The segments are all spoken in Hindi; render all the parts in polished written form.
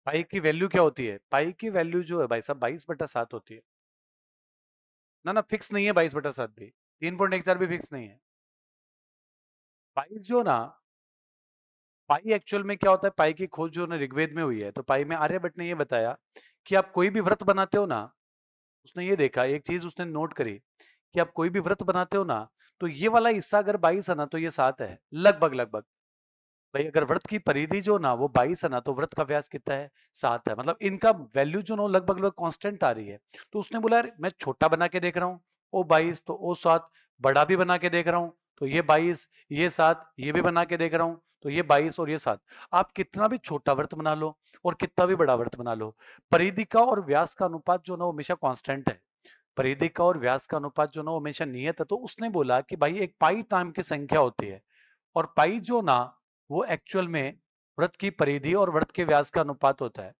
पाई की वैल्यू क्या होती है? पाई की वैल्यू जो है भाई साहब 22/7 होती है। ना फिक्स नहीं है 22/7 भी, 3.14 भी फिक्स नहीं है। पाई जो ना, पाई एक्चुअल में क्या होता है? पाई की खोज जो ना ऋग्वेद में हुई है, तो पाई में आर्यभट्ट ने ये बताया कि आप कोई भी व्रत बनाते हो ना, उसने ये देखा, एक चीज उसने नोट करी कि आप कोई भी व्रत बनाते हो ना, तो ये वाला हिस्सा अगर 22 है ना, तो ये 7 है, लगभग लगभग। भाई अगर व्रत की परिधि जो ना वो 22 है ना, तो व्रत का व्यास कितना है? 7 है। मतलब इनका वैल्यू जो ना वो लगभग लगभग कांस्टेंट आ रही है। तो उसने बोला यार मैं छोटा बना के देख रहा हूँ, ओ 22 तो ओ 7, बड़ा भी बना के देख रहा हूँ तो ये 22, ये 7, ये भी बना के देख रहा हूँ तो ये 22 और ये 7। आप कितना भी छोटा व्रत बना लो और कितना भी बड़ा व्रत बना लो, परिधि का और व्यास का अनुपात जो ना वो हमेशा कांस्टेंट है। परिधि का और व्यास का अनुपात जो ना वो हमेशा नियत है। तो उसने बोला कि भाई एक पाई नाम की संख्या होती है, और पाई जो ना वो एक्चुअल में व्रत की परिधि और व्रत के व्यास का अनुपात होता है।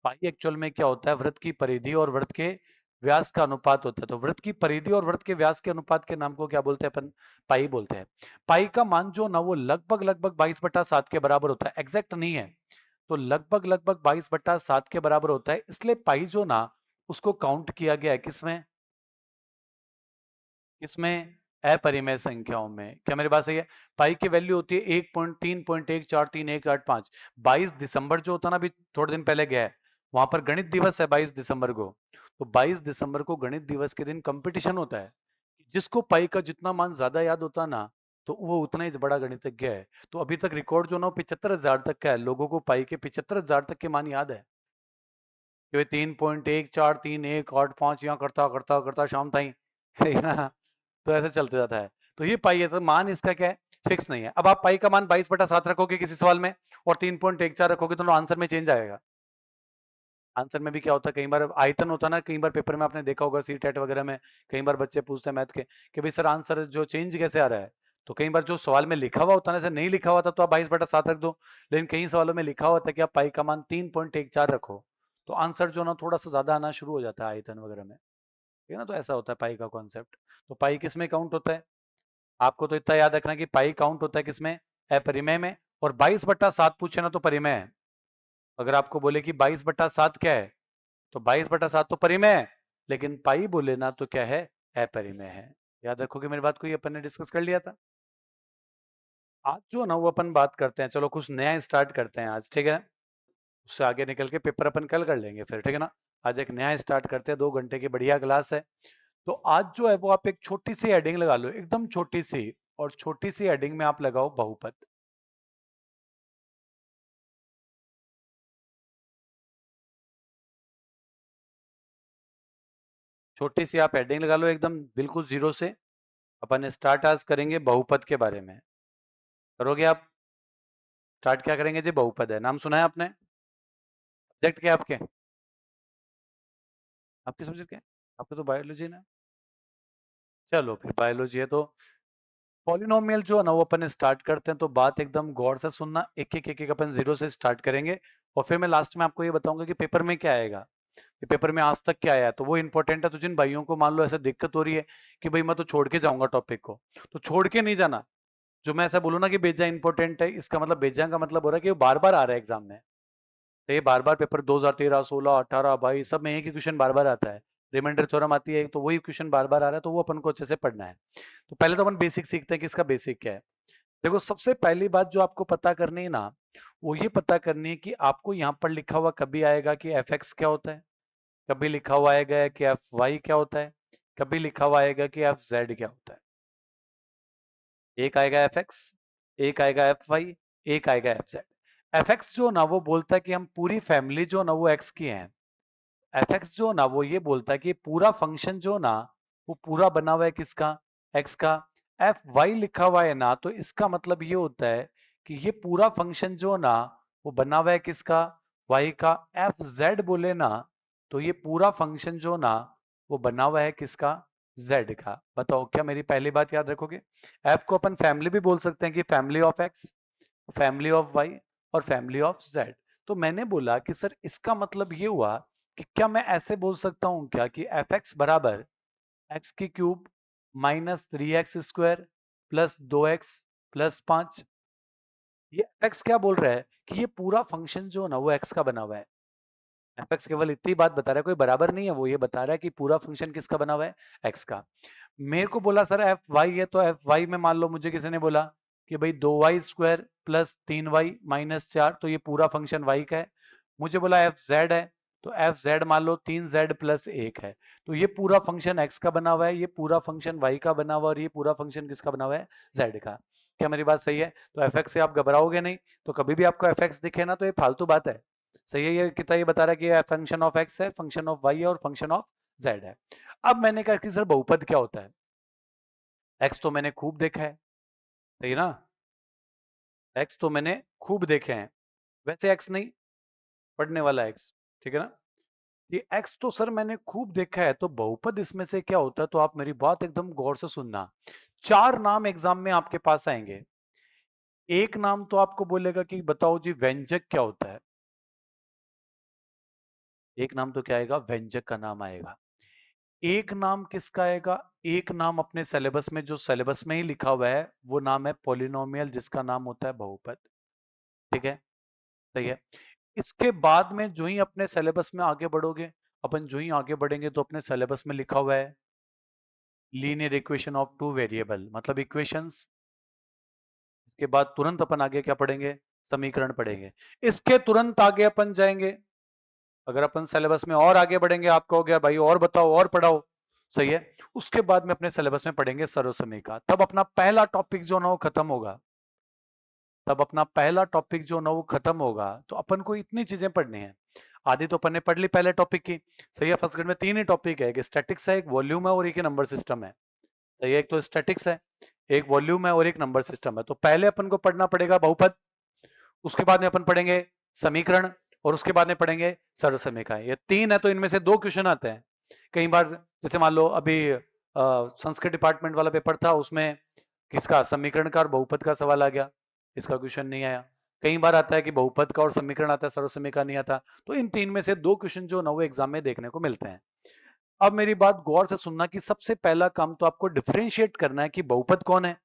पाई एक्चुअल में क्या होता है? व्रत की परिधि और व्रत के व्यास का अनुपात होता है। तो व्रत की परिधि और व्रत के व्यास के अनुपात के नाम को क्या बोलते हैं अपन? पाई बोलते हैं। पाई का मान जो ना वो लगभग लगभग 22/7 के बराबर होता है, एग्जैक्ट नहीं है। तो लगभग लगभग 22/7 के बराबर होता है, इसलिए पाई जो ना उसको काउंट किया गया है किसमें? किसमें? अपरिमेय संख्याओं में। क्या मेरी बात सही है? पाई की वैल्यू होती है 1.3.1431885। 22 दिसंबर जो होता ना, अभी थोड़े दिन पहले गया है, वहां पर गणित दिवस है 22 दिसंबर को। तो 22 दिसंबर को गणित दिवस के दिन कंपटीशन होता है, जिसको पाई का जितना मान ज्यादा याद होता ना, तो वो उतना ही बड़ा गणितज्ञ है। तो अभी तक रिकॉर्ड जो ना 75,000 तक का है, लोगों को पाई के 75,000 तक के मान याद है कि 3.143185 यहाँ करता करता करता शाम ताई है ना। तो ऐसे चलते जाता है। तो ये पाई है, तो मान इसका क्या है? फिक्स नहीं है। अब आप पाई का मान 22/7 रखोगे किसी सवाल में और 3.14 रखोगे, तो आंसर में चेंज आएगा। आंसर में भी क्या होता है, कई बार आयतन होता है ना, कई बार पेपर में आपने देखा होगा सी टेट वगैरह में, कई बार बच्चे पूछते हैं मैथ के कि भाई सर आंसर जो चेंज कैसे आ रहा है। तो कई बार जो सवाल में लिखा हुआ होता है ना, जैसे नहीं लिखा हुआ था तो आप 22/7 रख दो, लेकिन कई सवालों में लिखा हुआ था कि आप पाई का मान 3.14 रखो, तो आंसर जो ना थोड़ा सा ज्यादा आना शुरू हो जाता है आयतन वगैरह में। ठीक है ना? तो ऐसा होता है पाई का कॉन्सेप्ट। तो पाई किस में काउंट होता है? आपको तो इतना याद रखना कि पाई काउंट होता है किसमें? अपरिमेय में। और 22/7 पूछे ना तो परिमेय है। अगर आपको बोले कि 22/7 क्या है, तो 22/7 तो परिमेय है, लेकिन पाई बोले ना तो क्या है? अपरिमेय है। याद रखोगे मेरी बात को, ये अपन ने डिस्कस कर लिया था। आज जो ना वो अपन बात करते हैं, चलो कुछ नया स्टार्ट करते हैं आज, ठीक है? उससे आगे निकल के पेपर अपन कल कर लेंगे फिर, ठीक है ना? आज एक नया स्टार्ट करते हैं, 2 घंटे की बढ़िया क्लास है। तो आज जो है वो आप एक छोटी सी हेडिंग लगा लो, एकदम छोटी सी, और छोटी सी हेडिंग में आप लगाओ बहुपद। छोटी सी आप हेडिंग लगा लो एकदम बिल्कुल जीरो से। अपन स्टार्ट आज करेंगे बहुपद के बारे में। करोगे आप? स्टार्ट क्या करेंगे जी? बहुपद है। नाम सुना है आपने? सब्जेक्ट क्या है आपके? आपके सब्जेक्ट क्या है? आपके तो बायोलॉजी ना। चलो फिर बायोलॉजी है तो पॉलिनोमियल जो है ना वो अपन स्टार्ट करते हैं, तो बात एकदम गौर से सुनना। एक एक अपन जीरो से स्टार्ट करेंगे, और फिर मैं लास्ट में आपको ये बताऊंगा कि पेपर में क्या आएगा, कि पेपर में आज तक क्या आया है, तो वो इंपॉर्टेंट है। तो जिन भाइयों को मान लो ऐसे दिक्कत हो रही है कि भाई मैं तो छोड़ के जाऊंगा टॉपिक को, तो छोड़ के नहीं जाना। जो मैं ऐसा बोलूँ ना कि बेजा इंपॉर्टेंट है, इसका मतलब बेजा का मतलब हो रहा है कि वो बार बार आ रहा है एग्जाम में। तो ये बार बार पेपर 2013, 16, 18, 22 सब में एक ही क्वेश्चन बार बार आता है। रिमाइंडर थ्योरम आती है तो वही क्वेश्चन बार बार आ रहा है, तो वो अपन को अच्छे से पढ़ना है। तो पहले तो अपन बेसिक सीखते हैं कि इसका बेसिक क्या है। देखो सबसे पहली बात जो आपको पता करनी है ना, वो ये पता करनी है कि आपको यहाँ पर लिखा हुआ कभी आएगा कि एफ एक्स क्या होता है, कभी लिखा हुआ आएगा कि एफ वाई क्या होता है, कभी लिखा हुआ आएगा कि एफ जेड क्या होता है। एक आएगा एफ एक्स, एक आएगा एफ वाई, एक आएगा एफ जेड। एफ एक्स जो ना वो बोलता है कि हम पूरी फैमिली जो ना वो एक्स की है। एफ एक्स जो ना वो ये बोलता है कि पूरा फंक्शन जो ना वो पूरा बना हुआ है किसका? एक्स का। एफ वाई लिखा हुआ है ना, तो इसका मतलब ये होता है कि ये पूरा फंक्शन जो ना वो बना हुआ है किसका? वाई का। एफ जेड बोले ना, तो ये पूरा फंक्शन जो ना वो बना हुआ है किसका? जेड का। बताओ क्या मेरी पहली बात याद रखोगे? एफ को अपन फैमिली भी बोल सकते हैं कि family of x, family of y और फैमिली ऑफ जेड। तो मैंने बोला कि सर इसका मतलब ये हुआ कि क्या मैं ऐसे बोल सकता हूं क्या कि एफ एक्स बराबर एक्स की cube minus 3x² plus 2x plus 5। ये एफ क्या बोल रहा है कि ये पूरा फंक्शन जो है ना वो एक्स का बना हुआ है। एफ केवल इतनी बात बता रहा है, कोई बराबर नहीं है, वो ये बता रहा है कि पूरा फंक्शन किसका बना हुआ है, एक्स का। मेरे को बोला सर एफ वाई है, तो एफ वाई में मान लो मुझे किसी ने बोला कि भाई 2y² प्लस 3y माइनस 4, तो ये पूरा फंक्शन वाई का है। मुझे बोला एफ जेड है, तो एफ जेड मान लो 3z प्लस 1 है, तो ये पूरा फंक्शन एक्स का बना हुआ है, ये पूरा फंक्शन वाई का बना हुआ है, और ये पूरा फंक्शन किसका बना हुआ है, जेड का। क्या मेरी बात सही है? तो एफ से आप घबराओगे नहीं, तो कभी भी आपको एफ दिखे ना तो ये फालतू बात है। सही है, ये कितना ये बता रहा है कि फंक्शन ऑफ एक्स है, फंक्शन ऑफ वाई है और फंक्शन ऑफ जेड है। अब मैंने कहा कि सर बहुपद क्या होता है? एक्स तो मैंने खूब देखा है, सही है ना? एक्स तो मैंने खूब देखे हैं, वैसे एक्स नहीं, पढ़ने वाला एक्स, ठीक है ना? ये एक्स तो सर मैंने खूब देखा है, तो बहुपद इसमें से क्या होता है? तो आप मेरी बात एकदम गौर से सुनना। 4 नाम एग्जाम में आपके पास आएंगे। एक नाम तो आपको बोलेगा कि बताओ जी व्यंजक क्या होता है? एक नाम तो क्या आएगा? व्यंजक का नाम आएगा। एक नाम किसका आएगा? एक नाम अपने सिलेबस में, जो सिलेबस में ही लिखा हुआ है, वो नाम है पॉलिनोमियल, जिसका नाम होता है बहुपद। ठीक है, सही है। इसके बाद में जो ही अपने सिलेबस में आगे बढ़ोगे, अपन जो ही आगे बढ़ेंगे तो अपने सिलेबस में लिखा हुआ है linear equation of two variable, मतलब इक्वेशंस। इसके बाद तुरंत अपन आगे क्या पढ़ेंगे? समीकरण पढ़ेंगे। इसके तुरंत आगे अपन जाएंगे, अगर अपन सिलेबस में और आगे बढ़ेंगे, आप कहोगे भाई और बताओ और पढ़ाओ, सही है। उसके बाद में अपने सिलेबस में पढ़ेंगे सर्वसमयिका, तब अपना पहला टॉपिक जो ना वो खत्म होगा। तब अपना पहला टॉपिक जो ना वो खत्म होगा, तो अपन को इतनी चीजें पढ़नी है। आधी तो अपन ने पढ़ ली पहले टॉपिक की, सही है। फर्स्ट ग्रेड में 3 ही टॉपिक है, एक स्टैटिक्स है, एक वॉल्यूम है और एक नंबर सिस्टम है, सही है। एक तो स्टैटिक्स है, एक वॉल्यूम है और एक नंबर सिस्टम है। तो पहले अपन को पढ़ना पड़ेगा बहुपद, उसके बाद में अपन पढ़ेंगे समीकरण, और उसके बाद में पढ़ेंगे सर्वसमयिका। ये 3 है, तो इनमें से 2 क्वेश्चन आते हैं कई बार। जैसे मान लो अभी संस्कृत डिपार्टमेंट वाला पेपर था, उसमें किसका, समीकरण का और बहुपद का सवाल आ गया, इसका क्वेश्चन नहीं आया। कई बार आता है कि बहुपद का और समीकरण आता है, सर्वसमयिका नहीं आता। तो इन 3 में से 2 क्वेश्चन जो ना वो एग्जाम में देखने को मिलते हैं। अब मेरी बात गौर से सुनना कि सबसे पहला काम तो आपको डिफरेंशिएट करना है कि बहुपद कौन है,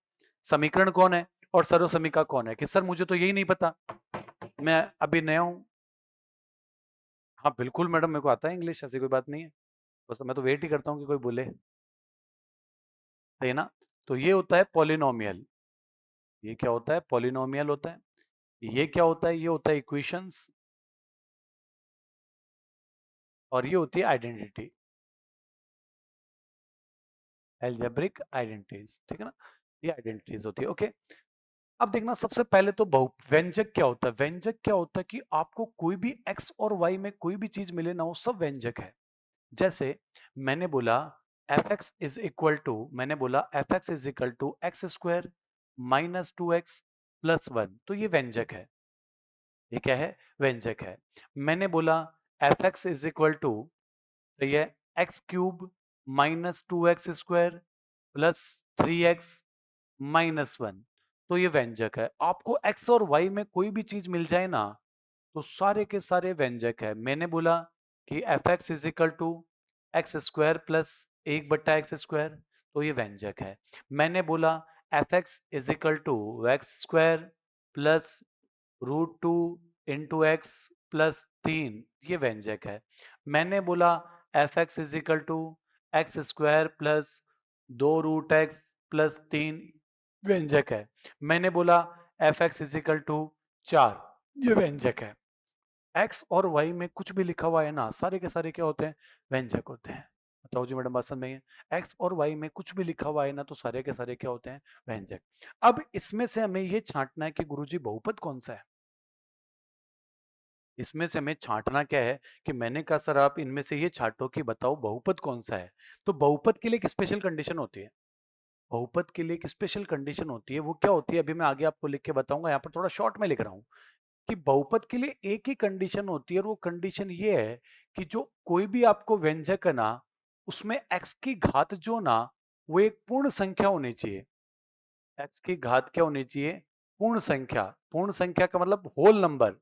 समीकरण कौन है और सर्वसमयिका कौन है। कि सर मुझे तो यही नहीं पता, मैं अभी नया हूँ। हाँ बिल्कुल मैडम, मेरे को आता है इंग्लिश, ऐसी कोई बात नहीं है। बस मैं तो वेट ही करता हूँ कि कोई बोले, सही है ना? तो ये होता है पॉलिनोमियल। ये क्या होता है? पॉलिनोमियल होता है। ये क्या होता है? ये होता है इक्वेशंस, और ये होती है आइडेंटिटी, एल्जेब्रिक आइडेंटिटीज, ठीक है ना? ये आइडेंटिटीज होती है, ओके। अब देखना, सबसे पहले तो बहु व्यंजक क्या होता है? व्यंजक क्या होता है कि आपको कोई भी एक्स और वाई में कोई भी चीज मिले ना, वो सब व्यंजक है। जैसे मैंने बोला f x is equal to, मैंने बोला f x is equal to x square minus 2x plus 1, तो ये व्यंजक है। ये क्या है? व्यंजक है। मैंने बोला f x is equal to, तो ये x cube minus 2x² plus 3x minus 1, तो ये व्यंजक है। आपको एक्स और वाई में कोई भी चीज मिल जाए ना, तो सारे के सारे व्यंजक है। मैंने बोला कि f x is equal to x square plus 1/x², तो ये व्यंजक है। मैंने बोला f x is equal to x square plus √2 into x plus 3, ये व्यंजक है। मैंने बोला f x is equal to x square plus 2√x plus 3, व्यंजक है। मैंने बोला f x is equal to 4, ये व्यंजक है। एक्स और वाई में कुछ भी लिखा हुआ है ना, सारे के सारे क्या होते हैं? व्यंजक होते हैं। बताओ जी मैडम, बात समझ में आई है? एक्स और वाई में कुछ भी लिखा हुआ है ना, तो सारे के सारे क्या होते हैं? व्यंजक। अब इसमें से हमें ये छांटना है कि गुरुजी बहुपद कौन सा है। इसमें से हमें छांटना क्या है कि मैंने कहा सर आप इनमें से ये छांटो कि बताओ बहुपद कौन सा है। तो बहुपद के लिए एक स्पेशल कंडीशन होती है। बहुपद के लिए एक स्पेशल कंडीशन होती है, वो क्या होती है अभी मैं आगे आपको लिख के बताऊंगा, यहाँ पर थोड़ा शॉर्ट में लिख रहा हूँ। कि बहुपद के लिए एक ही कंडीशन होती है, और वो कंडीशन ये है कि जो कोई भी आपको व्यंजक है ना, उसमें एक्स की घात जो ना, वो एक पूर्ण संख्या होनी चाहिए। एक्स की घात क्या होनी चाहिए? पूर्ण संख्या। पूर्ण संख्या का मतलब होल नंबर।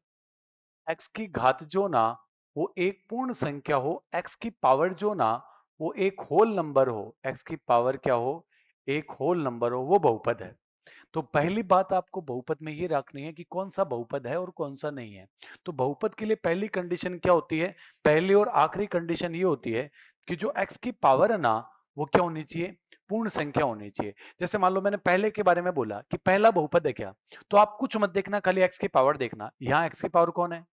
एक्स की घात जो ना, वो एक पूर्ण संख्या हो, एक्स की पावर जो ना, वो एक होल नंबर हो, एक्स की पावर क्या हो? एक होल नंबर हो, वो बहुपद है। तो पहली बात आपको बहुपद में ये रखनी है कि कौन सा बहुपद है और कौन सा नहीं है। तो बहुपद के लिए पहली कंडीशन क्या होती है, पहली और आखिरी कंडीशन ये होती है कि जो x की पावर है ना वो क्या होनी चाहिए, पूर्ण संख्या होनी चाहिए। जैसे मान लो मैंने पहले के बारे में बोला कि पहला बहुपद है क्या, तो आप कुछ मत देखना, खाली x की पावर देखना। यहाँ x की पावर कौन है,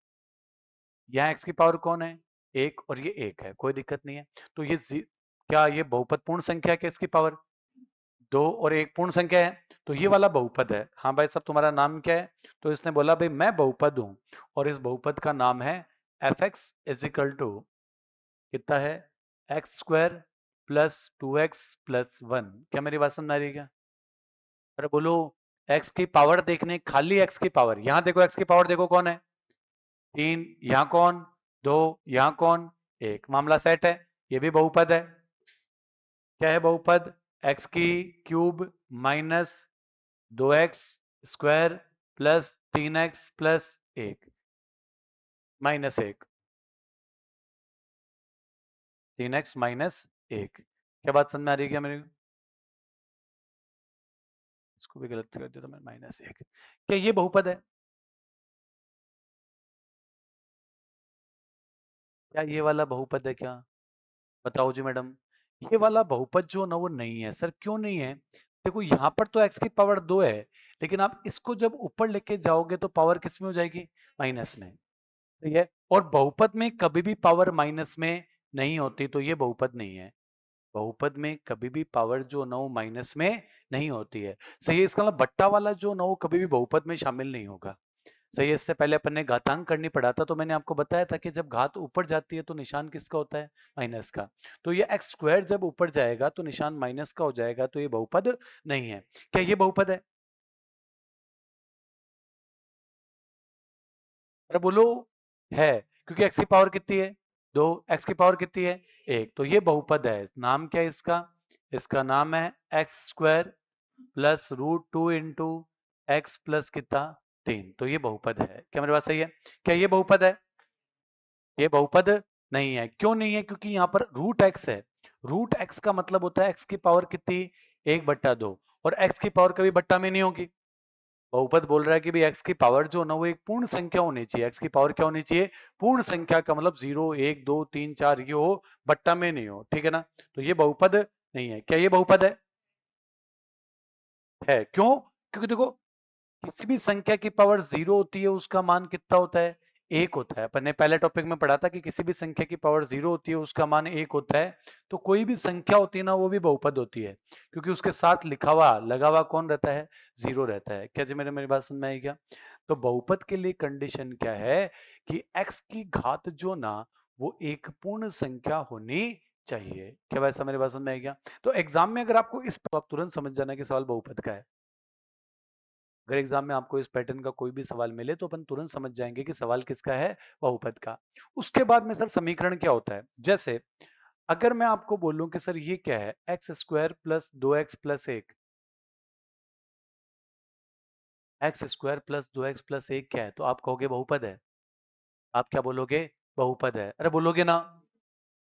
यहाँ x की पावर कौन है, एक, और ये एक है, कोई दिक्कत नहीं है। तो ये क्या ये बहुपद पूर्ण संख्या है, x की पावर 2 और 1 पूर्ण संख्या है, तो ये वाला बहुपद है। हाँ भाई साहब तुम्हारा नाम क्या है, तो इसने बोला भाई मैं बहुपद हूं और इस बहुपद का नाम है f x is equal to कितना है, x square plus 2x plus 1। क्या मेरी बात समझ आ रही है क्या? अरे बोलो, x की पावर देखने, खाली x की पावर, यहाँ देखो x की पावर देखो कौन है, 3, यहाँ कौन 2, यहाँ कौन 1, मामला सेट है। ये भी बहुपद है। क्या है बहुपद, x की cube minus 2x square plus 3x plus 1 minus 1, 3x minus 1। क्या बात समझ में आ रही है क्या मेरे, इसको भी गलत कर दिया तो मैं माइनस 1। क्या ये बहुपद है, क्या ये वाला बहुपद है क्या, बताओ जी मैडम। ये वाला बहुपद जो ना वो नहीं है सर, क्यों नहीं है, देखो यहाँ पर तो x की पावर 2 है, लेकिन आप इसको जब ऊपर लेके जाओगे तो पावर किस में हो जाएगी, माइनस में। ठीक है, और बहुपद में कभी भी पावर माइनस में नहीं होती, तो ये बहुपद नहीं है। बहुपद में कभी भी पावर जो ना वो माइनस में नहीं होती है। सही है, इसका मतलब बट्टा वाला जो ना वो कभी भी बहुपद में शामिल नहीं होगा। सही है, इससे पहले अपन ने घातांक करनी पड़ा था, तो मैंने आपको बताया था कि जब घात ऊपर जाती है तो निशान किसका होता है, माइनस का। तो ये एक्स स्क्वायर जब ऊपर जाएगा तो निशान माइनस का हो जाएगा, तो ये बहुपद नहीं है। क्या ये बहुपद है, अरे बोलो, है, क्योंकि एक्स की पावर कितनी है, 2, एक्स की पावर कितनी है, 1, तो ये बहुपद है। नाम क्या है इसका, इसका नाम है x square plus √2 into x plus कितना, 3, तो ये बहुपद है। क्या मेरे पास सही है, क्या ये बहुपद है, ये बहुपद नहीं है। क्यों नहीं है, क्योंकि यहाँ पर रूट एक्स है, रूट एक्स का मतलब होता है एक्स की पावर कितनी, 1/2, और एक्स की पावर कभी बट्टा में नहीं होगी। बहुपद बोल रहा है कि भाई एक्स की पावर जो ना वो एक पूर्ण संख्या होनी चाहिए, एक्स की पावर क्या होनी चाहिए, पूर्ण संख्या का मतलब 0 1 2 3 4 ये हो, बट्टा में नहीं हो, ठीक है ना। तो ये बहुपद नहीं है। क्या ये बहुपद है क्यों, क्योंकि देखो किसी भी संख्या की पावर 0 होती है उसका मान कितना होता है, 1 होता है। अपन ने पहले टॉपिक में पढ़ा था कि किसी भी संख्या की पावर 0 होती है उसका मान 1 होता है। तो कोई भी संख्या होती है ना वो भी बहुपद होती है, क्योंकि उसके साथ लिखा हुआ लगा हुआ कौन रहता है, 0 रहता है। क्या जी मेरी बात समझ में आई क्या? तो बहुपद के लिए कंडीशन क्या है कि x की घात जो ना वो एक पूर्ण संख्या होनी चाहिए। क्या वैसा मेरी बात समझ में आई क्या? तो एग्जाम में अगर आपको इस, तो आप तुरंत समझ जाना कि सवाल बहुपद का है। अगर एग्जाम में आपको इस पैटर्न का कोई भी सवाल मिले तो अपन तुरंत समझ जाएंगे कि सवाल किसका है, बहुपद का। उसके बाद में सर समीकरण क्या होता है, जैसे अगर मैं आपको बोलूं कि सर ये क्या है, x square plus 2x plus 1, x square plus 2x plus 1 क्या है, तो आप कहोगे बहुपद है। आप क्या बोलोगे, बहुपद है, अरे बोलोगे ना,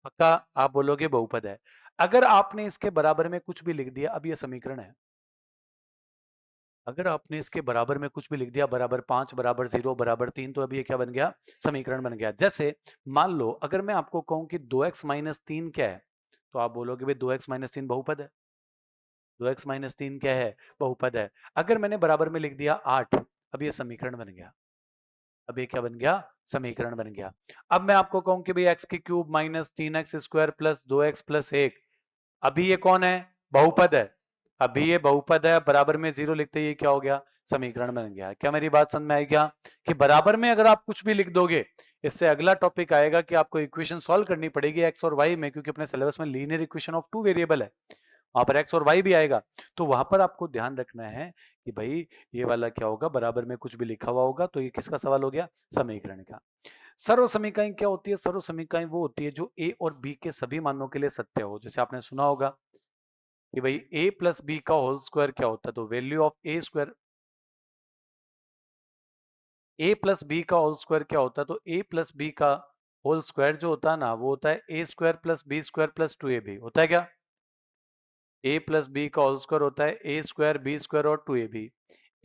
पक्का आप बोलोगे बहुपद है। अगर आपने इसके बराबर में कुछ भी लिख दिया, अब ये समीकरण है, अगर आपने इसके बराबर में कुछ भी लिख दिया, बराबर 5 बराबर 0 बराबर 3, तो अभी ये क्या बन गया, समीकरण बन गया। जैसे मान लो अगर मैं आपको कहूं कि 2x माइनस 3 क्या है, तो आप बोलोगे भाई 2x माइनस 3 बहुपद है, 2x माइनस 3 क्या है, बहुपद है। अगर मैंने बराबर में लिख दिया 8, अब ये समीकरण बन गया, अब ये क्या बन गया, समीकरण बन गया। अब मैं आपको कहूं कि भाई x की cube minus 3x square plus 2x plus 1, अभी ये कौन है, बहुपद है। अभी ये बहुपद है, बराबर में 0 लिखते ही ये क्या हो गया, समीकरण बन गया। क्या मेरी बात समझ में आई क्या, कि बराबर में अगर आप कुछ भी लिख दोगे, इससे अगला टॉपिक आएगा कि आपको इक्वेशन सॉल्व करनी पड़ेगी एक्स और वाई में, क्योंकि अपने सिलेबस में लीनियर इक्वेशन ऑफ 2 वेरिएबल है, वहां पर एक्स और वाई भी आएगा। तो वहां पर आपको ध्यान रखना है कि भाई ये वाला क्या होगा, बराबर में कुछ भी लिखा हुआ होगा, तो ये किसका सवाल हो गया, समीकरण का। सर्व समीकरण क्या होती है, सर्व समीकरण वो होती है जो ए और बी के सभी मानों के लिए सत्य हो। जैसे आपने सुना होगा कि भाई a प्लस बी का होल स्क्वायर क्या होता है, तो value of A square, a plus B का होल स्क्वायर क्या होता है, तो a प्लस बी का होल स्क्वायर जो होता है ना वो होता है A square plus B square plus 2ab होता है क्या, ए प्लस बी का होल स्क्वायर होता है ए स्क्वायर बी स्क्वायर और 2ab।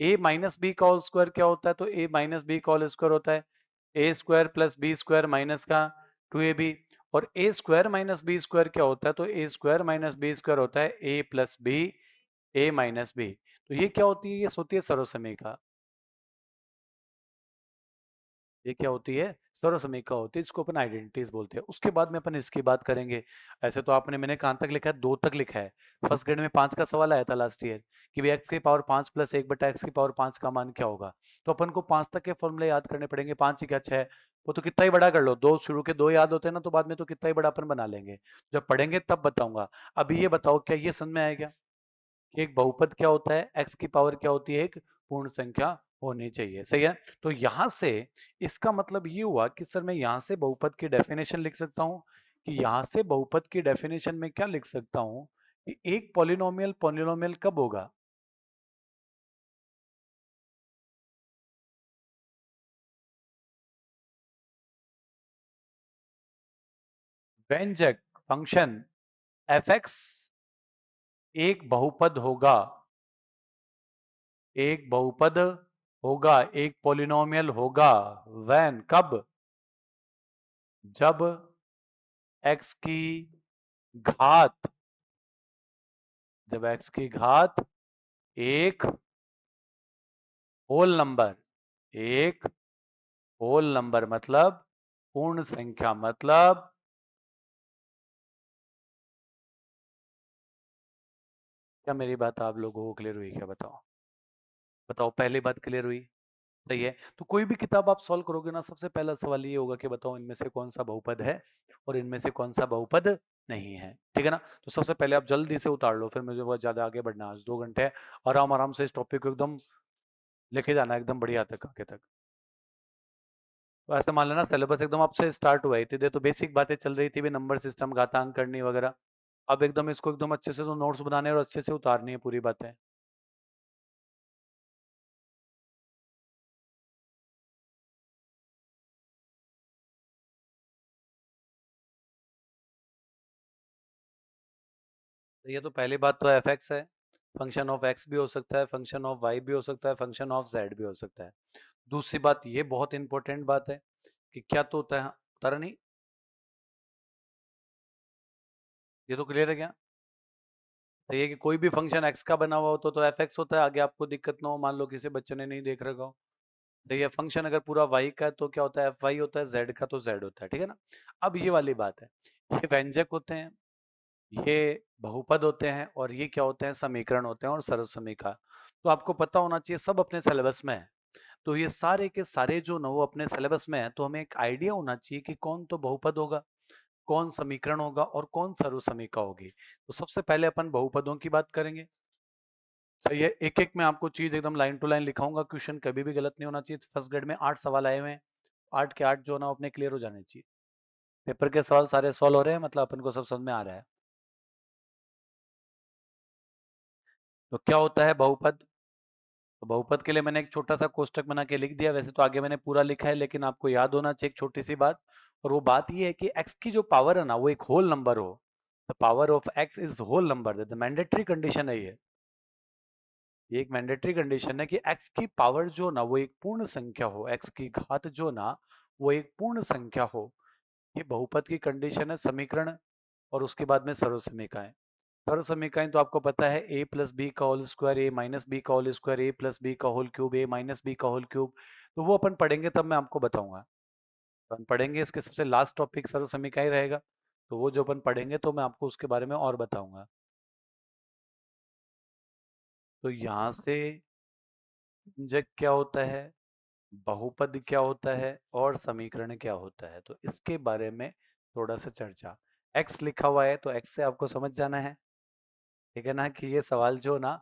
ए माइनस बी का होल स्क्वायर क्या होता है? तो ए माइनस बी का होल स्क्वायर होता है A square plus B square minus का 2ab। और A square minus B square क्या होता है? तो A square minus B square होता है A plus B A minus B. तो ये क्या होती है? ये होती है सर्वसमीका। ये क्या होती है? सर्वसमीका होती है, इसको अपन आइडेंटिटीज बोलते हैं। उसके बाद में अपन इसकी बात करेंगे। ऐसे तो आपने मैंने कहाँ तक लिखा है? 2 तक लिखा है। फर्स्ट ग्रेड में 5 का सवाल आया था लास्ट ईयर कि भाई एक्स की पावर 5 प्लस 1 बटा एक्स की पावर 5 का मान क्या होगा? तो अपन को 5 तक के फॉर्मूले याद करने पड़ेंगे। 5 ही क्या 6? वो तो कितना ही बड़ा कर लो, 2 शुरू के 2 याद होते हैं ना, तो बाद में तो कितना ही बड़ा अपन बना लेंगे। जब पढ़ेंगे तब बताऊंगा। अभी ये बताओ, क्या ये समझ में आएगा कि एक बहुपद क्या होता है? एक्स की पावर क्या होती है? एक पूर्ण संख्या होनी चाहिए। सही है। तो यहां से इसका मतलब ये हुआ कि सर मैं यहां से बहुपद की डेफिनेशन लिख सकता हूं कि यहां से बहुपद की डेफिनेशन में क्या लिख सकता हूं कि एक पॉलिनोमियल पॉलिनोमियल कब होगा? व्यंजक फंक्शन एफ एक्स एक बहुपद होगा। एक बहुपद होगा, एक पॉलिनोमियल होगा। वैन कब? जब एक्स की घात, जब एक्स की घात एक होल नंबर, एक होल नंबर मतलब पूर्ण संख्या, मतलब क्या मेरी बात आप लोगों को क्लियर हुई? क्या बताओ? बताओ, पहली बात क्लियर हुई? सही है। तो कोई भी किताब आप सॉल्व करोगे ना, सबसे पहला सवाल ये होगा कि बताओ इनमें से कौन सा बहुपद है और इनमें से कौन सा बहुपद नहीं है। ठीक है ना? तो सबसे पहले आप जल्दी से उतार लो, फिर मुझे बहुत ज्यादा आगे बढ़ना है। आज 2 घंटे है, आराम आराम से इस टॉपिक को एकदम लेके जाना है, एकदम बढ़िया तक आगे तक। तो ऐसे मान लेना सिलेबस एकदम आपसे स्टार्ट हुआ है, इतनी देर तो बेसिक बातें चल रही थी भी, नंबर सिस्टम, घातांक करनी वगैरह। अब एकदम इसको एकदम अच्छे से तो नोट्स बनाने और अच्छे से उतारनी है पूरी बातें। तो ये तो पहली बात तो एफ एक्स है। फंक्शन ऑफ एक्स भी हो सकता है, फंक्शन ऑफ वाई भी हो सकता है, फंक्शन ऑफ जेड भी हो सकता है। दूसरी बात, ये बहुत इंपॉर्टेंट बात है कि क्या तो होता है, उतारा नहीं? ये तो क्लियर है क्या? तो ये कि कोई भी फंक्शन एक्स का बना हुआ हो तो एफ एक्स होता है, आगे आपको दिक्कत ना हो, मान लो किसी बच्चे ने नहीं देख रखा हो। तो ये फंक्शन अगर पूरा वाई का है तो क्या होता है? एफ वाई होता है, जेड का तो जेड होता है। ठीक है ना? अब ये वाली बात है, ये व्यंजक होते हैं, ये बहुपद होते हैं, और ये क्या होते हैं? समीकरण होते हैं और सर्वसमीका। तो आपको पता होना चाहिए, सब अपने सिलेबस में है। तो ये सारे के सारे जो ना वो अपने सिलेबस में है, तो हमें एक आइडिया होना चाहिए कि कौन तो बहुपद होगा, कौन समीकरण होगा और कौन सर्वसमीका होगी। तो सबसे पहले अपन बहुपदों की बात करेंगे। तो ये एक एक मैं आपको चीज एकदम लाइन टू लाइन लिखाऊंगा, क्वेश्चन कभी भी गलत नहीं होना चाहिए। फर्स्ट ग्रेड में 8 सवाल आए हुए हैं, 8 के 8 जो ना अपने क्लियर हो जाने चाहिए। पेपर के सवाल सारे सॉल्व हो रहे हैं, मतलब अपन को सब समझ में आ रहा है। तो क्या होता है बहुपद? तो बहुपद के लिए मैंने एक छोटा सा कोष्टक बना के लिख दिया, वैसे तो आगे मैंने पूरा लिखा है, लेकिन आपको याद होना चाहिए एक छोटी सी बात। और वो बात ये है कि x की जो पावर है ना, वो एक होल नंबर हो। The power of x is whole number, the mandatory condition है ये एक मैंडेटरी कंडीशन है कि x की पावर जो ना वो एक पूर्ण संख्या हो, x की घात जो ना वो एक पूर्ण संख्या हो। ये बहुपद की कंडीशन है, समीकरण। और उसके बाद में सर्वसमीकाएं। सर्वसमीकाएं तो आपको पता है, ए प्लस बी का होल स्क्वायर, ए माइनस बी का होल स्क्वायर, ए प्लस बी का होल क्यूब, ए माइनस बी का होल क्यूब। तो वो अपन पढ़ेंगे तब मैं आपको बताऊंगा। तो अपन पढ़ेंगे, इसके सबसे लास्ट टॉपिक सर्वसमीकाएं रहेगा। तो वो जो अपन पढ़ेंगे तो मैं आपको उसके बारे में और बताऊंगा। तो यहाँ से व्यंजक क्या होता है, बहुपद क्या होता है और समीकरण क्या होता है, तो इसके बारे में थोड़ा सा चर्चा। एक्स लिखा हुआ है तो एक्स से आपको समझ जाना है, ठीक है ना, कि ये सवाल जो ना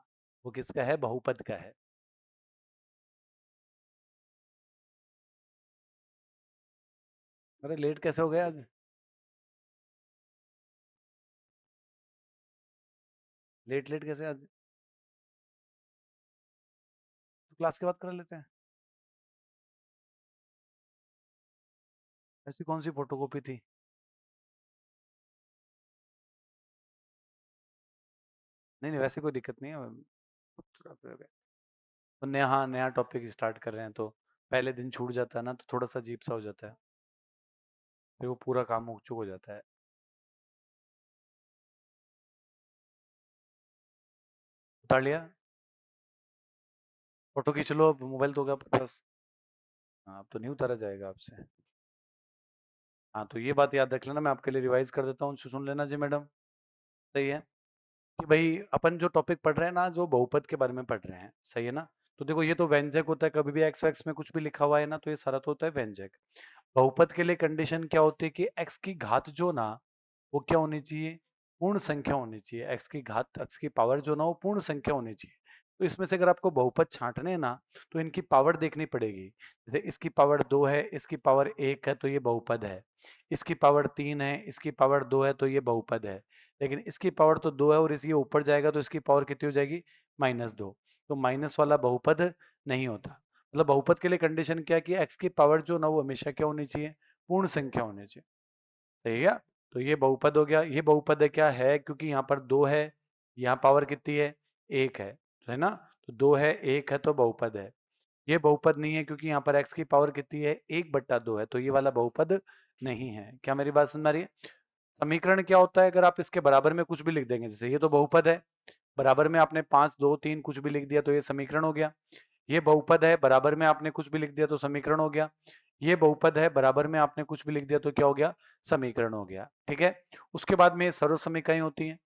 वो किसका है? बहुपद का है। अरे लेट कैसे हो गया आज? लेट लेट कैसे आज? तो क्लास के बाद कर लेते हैं। ऐसी कौन सी फोटोकॉपी थी? नहीं नहीं, वैसे कोई दिक्कत नहीं है। तो नया, हाँ नया टॉपिक स्टार्ट कर रहे हैं तो पहले दिन छूट जाता है ना, तो थोड़ा सा अजीब सा हो जाता है, फिर वो पूरा काम हो चुक हो जाता है। उतार लिया, फोटो खींच लो, अब मोबाइल तो होगा आपके पास। हाँ, अब तो नहीं उतारा जाएगा आपसे। हाँ, तो ये बात याद रख लेना, मैं आपके लिए रिवाइज कर देता हूँ, सुन लेना जी मैडम। सही है कि भाई अपन जो टॉपिक पढ़ रहे हैं ना, जो बहुपद के बारे में पढ़ रहे हैं, सही है ना। तो देखो ये तो व्यंजक होता है, कभी भी एक्स वैक्स में कुछ भी लिखा हुआ है ना, तो ये सारा तो होता है व्यंजक। बहुपद के लिए कंडीशन क्या होती है कि एक्स की घात जो ना, वो क्या होनी चाहिए, पूर्ण संख्या होनी चाहिए। एक्स की घात, एक्स की पावर जो ना, वो पूर्ण संख्या होनी चाहिए। तो इसमें से अगर आपको बहुपद छांटने हैं ना, तो इनकी पावर देखनी पड़ेगी। जैसे इसकी पावर 2 है, इसकी पावर 1 है, तो ये बहुपद है। इसकी पावर 3 है, इसकी पावर 2 है, तो ये बहुपद है। लेकिन इसकी पावर तो 2 है और इसके ऊपर जाएगा तो इसकी पावर कितनी हो जाएगी, -2। तो माइनस वाला बहुपद नहीं होता। मतलब बहुपद के लिए कंडीशन क्या है कि एक्स की पावर जो ना, वो हमेशा क्या होनी चाहिए, पूर्ण संख्या होनी चाहिए। सही है। तो ये बहुपद हो गया। ये बहुपद है क्या है, क्योंकि यहाँ पर 2 है, यहाँ पावर कितनी है, 1 है ना। तो 2 है, 1 है, तो बहुपद है। ये बहुपद नहीं है क्योंकि यहाँ पर एक्स की पावर कितनी है, 1/2 है, तो ये वाला बहुपद नहीं है। क्या मेरी बात समझ आ रही है। समीकरण क्या होता है, अगर आप इसके बराबर में कुछ भी लिख देंगे, जैसे ये तो बहुपद है, बराबर में आपने 5 2 3 कुछ भी लिख दिया तो ये समीकरण हो गया। ये बहुपद है, बराबर में आपने कुछ भी लिख दिया तो समीकरण हो गया। ये बहुपद है, बराबर में आपने कुछ भी लिख दिया तो क्या हो गया, समीकरण हो गया। ठीक है। उसके बाद में सर्वसमीकरण होती हैं,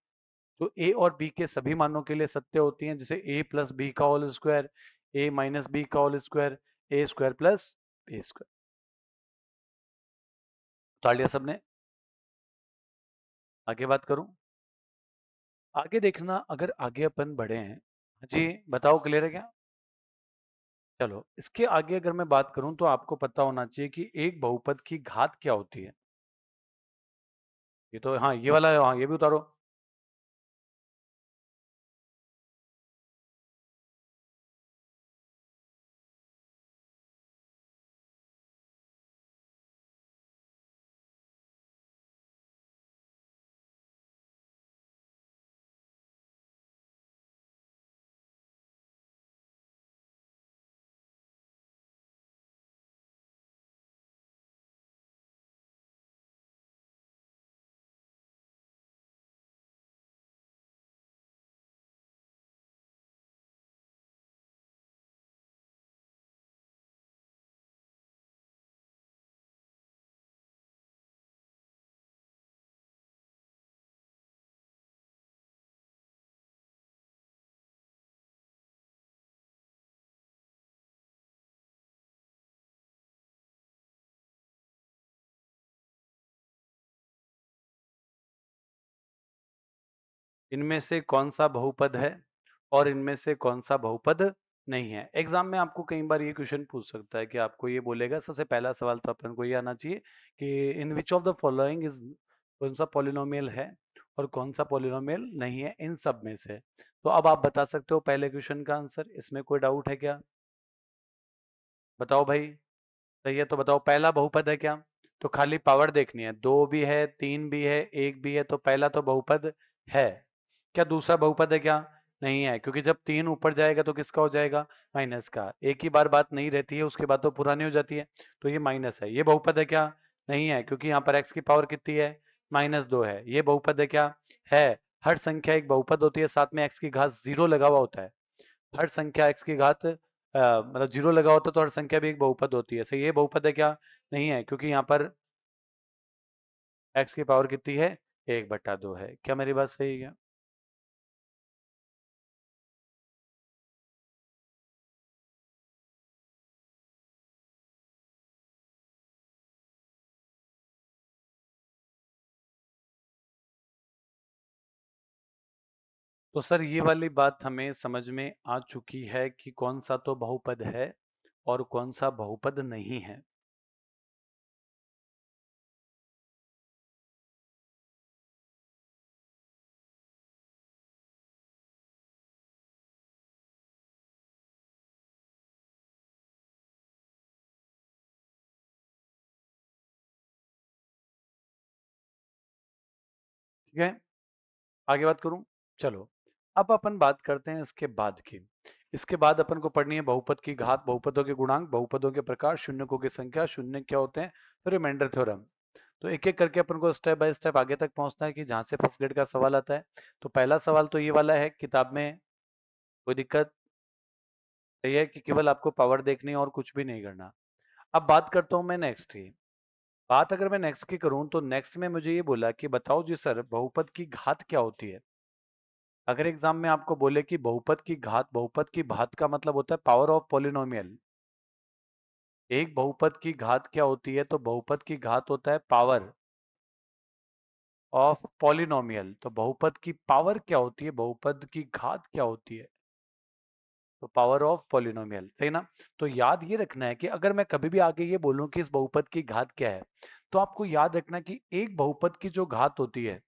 जो ए और बी के सभी मानों के लिए सत्य होती हैं, जैसे ए प्लस बी का होल स्क्वायर, ए माइनस बी का होल स्क्वायर, ए स्क्वायर प्लस बी स्क्वायर। उतार लिया सबने। आगे बात करूं, आगे देखना, अगर आगे अपन बढ़े हैं। जी बताओ, क्लियर है क्या। चलो, इसके आगे अगर मैं बात करूं तो आपको पता होना चाहिए कि एक बहुपद की घात क्या होती है। ये तो हाँ, ये वाला, हाँ ये भी उतारो। इनमें से कौन सा बहुपद है और इनमें से कौन सा बहुपद नहीं है। एग्जाम में आपको कई बार ये क्वेश्चन पूछ सकता है कि आपको ये बोलेगा, सबसे पहला सवाल तो अपन को ये आना चाहिए कि in which of the following is, कौन सा पॉलिनोमियल है और कौन सा पॉलिनोमियल नहीं है इन सब में से। तो अब आप बता सकते हो पहले क्वेश्चन का आंसर, इसमें कोई डाउट है क्या, बताओ भाई। सही है, तो बताओ पहला बहुपद है क्या। तो खाली पावर देखनी है, 2 भी है, 3 भी है, 1 भी है, तो पहला तो बहुपद है। क्या दूसरा बहुपद है क्या, नहीं है, क्योंकि जब 3 ऊपर जाएगा तो किसका हो जाएगा, माइनस का। एक ही बार बात नहीं रहती है, उसके बाद तो पुरानी हो जाती है। तो ये माइनस है। ये बहुपद है क्या, नहीं है, क्योंकि यहाँ पर एक्स की पावर कितनी है, -2 है। ये बहुपद है क्या, है। हर संख्या एक बहुपद होती है, साथ में एक्स की घात 0 लगा हुआ होता है। हर संख्या एक्स की घात मतलब 0 लगा होता है, तो हर संख्या भी एक बहुपद होती है। सही, ये बहुपद है क्या, नहीं है, क्योंकि यहाँ पर एक्स की पावर कितनी है, 1/2 है। क्या मेरी बात सही है। तो सर ये वाली बात हमें समझ में आ चुकी है कि कौन सा तो बहुपद है और कौन सा बहुपद नहीं है। ठीक है, आगे बात करूं। चलो, अब अपन बात करते हैं इसके बाद की। इसके बाद अपन को पढ़नी है बहुपद की घात, बहुपदों के गुणांक, बहुपदों के प्रकार, शून्यकों की संख्या, शून्य क्या होते हैं, फिर रिमाइंडर थ्योरम। तो एक एक करके अपन को स्टेप बाय स्टेप आगे तक पहुंचना है कि जहां से फर्स्ट ग्रेड का सवाल आता है। तो पहला सवाल तो ये वाला है, किताब में कोई दिक्कत नहीं है कि केवल आपको पावर देखनी है और कुछ भी नहीं करना। अब बात करता हूं मैं नेक्स्ट की। बात अगर मैं नेक्स्ट की करूं तो नेक्स्ट में मुझे ये बोला कि बताओ जी सर बहुपद की घात क्या होती है। अगर एग्जाम में आपको बोले कि बहुपद की घात, बहुपद की घात का मतलब होता है पावर ऑफ पॉलिनोमियल। एक बहुपद की घात क्या होती है, तो बहुपद की घात होता है पावर ऑफ पॉलिनोमियल। तो बहुपद की पावर क्या होती है, बहुपद की घात क्या होती है, तो पावर ऑफ पॉलिनोमियल, सही ना। तो याद ये रखना है कि अगर मैं कभी भी आगे ये बोलूं कि इस बहुपद की घात क्या है, तो आपको याद रखना कि एक बहुपद की जो घात होती है,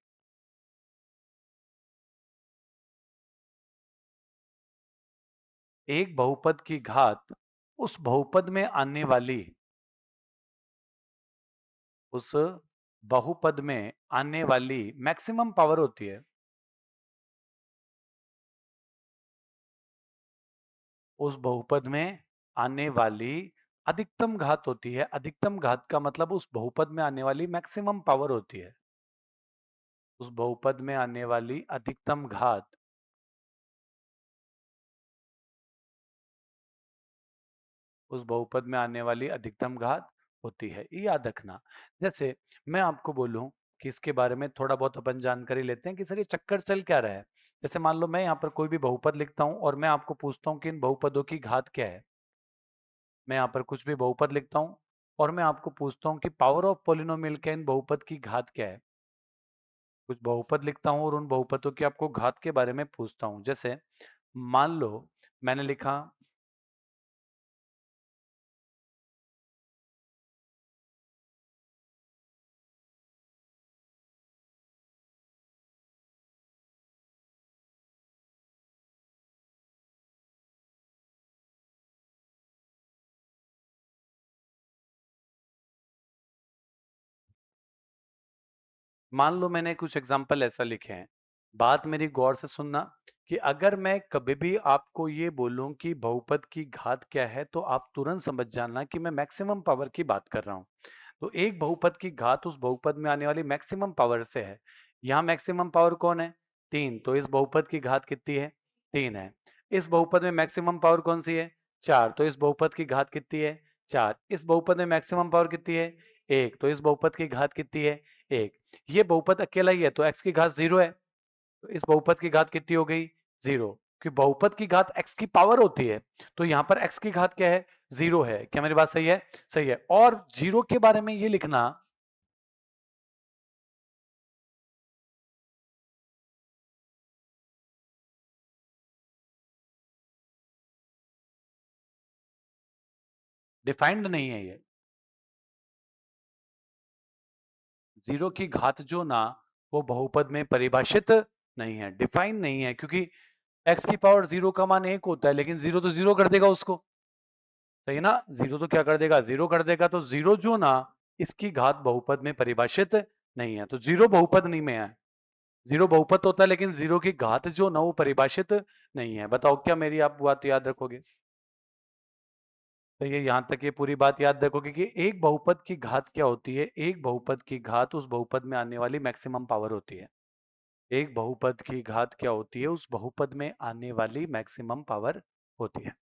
एक बहुपद की घात उस बहुपद में आने वाली, उस बहुपद में आने वाली मैक्सिमम पावर होती है। उस बहुपद में आने वाली अधिकतम घात होती है। अधिकतम घात का मतलब उस बहुपद में आने वाली मैक्सिमम पावर होती है। उस बहुपद में आने वाली अधिकतम घात, उस बहुपद में आने वाली अधिकतम घात होती है, ये याद रखना। जैसे मैं आपको बोलूं कि इसके बारे में थोड़ा बहुत अपन जानकारी लेते हैं कि सर ये चक्कर चल क्या रहा है। जैसे मान लो मैं यहाँ पर कोई भी बहुपद लिखता हूँ और मैं आपको पूछता हूँ कि इन बहुपदों की घात क्या है। मैं यहाँ पर कुछ भी बहुपद लिखता हूँ और मैं आपको पूछता हूँ कि पावर ऑफ पॉलिनोमियल का इन बहुपद की घात क्या है। कुछ बहुपद लिखता हूँ और उन बहुपदों की आपको घात के बारे में पूछता हूँ। जैसे मान लो मैंने लिखा, मान लो मैंने कुछ एग्जाम्पल ऐसा लिखे हैं। बात मेरी गौर से सुनना कि अगर मैं कभी भी आपको ये बोलूं कि बहुपद की घात क्या है, तो आप तुरंत समझ जाना कि मैं मैक्सिमम पावर की बात कर रहा हूं। तो एक बहुपद की घात उस बहुपद में आने वाली मैक्सिमम पावर से है। यहाँ मैक्सिमम पावर कौन है, 3। तो इस बहुपद की घात कितनी है, 3 है। इस बहुपद में मैक्सिमम पावर कौन सी है, 4। तो इस बहुपद की घात कितनी है, 4। इस बहुपद में मैक्सिमम पावर कितनी है, 1। तो इस बहुपद की घात कितनी है, 1। ये बहुपद अकेला ही है तो x की घात 0 है। तो इस बहुपद की घात कितनी हो गई, 0। कि बहुपद की घात x की पावर होती है, तो यहां पर x की घात क्या है, 0 है। क्या मेरी बात सही है, सही है। और 0 के बारे में ये लिखना, डिफाइंड नहीं है ये। 0 की घात जो ना, वो बहुपद में परिभाषित नहीं है, डिफाइन नहीं है, क्योंकि x की पावर 0 का मान 1 होता है, लेकिन 0 तो 0 कर देगा उसको, सही ना। 0 तो क्या कर देगा, 0 कर देगा। तो 0 जो ना, इसकी घात बहुपद में परिभाषित नहीं है, तो 0 बहुपद नहीं में है। 0 बहुपद होता है लेकिन 0 की घात जो ना वो परिभाषित नहीं है। बताओ क्या मेरी आप बात याद रखोगे। तो ये यहाँ तक ये पूरी बात याद रखोगे कि एक बहुपद की घात क्या होती है, एक बहुपद की घात उस बहुपद में आने वाली मैक्सिमम पावर होती है। एक बहुपद की घात क्या होती है, उस बहुपद में आने वाली मैक्सिमम पावर होती है।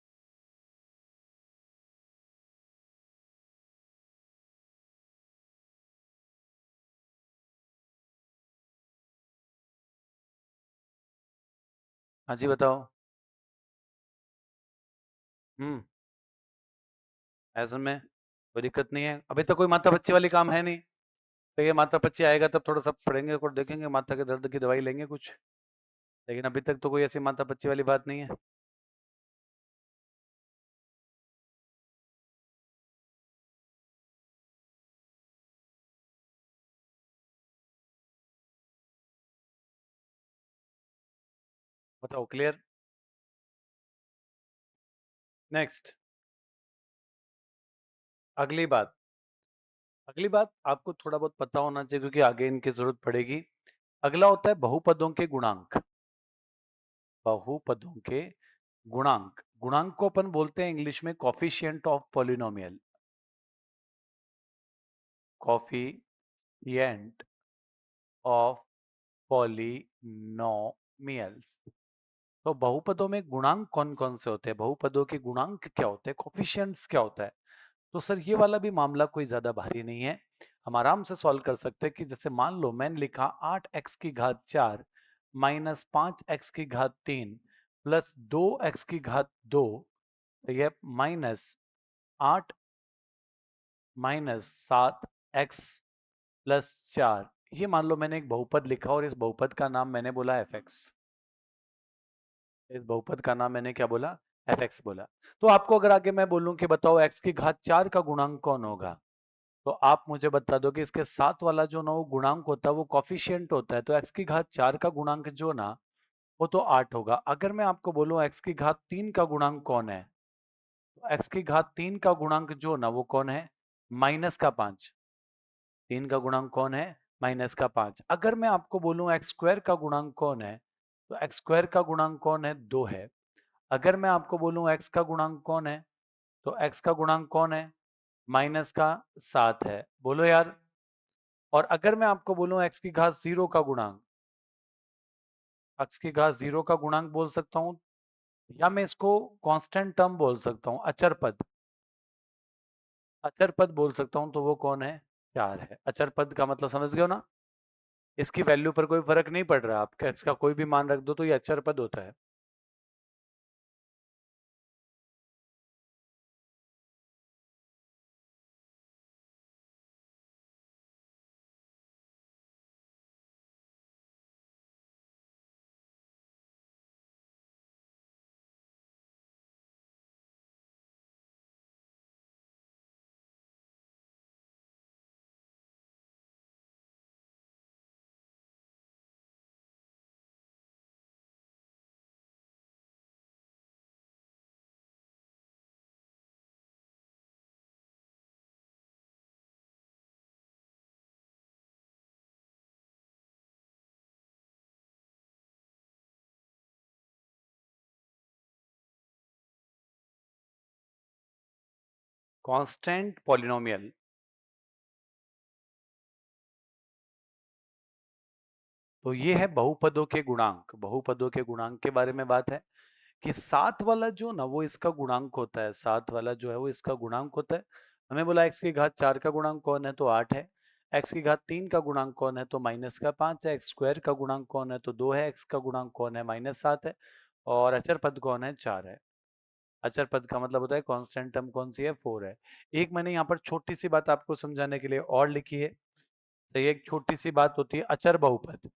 हाँ जी बताओ। हम्म, ऐसे में कोई दिक्कत नहीं है, अभी तो कोई माता बच्चे वाली काम है नहीं। तो ये माता बच्चे आएगा तब थोड़ा सा पढ़ेंगे और देखेंगे, माथा के दर्द की दवाई लेंगे कुछ। लेकिन अभी तक तो कोई ऐसी माता बच्चे वाली बात नहीं है। बताओ क्लियर। नेक्स्ट, अगली बात। अगली बात आपको थोड़ा बहुत पता होना चाहिए क्योंकि आगे इनकी जरूरत पड़ेगी। अगला होता है बहुपदों के गुणांक। बहुपदों के गुणांक, गुणांक को अपन बोलते हैं इंग्लिश में coefficient of polynomial, coefficient of polynomials. तो बहुपदों में गुणांक कौन कौन से होते हैं, बहुपदों के गुणांक क्या होते हैं, कोफिशिएंट्स क्या होता है। तो सर ये वाला भी मामला कोई ज्यादा भारी नहीं है, हम आराम से सॉल्व कर सकते हैं कि जैसे मान लो मैंने लिखा 8x की घात 4 माइनस 5x की घात 3 प्लस 2x की घात 2, तो ये -8 माइनस 7x+4, ये मान लो मैंने एक बहुपद लिखा और इस बहुपद का नाम मैंने बोला fx, इस बहुपद का नाम मैंने क्या बोला, fx बोला। तो आपको अगर आगे मैं बोलूं कि बताओ x की घात 4 का गुणांक कौन होगा, तो आप मुझे बता दो कि इसके साथ वाला जो ना वो गुणांक होता है वो कॉफिशिएंट होता है, तो x की घात 4 का गुणांक जो ना वो तो 8 होगा। अगर मैं आपको बोलूं x की घात 3 का गुणांक कौन है, तो x की घात 3 का गुणांक जो ना वो कौन है, -5। 3 का गुणांक कौन है, -5। अगर मैं आपको बोलूं एक्स स्क्वायर का गुणांक कौन है, तो एक्स स्क्वायर का गुणांक कौन है, 2 है। अगर मैं आपको बोलूं एक्स का गुणांक कौन है, तो एक्स का गुणांक कौन है, -7 है। बोलो यार। और अगर मैं आपको बोलूं x की घात 0 का गुणांक, x की घात 0 का गुणांक बोल सकता हूं, या मैं इसको कांस्टेंट टर्म बोल सकता हूं, अचर पद, अचर पद बोल सकता हूं, तो वो कौन है, 4 है। अचर पद का मतलब समझ गए हो ना, इसकी वैल्यू पर कोई फर्क नहीं पड़ रहा, आप x का कोई भी मान रख दो तो ये अचर पद होता है। कांस्टेंट पॉलिनोमियल, तो ये है बहुपदों के गुणांक, बहुपदों के गुणांक के बारे में बात है कि सात वाला जो ना वो इसका गुणांक होता है, सात वाला जो है वो इसका गुणांक होता है। हमें बोला x की घात 4 का गुणांक कौन है, तो 8 है। x की घात 3 का गुणांक कौन है, तो -5 है। एक्स स्क्वायर का गुणांक कौन है, तो 2 है। x का गुणांक कौन है, -7 है। और अचर पद कौन है, 4 है। अचर पद का मतलब होता है कांस्टेंट टर्म कौन सी है, 4 है। एक मैंने यहाँ पर छोटी सी बात आपको समझाने के लिए और लिखी है, सही है, एक छोटी सी बात होती है अचर बहुपद,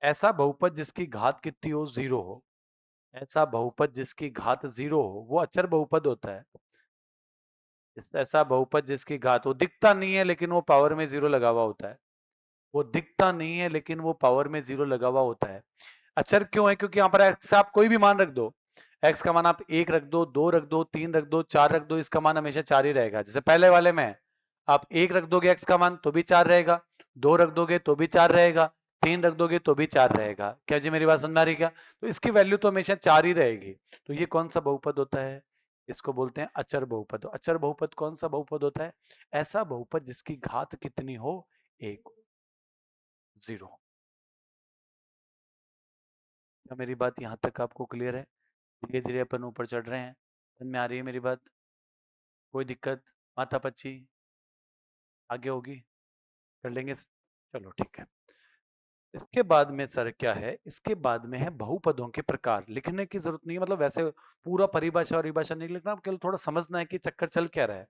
ऐसा बहुपद जिसकी घात कितनी हो, 0 हो, ऐसा बहुपद जिसकी घात 0 हो वो अचर बहुपद होता है। ऐसा बहुपद जिसकी घात, वो दिखता नहीं है लेकिन वो पावर में 0 लगा हुआ होता है, वो दिखता नहीं है लेकिन वो पावर में 0 लगा हुआ होता है। अचर क्यों है, क्योंकि यहाँ पर एक्स आप कोई भी मान रख दो, एक्स का मान आप 1 रख दो, 2 रख दो, 3 रख दो, 4 रख दो, इसका मान हमेशा 4 ही रहेगा। जैसे पहले वाले में आप 1 रख दोगे एक्स का मान तो भी 4 रहेगा, 2 रख दोगे तो भी 4 रहेगा, 3 रख दोगे तो भी 4 रहेगा। क्या जी मेरी बात समझ आ रही क्या, तो इसकी वैल्यू तो हमेशा 4 ही रहेगी। तो ये कौन सा बहुपद होता है, इसको बोलते हैं अचर बहुपद। अचर बहुपद कौन सा बहुपद होता है, ऐसा बहुपद जिसकी घात कितनी हो, 1, 0। क्या मेरी बात यहाँ तक आपको क्लियर है, धीरे धीरे अपन ऊपर चढ़ रहे हैं, समझ में आ रही है मेरी बात, कोई दिक्कत, माथापच्ची आगे होगी, कर लेंगे, चलो ठीक है। इसके बाद में सर क्या है, इसके बाद में है बहुपदों के प्रकार। लिखने की जरूरत नहीं है, मतलब वैसे पूरा परिभाषा और परिभाषा नहीं लिखना, केवल थोड़ा समझना है कि चक्कर चल क्या रहा है,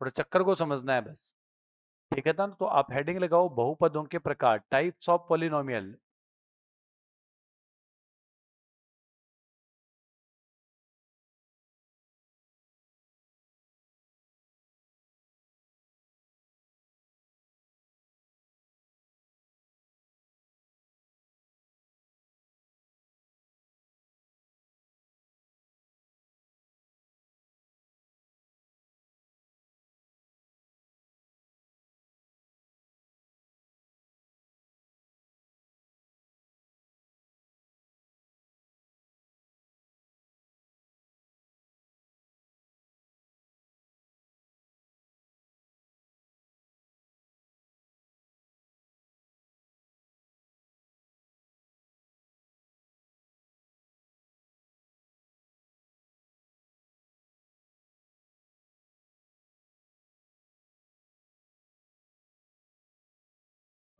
थोड़ा चक्कर को समझना है बस, ठीक है ना। तो आप हेडिंग लगाओ बहुपदों के प्रकार, टाइप्स ऑफ पॉलिनोमियल।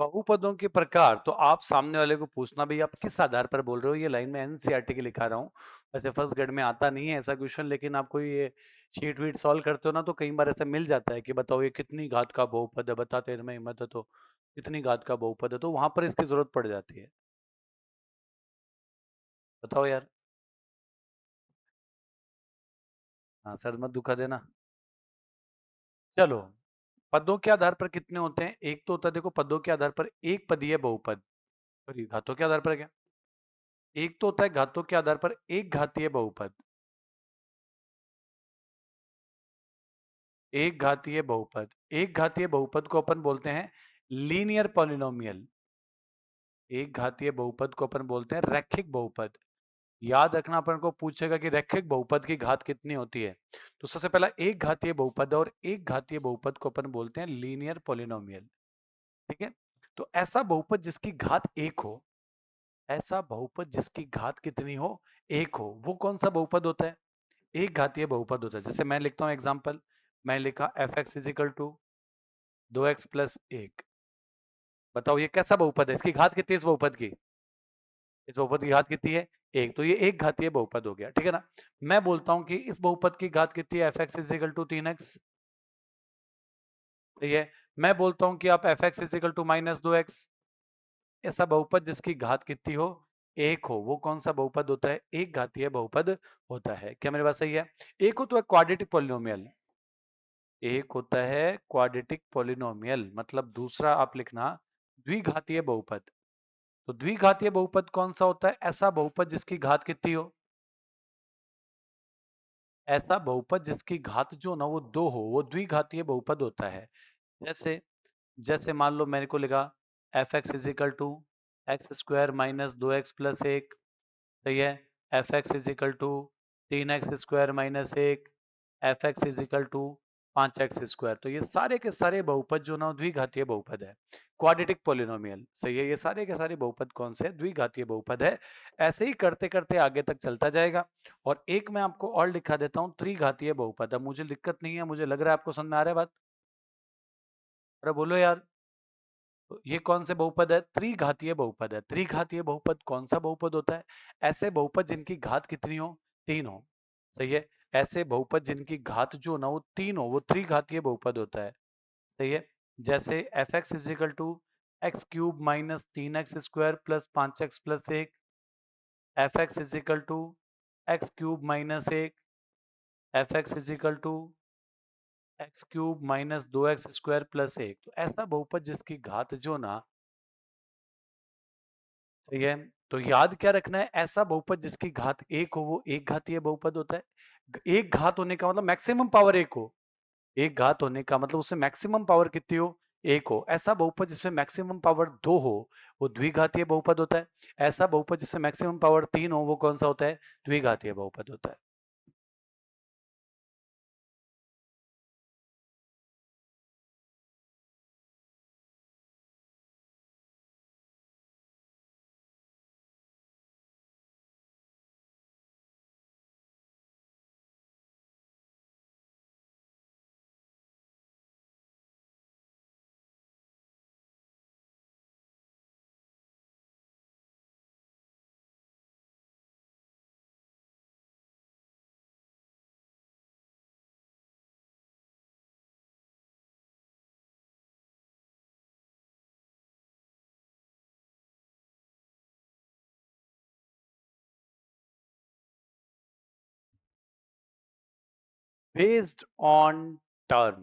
बहुपदों के प्रकार तो आप सामने वाले को पूछना, भाई आप किस आधार पर बोल रहे हो, ये लाइन में एनसीईआरटी की लिखा रहा हूँ। वैसे फर्स्ट ग्रेड में आता नहीं है ऐसा क्वेश्चन, लेकिन आपको ये शीट वीट सॉल्व करते हो ना, तो कई बार ऐसा मिल जाता है कि बताओ ये कितनी घात का बहुपद है, बता तेरे में हिम्मत है तो कितनी घात का बहुपद है, तो वहां पर इसकी जरूरत पड़ जाती है। बताओ यार। हाँ, सर मत दुखा देना। चलो, पदों के आधार पर कितने होते हैं? एक तो होता है, देखो पदों के आधार पर एक पदीय बहुपद, और ये घातों के आधार पर क्या, एक तो होता है घातों के आधार पर एक घातीय बहुपद। एक घातीय बहुपद, एक घातीय बहुपद को अपन बोलते हैं लीनियर पॉलिनोमियल। एक घातीय बहुपद को अपन बोलते हैं रैखिक बहुपद। याद रखना, अपन को पूछेगा कि रैखिक बहुपद की घात कितनी होती है, तो सबसे पहला एक घातीय बहुपद है, और एक घातीय बहुपद को अपन बोलते हैं लीनियर पॉलिनोमियल। ठीक है, तो ऐसा बहुपद जिसकी घात एक हो, ऐसा बहुपद जिसकी घात कितनी हो, एक हो, वो कौन सा बहुपद होता है? एक घातीय बहुपद होता है। जैसे मैं लिखता हूं एग्जांपल, मैं लिखा f x is equal to 2x+1। बताओ ये कैसा बहुपद है, इसकी घात कितनी है इस बहुपद की? इस बहुपद की घात कितनी है? एक, तो ये एक घातीय बहुपद हो गया, ठीक है ना। मैं बोलता हूं कि इस बहुपद की घात कितनी है, f x is equal to 3x। ठीक है, मैं बोलता हूं कि आप f x is equal to -2x। ऐसा बहुपद जिसकी घात कितनी हो, एक हो, वो कौन सा बहुपद होता है? एक घातीय बहुपद होता है। क्या मेरी बात सही है? एक हो तो क्वाड्रेटिक पॉलिनोमियल, एक होता है क्वाड्रेटिक पॉलिनोमियल, मतलब दूसरा आप लिखना द्विघातीय बहुपद। तो द्विघातीय बहुपद कौन सा होता है? ऐसा बहुपद जिसकी घात कितनी हो, ऐसा बहुपद जिसकी घात जो ना वो दो हो, वो द्विघातीय बहुपद होता है। जैसे, जैसे मान लो मैंने को लिखा f x is equal to x² - 2x+1। सही है, f x is equal to 3x² - 1, f x is equal to 5x²। तो ये सारे के सारे बहुपद जो ना द्विघातीय बहुपद है, क्वाड्रेटिक पॉलिनोमियल। सही है, ये सारे के सारे बहुपद कौन से हैं? द्विघातीय बहुपद है। ऐसे ही करते करते आगे तक चलता जाएगा। और एक मैं आपको और लिखा देता हूँ त्रिघातीय बहुपद। अब मुझे दिक्कत नहीं है, मुझे लग रहा है आपको समझ में आ रहा है बात। अरे बोलो यार। तो ये कौन से बहुपद है? त्रिघातीय बहुपद है। त्रिघातीय बहुपद कौन सा बहुपद होता है? ऐसे बहुपद जिनकी घात कितनी हो, तीन हो। सही है, ऐसे बहुपद जिनकी घात जो ना वो तीन हो, वो त्रिघातीय बहुपद होता है। सही है, जैसे f x is equal to x³ - 3x² + 5x+1, f x is equal to x³ - 1, f x is equal to x³ - 2x² + 1। तो ऐसा बहुपद जिसकी घात जो ना, ठीक है, तो याद क्या रखना है, ऐसा बहुपद जिसकी घात एक हो, वो एक घातीय बहुपद होता है। एक घात होने का मतलब मैक्सिमम पावर एक हो, एक घात होने का मतलब उसमें मैक्सिमम पावर कितनी हो, एक हो। ऐसा बहुपद जिसमें मैक्सिमम पावर दो हो, वो द्विघातीय बहुपद होता है। ऐसा बहुपद जिसमें मैक्सिमम पावर तीन हो, वो कौन सा होता है? द्विघातीय बहुपद होता है। बेस्ड ऑन टर्म,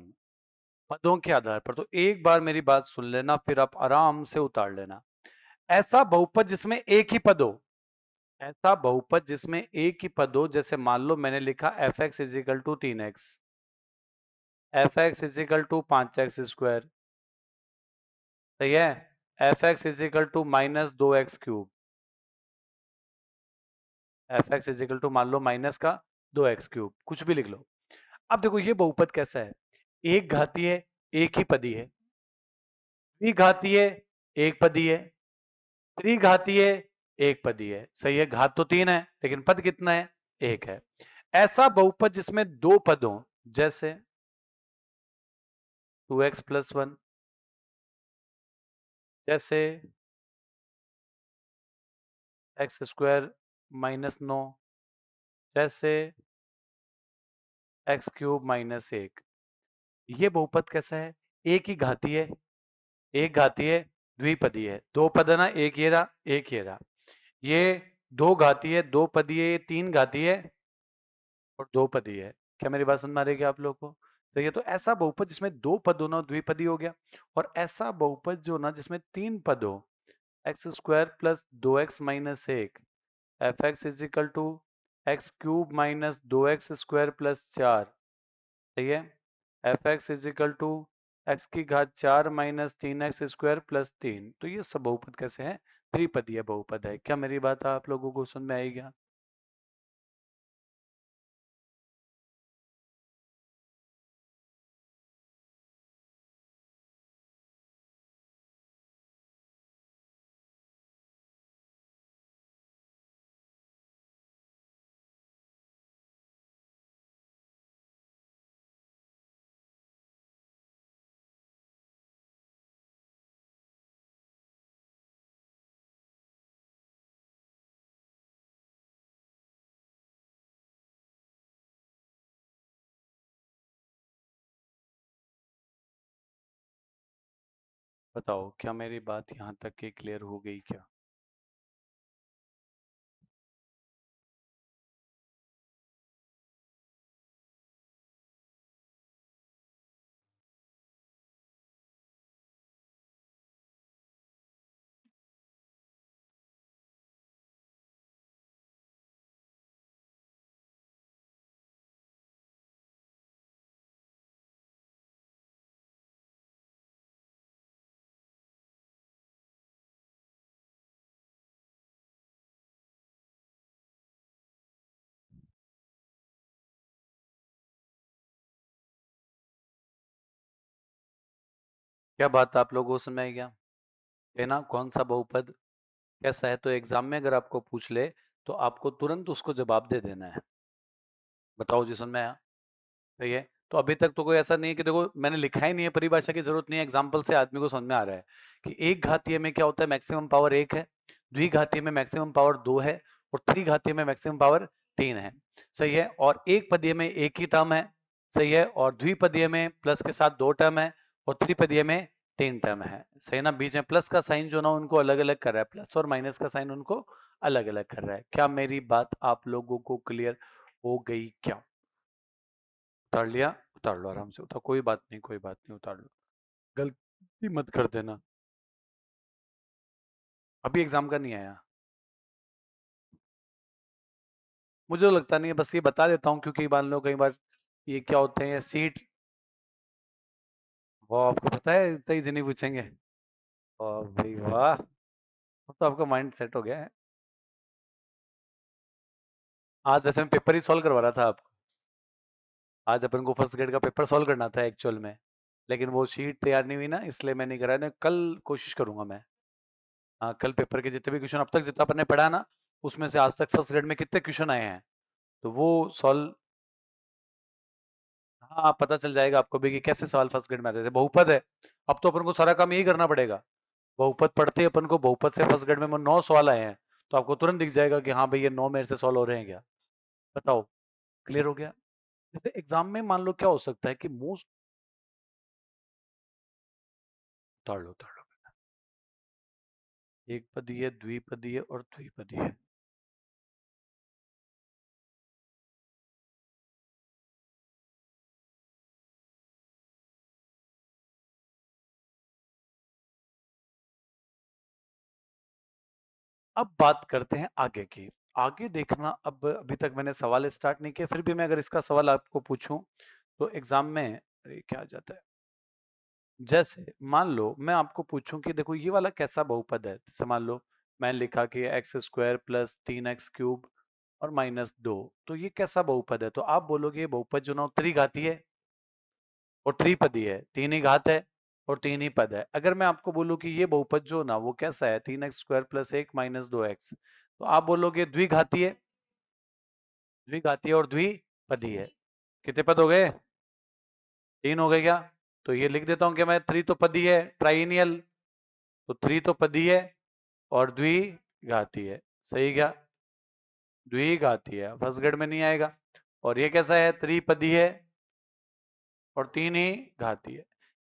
पदों के आधार पर। तो एक बार मेरी बात सुन लेना, फिर आप आराम से उतार लेना। ऐसा बहुपद जिसमें एक ही पद हो, ऐसा बहुपद जिसमें एक ही पद हो, जैसे मान लो मैंने लिखा f x is equal to 3x, f x is equal to 5x²। सही है, f x is equal to -2x³। F x is equal to मान लो माइनस का 2x³, कुछ भी लिख लो। अब देखो ये बहुपद कैसा है, एक घातीय एक ही पदी है, द्विघातीय एक पदी है, त्रिघातीय एक पदी है। सही है, घात तो तीन है लेकिन पद कितना है? एक है। ऐसा बहुपद जिसमें दो पद हो, जैसे 2x+1, जैसे एक्स स्क्वायर -9, जैसे एक्स क्यूब -1। ये बहुपद कैसा है? एक ही घातीय है, एक घातीय द्विपदी है। दो पद है ना, एक ये रहा, एक ये रहा। ये दो घातीय, दो पदीय, ये तीन घातीय और दो पदी है। क्या मेरी बात समझ में आ रही है आप लोगों को? सही है। तो ऐसा बहुपद जिसमें दो पद हो ना, द्विपदी हो गया। और ऐसा बहुपद जो ना जिसमें तीन पद हो, x square plus 2x-1, f x is equal to x cube minus 2x² plus 4। सही है। F x is equal to x की घात 4 माइनस 3x² प्लस 3। तो ये सब बहुपद कैसे हैं? त्रिपदीय बहुपद है। क्या मेरी बात आप लोगों को समझ में आई क्या? बताओ, क्या मेरी बात यहाँ तक के क्लियर हो गई क्या? क्या बात आप लोगों को समझ में आई क्या? है ना, कौन सा बहुपद कैसा है? तो एग्जाम में अगर आपको पूछ ले तो आपको तुरंत उसको जवाब दे देना है। बताओ जी, समझ में आया? सही है। तो अभी तक तो कोई ऐसा नहीं है कि देखो मैंने लिखा ही नहीं है, परिभाषा की जरूरत नहीं है, एग्जाम्पल से आदमी को समझ में आ रहा है कि एक घातीय में क्या होता है, मैक्सिमम पावर 1 है, द्विघातीय में मैक्सिमम पावर 2 है और त्रिघातीय में मैक्सिमम पावर 3 है। सही है। और एक पदीय में एक ही टर्म है। सही है। और द्विपदीय में प्लस के साथ दो टर्म है और त्रिपदीय में तीन टर्म है। सही है ना। बीच में प्लस का साइन जो ना उनको अलग अलग कर रहा है, प्लस और माइनस का साइन उनको अलग अलग कर रहा है। क्या मेरी बात आप लोगों को क्लियर हो गई क्या? उतार लिया? उतार लो आराम से, उतार, कोई बात नहीं, कोई बात नहीं, उतार लो। गलती मत कर देना। अभी एग्जाम का नहीं आया। मुझे तो लगता नहीं है, बस ये बता देता हूँ क्योंकि मान लो कई बार ये क्या होते हैं, ये सीट, वो आपको पता है इतना इजी नहीं पूछेंगे। वाह भाई वाह, अब तो आपका माइंड सेट हो गया है। आज वैसे मैं पेपर ही सॉल्व करवा रहा था आपको। आज अपन को फर्स्ट ग्रेड का पेपर सॉल्व करना था एक्चुअल में, लेकिन वो शीट तैयार नहीं हुई ना, इसलिए मैं नहीं करा। नहीं, कल कोशिश करूंगा मैं। हाँ, कल पेपर के जितने भी क्वेश्चन अब तक जितना अपन ने पढ़ा ना, उसमें से आज तक फर्स्ट ग्रेड में कितने क्वेश्चन आए हैं तो वो सॉल्व। हाँ, पता चल जाएगा आपको भी कि कैसे सवाल फर्स्ट ग्रेड में आते थे। बहुपद है, अब तो अपन को सारा काम यही करना पड़ेगा। बहुपद पढ़ते ही अपन को बहुपद से फर्स्ट ग्रेड में 9 सवाल आए हैं, तो आपको तुरंत दिख जाएगा कि हाँ भाई ये 9 मेरे से सॉल्व हो रहे हैं क्या। बताओ, क्लियर हो गया? जैसे एग्जाम में मान लो क्या हो सकता है कि मोस्ट, उतार लो उतार लो, एक पदीय, द्विपदीय और द्विपदीय। अब बात करते हैं आगे की। आगे देखना, अब अभी तक मैंने सवाल स्टार्ट नहीं किया, फिर भी मैं अगर इसका सवाल आपको पूछूं तो एग्जाम में, अरे क्या आ जाता है, जैसे मान लो मैं आपको पूछूं कि देखो ये वाला कैसा बहुपद है। जैसे मान लो मैंने लिखा कि एक्स स्क्वायर प्लस 3x³ और -2, तो ये कैसा बहुपद है? तो आप बोलोगे ये बहुपद जो ना त्रिघाती है और त्रिपदी है, तीन ही घात है और तीन ही पद है। अगर मैं आपको बोलूं कि ये बहुपद जो ना वो कैसा है, 3x² प्लस 1 माइनस 2x, तो आप बोलोगे द्विघाती है, द्विघाती और द्विपदी है। कितने पद हो गए? तीन हो गए क्या? तो ये लिख देता हूं कि मैं, त्रि तो पदी है, ट्राइनियल, तो त्रितोपदीय और द्विघाती है। सही क्या? द्विघाती है, फर्स्ट ग्रेड में नहीं आएगा। और ये कैसा है? त्रिपदीय और तीन ही घाती है।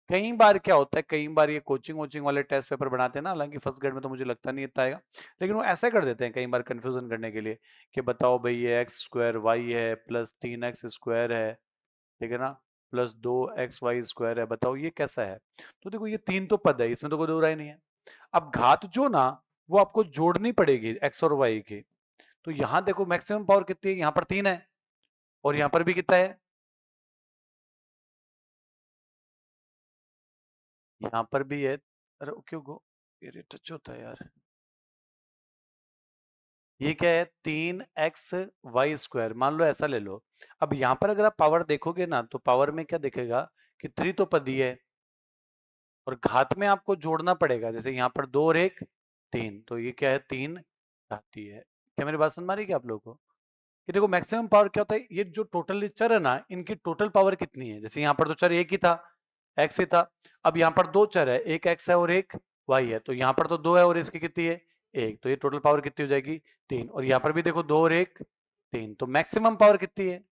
कई बार क्या होता है, कई बार ये कोचिंग वोचिंग वाले टेस्ट पेपर बनाते हैं ना, हालांकि फर्स्ट ग्रेड में तो मुझे लगता नहीं इतना आएगा, लेकिन वो ऐसा कर देते हैं कई बार कंफ्यूजन करने के लिए कि बताओ भाई ये एक्स स्क्वायर वाई है प्लस 3x² है, ठीक है ना, प्लस 2xy² है, बताओ ये कैसा है। तो देखो ये तीन तो पद है, इसमें तो कोई दो राय नहीं है। अब घात जो ना, वो आपको जोड़नी पड़ेगी एक्स और वाई की। तो यहाँ देखो मैक्सिमम पावर कितनी है, यहाँ पर 3 है और यहाँ पर भी कितना है, यहाँ पर भी है। अरे क्यों गो ये टच होता है यार। ये क्या है? 3xy², मान लो ऐसा ले लो। अब यहाँ पर अगर आप पावर देखोगे ना, तो पावर में क्या दिखेगा कि त्रितोपदी है और घात में आपको जोड़ना पड़ेगा, जैसे यहाँ पर 2 और 1 3, तो ये क्या है? 3 घाती है। क्या मेरी बात समझ में आ रही है क्या आप लोगों को? कि देखो मैक्सिमम पावर क्या होता है, ये जो टोटल चर है ना, इनकी टोटल पावर कितनी है। जैसे यहाँ पर तो चर एक ही था, एक्स ही था। अब यहाँ पर दो चर है, एक एक्स है और एक वाई है, तो यहाँ पर तो 2 है और इसकी कितनी है? 1, तो ये टोटल पावर कितनी हो जाएगी? 3। और यहाँ पर भी देखो 2 और 1 3, तो मैक्सिमम पावर कितनी है?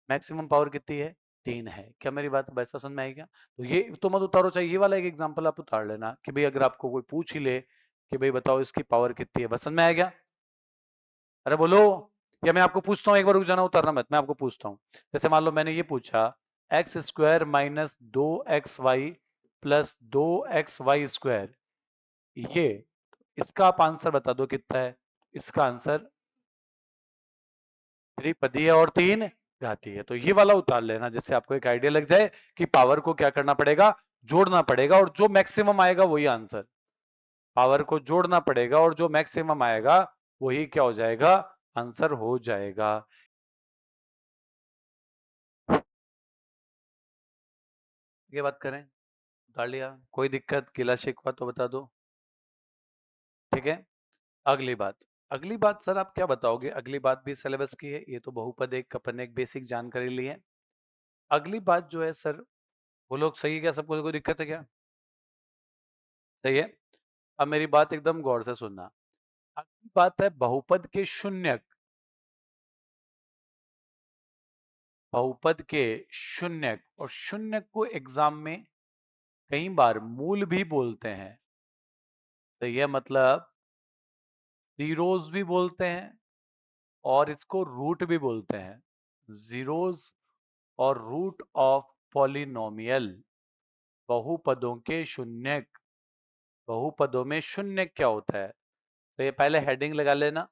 मैक्सिमम पावर कितनी है? 3 है। क्या मेरी बात वैसा समझ में आई क्या? तो ये तो मत उतारो, चाहिए ये वाला एक एग्जांपल आप उतार लेना कि भाई अगर आपको कोई पूछ ही ले कि भाई बताओ इसकी पावर कितनी है, बस समझ में आ गया? अरे बोलो, या मैं आपको पूछता हूँ, एक बार रुक जाना, उतरना मत, मैं आपको पूछता हूँ। जैसे मान लो मैंने ये पूछा x² minus 2xy plus 2xy², ये इसका आप आंसर बता दो कितना है। इसका आंसर त्रिपदी है और तीन घाती है। तो ये वाला उतार लेना, जिससे आपको एक आइडिया लग जाए कि पावर को क्या करना पड़ेगा, जोड़ना पड़ेगा, और जो मैक्सिमम आएगा वही आंसर। पावर को जोड़ना पड़ेगा और जो मैक्सिमम आएगा वही क्या हो जाएगा? आंसर हो जाएगा। ये बात करें, उतार लिया, कोई दिक्कत गिला शिकवा तो बता दो। ठीक है, अगली बात। अगली बात सर आप क्या बताओगे? अगली बात भी सिलेबस की है, ये तो बहुपद एक अपन ने एक बेसिक जानकारी ली है। अगली बात जो है सर, वो लोग सही है क्या? सबको कोई दिक्कत है क्या? सही है। अब मेरी बात एकदम गौर से सुनना। अगली बात है बहुपद के शून्यक। बहुपद के शून्यक, और शून्यक को एग्जाम में कई बार मूल भी बोलते हैं। तो यह मतलब जीरोज भी बोलते हैं और इसको रूट भी बोलते हैं। जीरोज और रूट ऑफ पॉलिनोमियल, बहुपदों के शून्यक। बहुपदों में शून्यक क्या होता है? तो ये पहले हेडिंग लगा लेना,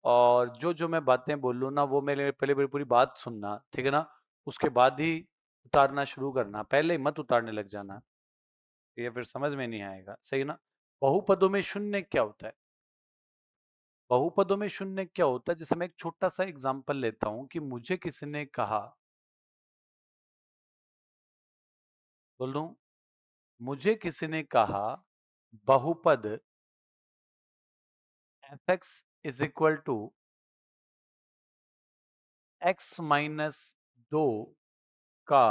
और जो जो मैं बातें बोल लूँ ना, वो मेरे पहले मेरी पूरी बात सुनना, ठीक है ना। उसके बाद ही उतारना शुरू करना, पहले ही मत उतारने लग जाना, ये फिर समझ में नहीं आएगा, सही ना। बहुपदों में शून्य क्या होता है? बहुपदों में शून्य क्या होता है, जैसे मैं एक छोटा सा एग्जांपल लेता हूं कि मुझे किसी ने कहा, बोल दूं, मुझे किसी ने कहा बहुपद f(x) is equal to x minus 2 का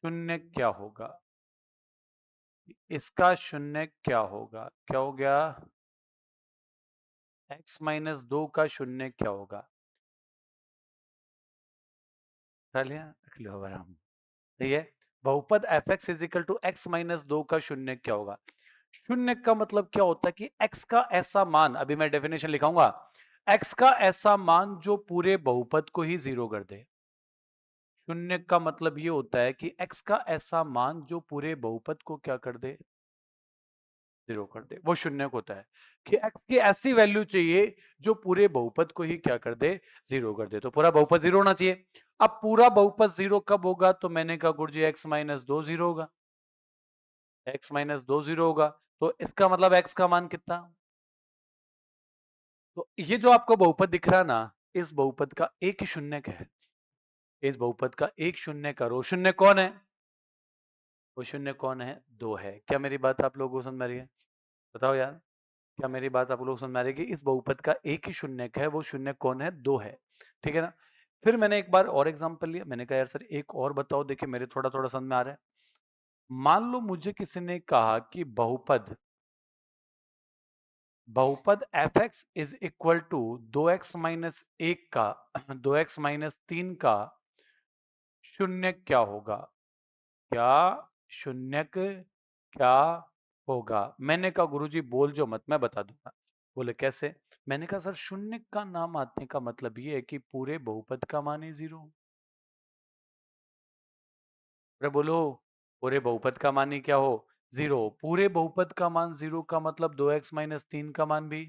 शून्य क्या होगा? इसका शून्य क्या होगा? क्या हो गया? x माइनस 2 का शून्य क्या होगा? रख लिया, रख लिया आराम। सही है। बहुपद f(x) is equal to x minus 2 का शून्य क्या होगा? शून्य का मतलब क्या होता है कि x का ऐसा मान, अभी मैं डेफिनेशन लिखाऊंगा, x का ऐसा मान जो पूरे बहुपद को ही जीरो कर दे। शून्य का मतलब ये होता है कि x का ऐसा मान जो पूरे बहुपद को क्या कर दे? जीरो कर दे, वो शून्य होता है। कि x की ऐसी वैल्यू चाहिए जो पूरे बहुपद को ही क्या कर दे? जीरो कर दे। तो पूरा बहुपद जीरो होना चाहिए। अब पूरा बहुपद जीरो कब होगा? तो मैंने कहा गुरुजी x माइनस 2 जीरो होगा। x माइनस 2 जीरो होगा, तो इसका मतलब x का मान कितना? तो ये जो आपको बहुपद दिख रहा है ना, इस बहुपद का एक ही शून्यक है। इस बहुपद का एक शून्य करो, शून्य कौन है? वो शून्य कौन है? 2 है। क्या मेरी बात आप लोगों को समझ में आ रही है? बताओ यार, क्या मेरी बात आप लोगों को समझ में आ रही है कि इस बहुपद का एक ही शून्यक है, वो शून्य कौन है? 2 है। ठीक है ना। फिर मैंने एक बार और एग्जांपल लिया, मैंने कहा यार सर एक और बताओ, देखिए मेरे थोड़ा थोड़ा समझ में आ रहा है। मान लो मुझे किसी ने कहा कि बहुपद बहुपद F x is equal to 2x-1 का 2x-3 का शून्य क्या होगा? क्या शून्यक क्या होगा? मैंने कहा गुरुजी बोल जो मत, मैं बता दूंगा। बोले कैसे? मैंने कहा सर शून्य का नाम आने का मतलब ये है कि पूरे बहुपद का मान ही जीरो। अरे बोलो, पूरे बहुपद का मान ही क्या हो? जीरो। पूरे बहुपद का मान जीरो का मतलब 2x-3 का मान भी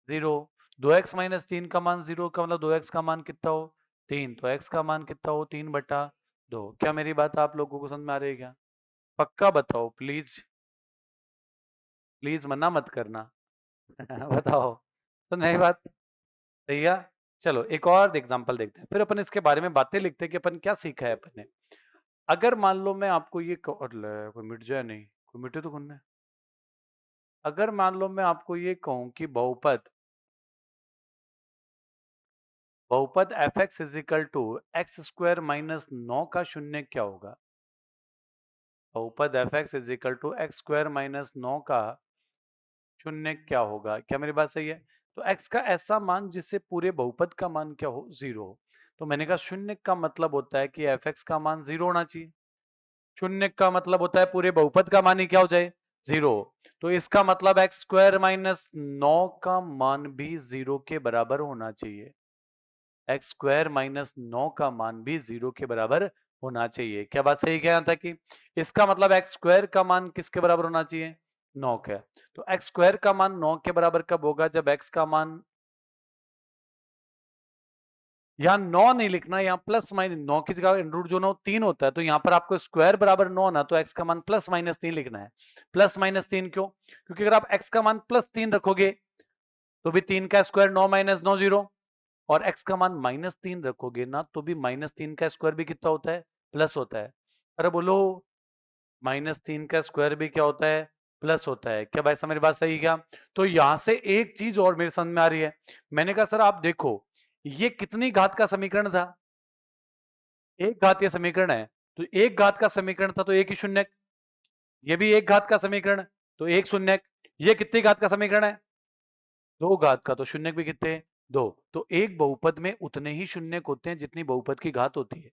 जीरो। 2x-3 का मान जीरो का मतलब 2x का मान कितना हो? 3। तो x का मान कितना हो? 3/2। क्या मेरी बात आप लोगों को समझ में आ रही है क्या? पक्का बताओ प्लीज। प्लीज मना मत करना। बताओ, तो नहीं बात सही है। चलो एक और एग्जांपल देखते हैं, फिर अपन इसके बारे में बातें लिखते हैं कि अपन क्या सीखा है अपन ने। अगर मान लो मैं आपको ये और ले, कोई मिट जाए नहीं, कोई मिटे तो कौन है। अगर मान लो मैं आपको ये कहूं कि बहुपद बहुपद F x is equal to x² - 9 का शून्य क्या होगा? बहुपद F x is equal to x² - 9 का शून्य क्या होगा? क्या मेरी बात सही है? तो x का ऐसा मान जिससे पूरे बहुपद का मान क्या हो? जीरो हो। तो मैंने कहा शून्य का मतलब होता है कि एफ एक्स का मान जीरो होना चाहिए। शून्य का मतलब होता है पूरे बहुपद का मान ही क्या हो जाए? जीरो। तो इसका मतलब x² - 9 का मान भी जीरो के बराबर होना चाहिए। x² - 9 का मान भी जीरो के बराबर होना चाहिए। क्या बात सही? क्या यहाँ तक कि इसका मतलब x² का मान किसके बराबर होना चाहिए? 9 का। तो x² का मान 9 के बराबर कब होगा? जब x का मान, यहाँ 9 नहीं लिखना, यहाँ प्लस माइनस 9 की जगह रूट जो ना 3 होता है, तो यहाँ पर आपको स्क्वायर बराबर 9 ना, तो x का मान +-3 लिखना है। +-3 क्यों? क्योंकि अगर आप x का मान +3 रखोगे तो भी 3 का स्क्वायर 9 - 9 0, और x का मान -3 रखोगे ना तो भी -3 का स्क्वायर भी कितना होता है? प्लस होता है। अरे बोलो, -3 का स्क्वायर भी क्या होता है? प्लस होता है। क्या भाई साहब मेरी बात सही है क्या? तो यहां से एक चीज और मेरे समझ में आ रही है। मैंने कहा सर आप देखो, ये कितनी घात का समीकरण था? एक घात ये समीकरण है। तो एक घात का समीकरण था तो एक ही शून्य, ये भी एक घात का समीकरण, तो एक शून्य। ये कितनी घात का समीकरण है? दो घात का, तो शून्य भी कितने? दो। तो एक बहुपद में उतने ही शून्य होते हैं जितनी बहुपद की घात होती है।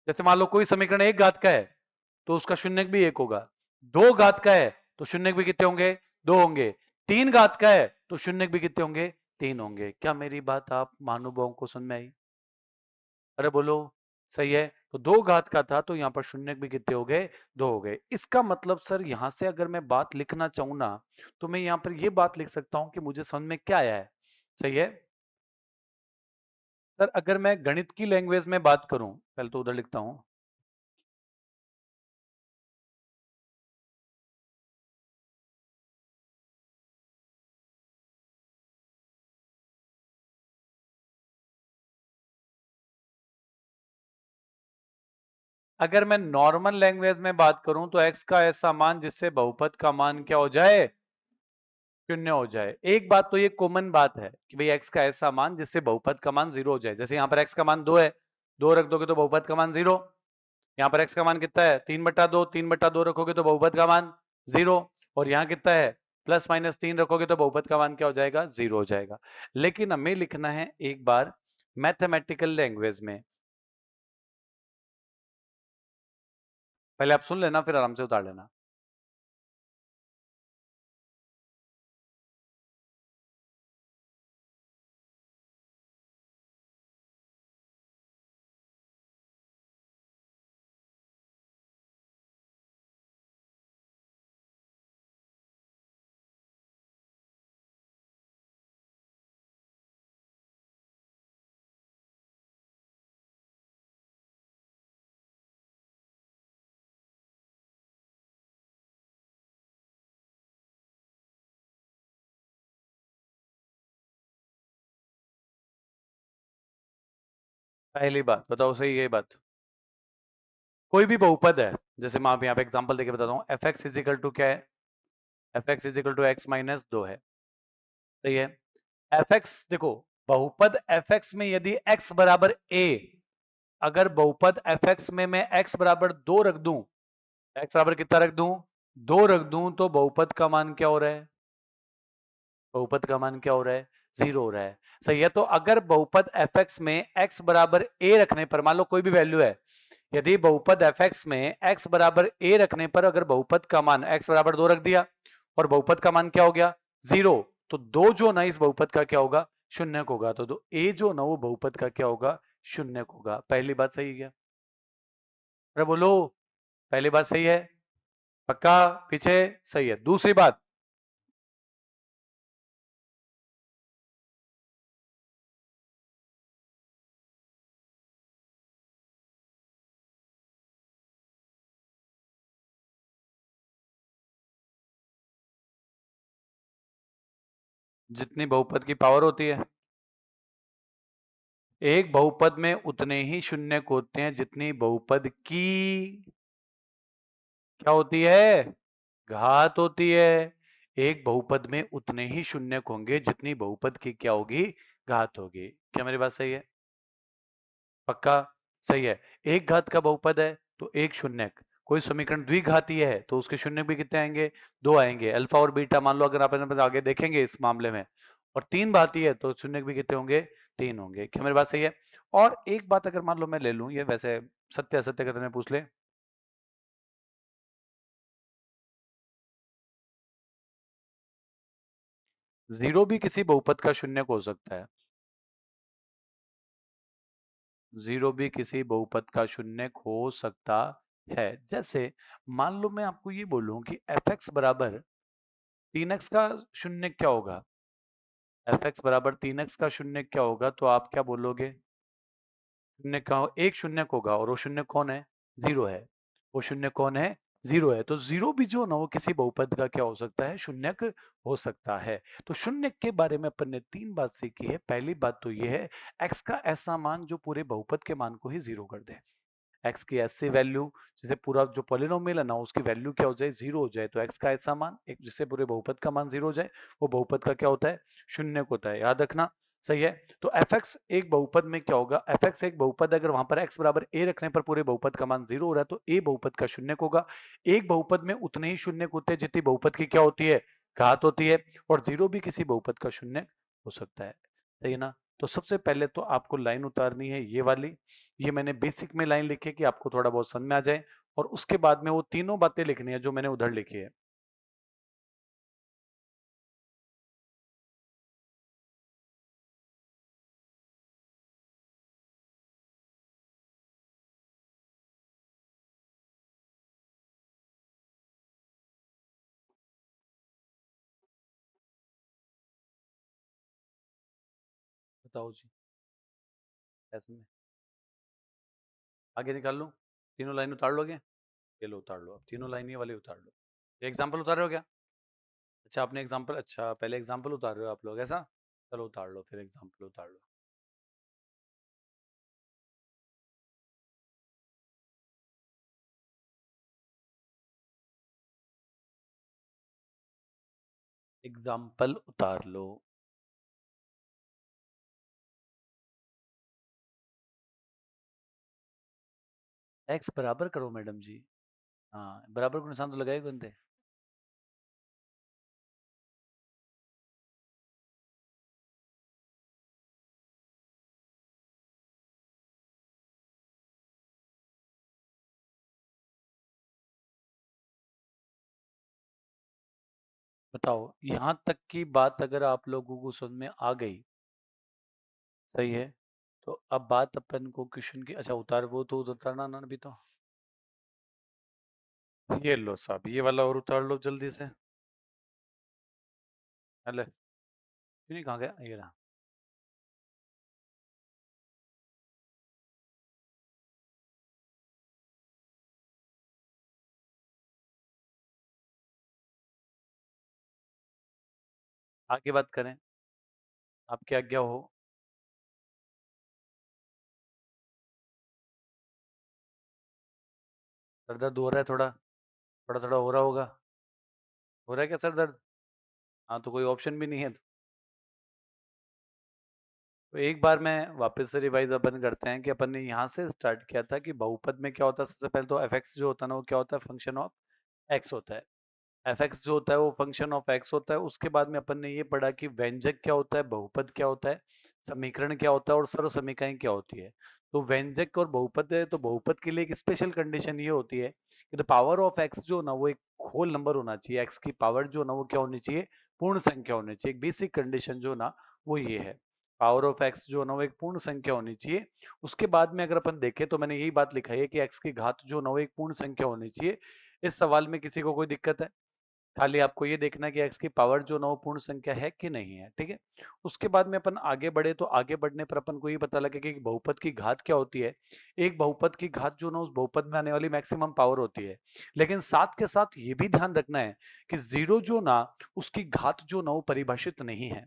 जैसे मान लो कोई समीकरण एक घात का है तो उसका शून्य भी एक होगा। दो घात का है तो शून्य भी कितने होंगे? दो होंगे। तीन घात का है तो शून्य भी कितने होंगे? तीन होंगे। क्या मेरी बात आप महानुभावों को समझ में आई? अरे बोलो, सही है। तो दो घात का था तो यहाँ पर शून्य भी कितने हो गए? दो हो गए। इसका मतलब सर यहाँ से अगर मैं बात लिखना चाहूँ ना, तो मैं यहाँ पर ये बात लिख सकता हूँ कि मुझे समझ में क्या आया है। सही है। सर अगर मैं गणित की लैंग्वेज में बात करूँ, पहले तो उधर लिखता हूँ। अगर मैं नॉर्मल लैंग्वेज में बात करूं तो x का ऐसा मान जिससे बहुपद का मान क्या हो जाए? शून्य हो जाए। एक बात तो ये कॉमन बात है कि भाई x का ऐसा मान जिससे बहुपद का मान जीरो हो जाए। जैसे यहाँ पर x का मान 2 है, 2 रख दोगे तो बहुपद का मान जीरो। यहाँ पर x का मान कितना है? 3/2, 3/2 रखोगे तो बहुपद का मान जीरो। और यहाँ कितना है? +-3 रखोगे तो बहुपद का मान क्या हो जाएगा? जीरो हो जाएगा। लेकिन हमें लिखना है एक बार मैथमेटिकल लैंग्वेज में। पहले आप सुन लेना फिर आराम से उतार लेना। पहली बात बताओ, सही है ये बात? कोई भी बहुपद है, जैसे मैं आप यहाँ पे एग्जांपल देके बताता हूँ, f x is equal to क्या है? F x is equal to x-2 है। सही है। एफ एक्स देखो, बहुपद एफ एक्स में यदि x बराबर a, अगर बहुपद एफ एक्स में मैं x बराबर 2 रख दूं x बराबर कितना रख दूं, 2 रख दूं तो बहुपद का मान क्या हो रहा है, बहुपद का मान क्या हो रहा है, 0 हो रहा है। सही है, तो अगर बहुपद fx में x बराबर a रखने पर, मान लो कोई भी वैल्यू है, यदि बहुपद fx में x बराबर a रखने पर अगर बहुपद का मान x बराबर 2 रख दिया और बहुपद का मान क्या हो गया, 0, तो 2 जो ना इस बहुपद का क्या होगा, शून्यक होगा। तो a जो ना वो बहुपद का क्या होगा, शून्यक होगा। पहली बात सही है क्या, अरे बोलो, पहली बात सही है, पक्का, पीछे, सही है। दूसरी बात, जितनी बहुपद की पावर होती है, एक बहुपद में उतने ही शून्यक होते हैं जितनी बहुपद की क्या होती है, घात होती है। एक बहुपद में उतने ही शून्यक होंगे जितनी बहुपद की क्या होगी, घात होगी। क्या मेरी बात सही है, पक्का, सही है। एक घात का बहुपद है तो एक शून्यक, कोई समीकरण द्विघातीय है तो उसके शून्यक भी कितने आएंगे, 2 आएंगे। अल्फा और बीटा मान लो, अगर आप आगे देखेंगे इस मामले में, और 3 घातीय है तो शून्यक भी कितने होंगे, 3 होंगे। क्या मेरी बात सही है। और एक बात अगर मान लो मैं ले लूं, ये वैसे सत्य असत्य का तुम्हें पूछ ले, जीरो भी किसी बहुपद का शून्यक हो सकता है, जीरो भी किसी बहुपद का शून्यक हो सकता है। जैसे मान लो मैं आपको ये बोलूं कि एफ एक्स बराबर 3x का शून्यक क्या होगा, एफ एक्स बराबर 3x का शून्यक क्या होगा, तो आप क्या बोलोगे, शून्य का एक शून्यक होगा और वो शून्य कौन है, जीरो है। वो शून्य कौन है, जीरो है। तो जीरो भी जो ना वो किसी बहुपद का क्या हो सकता है, शून्यक हो सकता है। तो शून्यक के बारे में अपन ने 3 बात सीखी है। पहली बात तो ये है, एक्स का ऐसा मान जो पूरे बहुपद के मान को ही जीरो कर दे। एक्स की ऐसी वैल्यू, जैसे पूरा जो पॉलिनोमियल है ना उसकी वैल्यू क्या हो जाए, जीरो हो जाए। तो एक्स का ऐसा मान, एक जिससे पूरे बहुपद का मान जीरो हो जाए, वो बहुपद का क्या होता है, शून्यक होता है। याद रखना, सही है। तो एफ एक्स एक बहुपद में क्या होगा, एफ एक्स एक बहुपद, अगर वहां पर एक्स बराबर ए रखने पर पूरे बहुपद का मान जीरो हो रहा है तो ए बहुपद का शून्यक होगा। एक बहुपद में उतने ही शून्यक होते हैं जितनी बहुपद की क्या होती है, घात होती है। और जीरो भी किसी बहुपद का शून्यक हो सकता है। सही है ना। तो सबसे पहले तो आपको लाइन उतारनी है ये वाली, ये मैंने बेसिक में लाइन लिखी है कि आपको थोड़ा बहुत समझ में आ जाए, और उसके बाद में वो तीनों बातें लिखनी है जो मैंने उधर लिखी है। बताओ जी, ऐसे में आगे निकाल लूं, तीनों लाइन उतार लोगे, ये लो उतार लो, अब तीनों लाइन ये वाली उतार लो। एग्जाम्पल उतार रहे हो क्या, अच्छा आपने एग्जाम्पल, अच्छा पहले एग्जाम्पल उतार रहे हो आप लोग ऐसा, चलो उतार लो, फिर एग्जाम्पल उतार लो। एग्जाम्पल उतार लो। एक्स बराबर करो मैडम जी, हाँ बराबर को निशान तो लगाए बनते। बताओ, यहाँ तक की बात अगर आप लोगों को समझ में आ गई, सही है, तो अब बात अपन को क्वेश्चन की, अच्छा उतार, वो तो उतारना ना अभी तो, ये लो साहब, ये वाला और उतार लो जल्दी से। अले क्यों नहीं, कहाँ गया, ये रहा। आगे बात करें, आपकी आज्ञा हो। सर दर्द हो रहा है थोड़ा, थोड़ा थोड़ा हो रहा होगा, हो रहा है क्या सर दर्द, हाँ तो कोई ऑप्शन भी नहीं है तो तो एक बार मैं वापस से रिवाइज अपन करते हैं कि अपन ने यहाँ से स्टार्ट किया था कि बहुपद में क्या होता है। सबसे पहले तो एफ एक्स जो होता है ना वो क्या होता है, फंक्शन ऑफ एक्स होता है। एफ एक्स जो होता है वो फंक्शन ऑफ एक्स होता है। उसके बाद में अपन ने ये पढ़ा कि व्यंजक क्या होता है, बहुपद क्या होता है, समीकरण क्या होता है और सर्व समीकरण क्या होती है। तो व्यंजक और बहुपद है, तो बहुपद के लिए एक स्पेशल कंडीशन ये होती है कि द पावर ऑफ एक्स जो ना वो एक होल नंबर होना चाहिए। एक्स की पावर जो ना वो क्या होनी चाहिए, पूर्ण संख्या होनी चाहिए। एक बेसिक कंडीशन जो ना वो ये है, पावर ऑफ एक्स जो ना वो एक पूर्ण संख्या होनी चाहिए। उसके बाद में अगर अपन देखें तो मैंने यही बात लिखा है कि एक्स की घात जो ना वो एक पूर्ण संख्या होनी चाहिए। इस सवाल में किसी को कोई दिक्कत है? खाली आपको ये देखना है कि एक्स की पावर जो ना वो पूर्ण संख्या है कि नहीं है, ठीक है। उसके बाद में अपन आगे बढ़े तो आगे बढ़ने पर अपन को ये पता लगे कि बहुपद की घात क्या होती है। एक बहुपद की घात जो ना उस बहुपद में आने वाली मैक्सिमम पावर होती है। लेकिन साथ के साथ ये भी ध्यान रखना है कि जीरो जो ना उसकी घात जो ना वो परिभाषित नहीं है।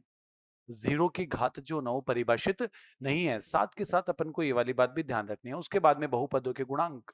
जीरो की घात जो ना वो परिभाषित नहीं है। साथ के साथ अपन को ये वाली बात भी ध्यान रखनी है। उसके बाद में बहुपदों के गुणांक,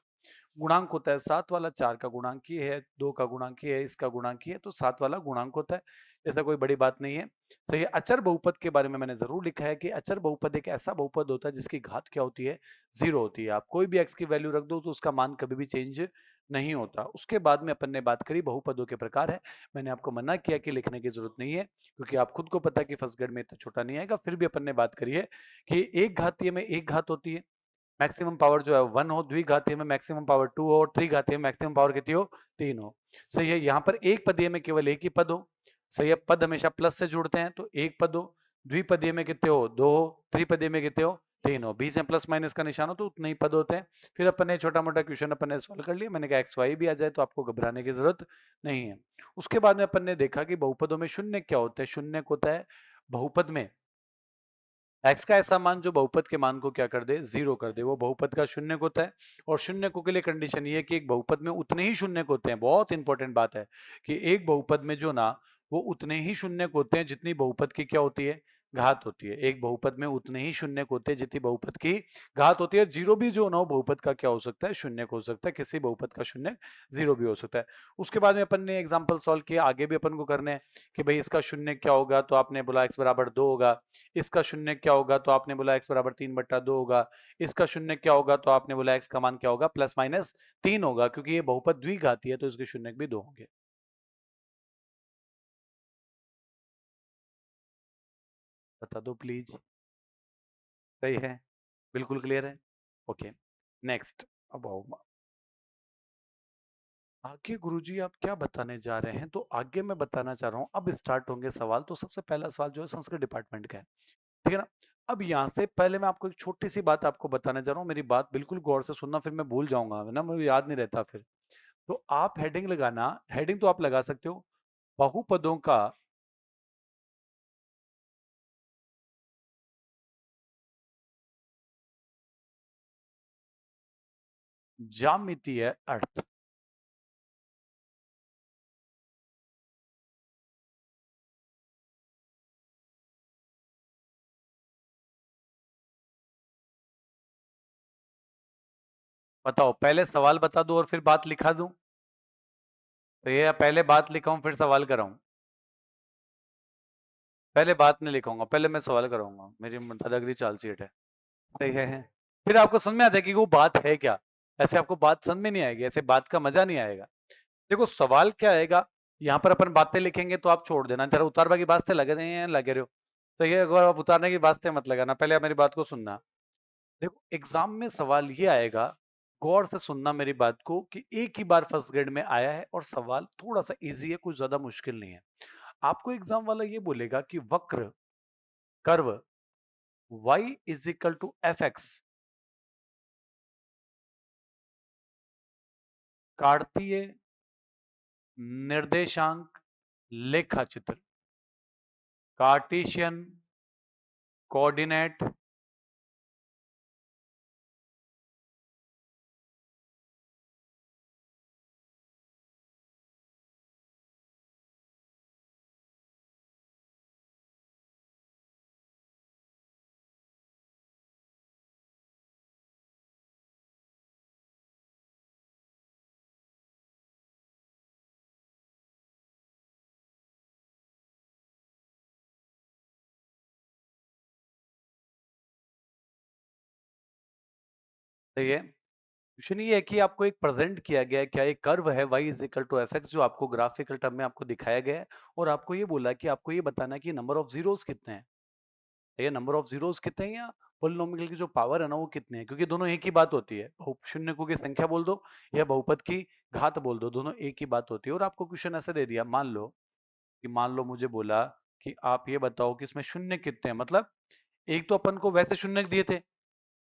गुणांक होता है 7 वाला 4 का गुणांक ही है, 2 का गुणांक ही है, इसका गुणांक ही है, तो 7 वाला गुणांक होता है। ऐसा कोई बड़ी बात नहीं है। सही है। अचर बहुपद के बारे में मैंने ज़रूर लिखा है कि अचर बहुपद एक ऐसा बहुपद होता है जिसकी घात क्या होती है? 0 होती है। आप कोई भी x की वैल्यू रख दो तो उसका मान कभी भी चेंज नहीं होता। उसके बाद में अपन ने बात करी बहुपदों के प्रकार है। मैंने आपको मना किया कि लिखने की ज़रूरत नहीं है, क्योंकि आप खुद को पता है कि फर्स्ट ग्रेड में इतना छोटा नहीं आएगा। फिर भी अपन ने बात करी है कि एक घातीय में एक घात होती है, मैक्सिमम पावर जो है 1 हो, द्विघातीय में मैक्सिमम पावर 2 हो और त्रिघातीय में मैक्सिमम पावर कितनी हो, 3 हो। सही है। यहाँ पर एक पदीय में केवल एक ही पद हो। सही है। पद हमेशा प्लस से जुड़ते हैं तो एक पद हो। द्विपदीय में कितने हो, 2 हो। त्रिपदीय में कितने हो, 3 हो। बीच में प्लस माइनस का निशान हो तो उतने ही पद होते हैं। फिर अपन ने छोटा मोटा क्वेश्चन अपन ने सॉल्व कर लिया। मैंने कहा एक्स वाई भी आ जाए तो आपको घबराने की जरूरत नहीं है। उसके बाद में अपन ने देखा कि बहुपदों में शून्य क्या होता है। शून्य होता है बहुपद में एक्स का ऐसा मान जो बहुपद के मान को क्या कर दे, जीरो कर दे, वो बहुपद का शून्य होता है। और शून्य को के लिए कंडीशन ये है कि एक बहुपद में उतने ही शून्य होते हैं। बहुत इंपॉर्टेंट बात है कि एक बहुपद में जो ना वो उतने ही शून्य होते हैं जितनी बहुपद की क्या होती है, घात होती है। एक बहुपद में उतने ही शून्य होते हैं जितनी बहुपद की घात होती है। जीरो भी जो ना हो बहुपद का क्या हो सकता है, शून्य हो सकता है। किसी बहुपद का शून्य जीरो भी हो सकता है। उसके बाद में अपन ने एग्जाम्पल सॉल्व किया, आगे भी अपन को करने हैं कि भाई इसका शून्य क्या होगा, तो आपने बोला एक्स बराबर 2 होगा। इसका शून्य क्या होगा, तो आपने बोला x बराबर 3/2 होगा। इसका शून्य क्या होगा, तो आपने बोला x का मान क्या होगा, प्लस माइनस 3 होगा, क्योंकि ये बहुपद द्विघाती है तो इसके शून्य भी 2 होंगे। बता दो प्लीज। सही है, बिल्कुल क्लियर है। Okay, next. अब आओ आगे। गुरुजी आप क्या बताने जा रहे हैं? तो आगे मैं बताना चाह रहा हूँ, अब स्टार्ट होंगे सवाल। तो सबसे पहला सवाल जो है संस्कृत डिपार्टमेंट का है, ठीक है ना। अब यहाँ से पहले मैं आपको एक छोटी सी बात आपको बताने जा रहा हूँ। मेरी बात बिल्कुल गौर से सुनना, फिर मैं भूल जाऊंगा, है ना, मुझे याद नहीं रहता फिर। तो आप हेडिंग लगाना, हेडिंग तो आप लगा सकते हो, बहुपदों का ज्यामितीय अर्थ। बताओ, पहले सवाल बता दो और फिर बात लिखा दूं? तो ये पहले बात लिखाऊं फिर सवाल कराऊं? पहले बात नहीं लिखाऊंगा, पहले मैं सवाल कराऊंगा। मेरी दादागिरी चाल सीट है। सही है। फिर आपको समझ में आता है कि वो बात है क्या। ऐसे आपको बात समझ में नहीं आएगी, ऐसे बात का मजा नहीं आएगा। देखो सवाल क्या आएगा, यहाँ पर अपन बातें लिखेंगे तो आप छोड़ देना, जरा उतारवा की बात से लगे नहीं हैं, लगे रहो। तो ये अगर आप उतारने की बात से मत लगाना, पहले आप मेरी बात को सुनना। देखो एग्जाम में सवाल ये आएगा, गौर से सुनना मेरी बात को, कि एक ही बार फर्स्ट ग्रेड में आया है और सवाल थोड़ा सा इजी है, कुछ ज्यादा मुश्किल नहीं है। आपको एग्जाम वाला ये बोलेगा कि वक्र, curve y is equal to f x, कार्तीय निर्देशांक लेखा चित्र, कार्टेशियन कोऑर्डिनेट सही है। क्वेश्चन ये है कि आपको एक प्रेजेंट किया गया है, क्या एक कर्व है y is equal to f x जो आपको ग्राफिकल टर्म में आपको दिखाया गया है, और आपको ये बोला कि आपको ये बताना है कि नंबर ऑफ जीरोस कितने हैं। ये नंबर ऑफ जीरोस कितने हैं, या पोलिनोमियल की जो पावर है ना वो कितने हैं, क्योंकि दोनों एक ही बात होती है। शून्यकों की संख्या बोल दो या बहुपद की घात बोल दो, दोनों एक ही बात होती है। और आपको क्वेश्चन ऐसे दे दिया, मान लो मुझे बोला कि आप ये बताओ कि इसमें शून्य कितने हैं, मतलब एक तो अपन को वैसे शून्य दिए थे,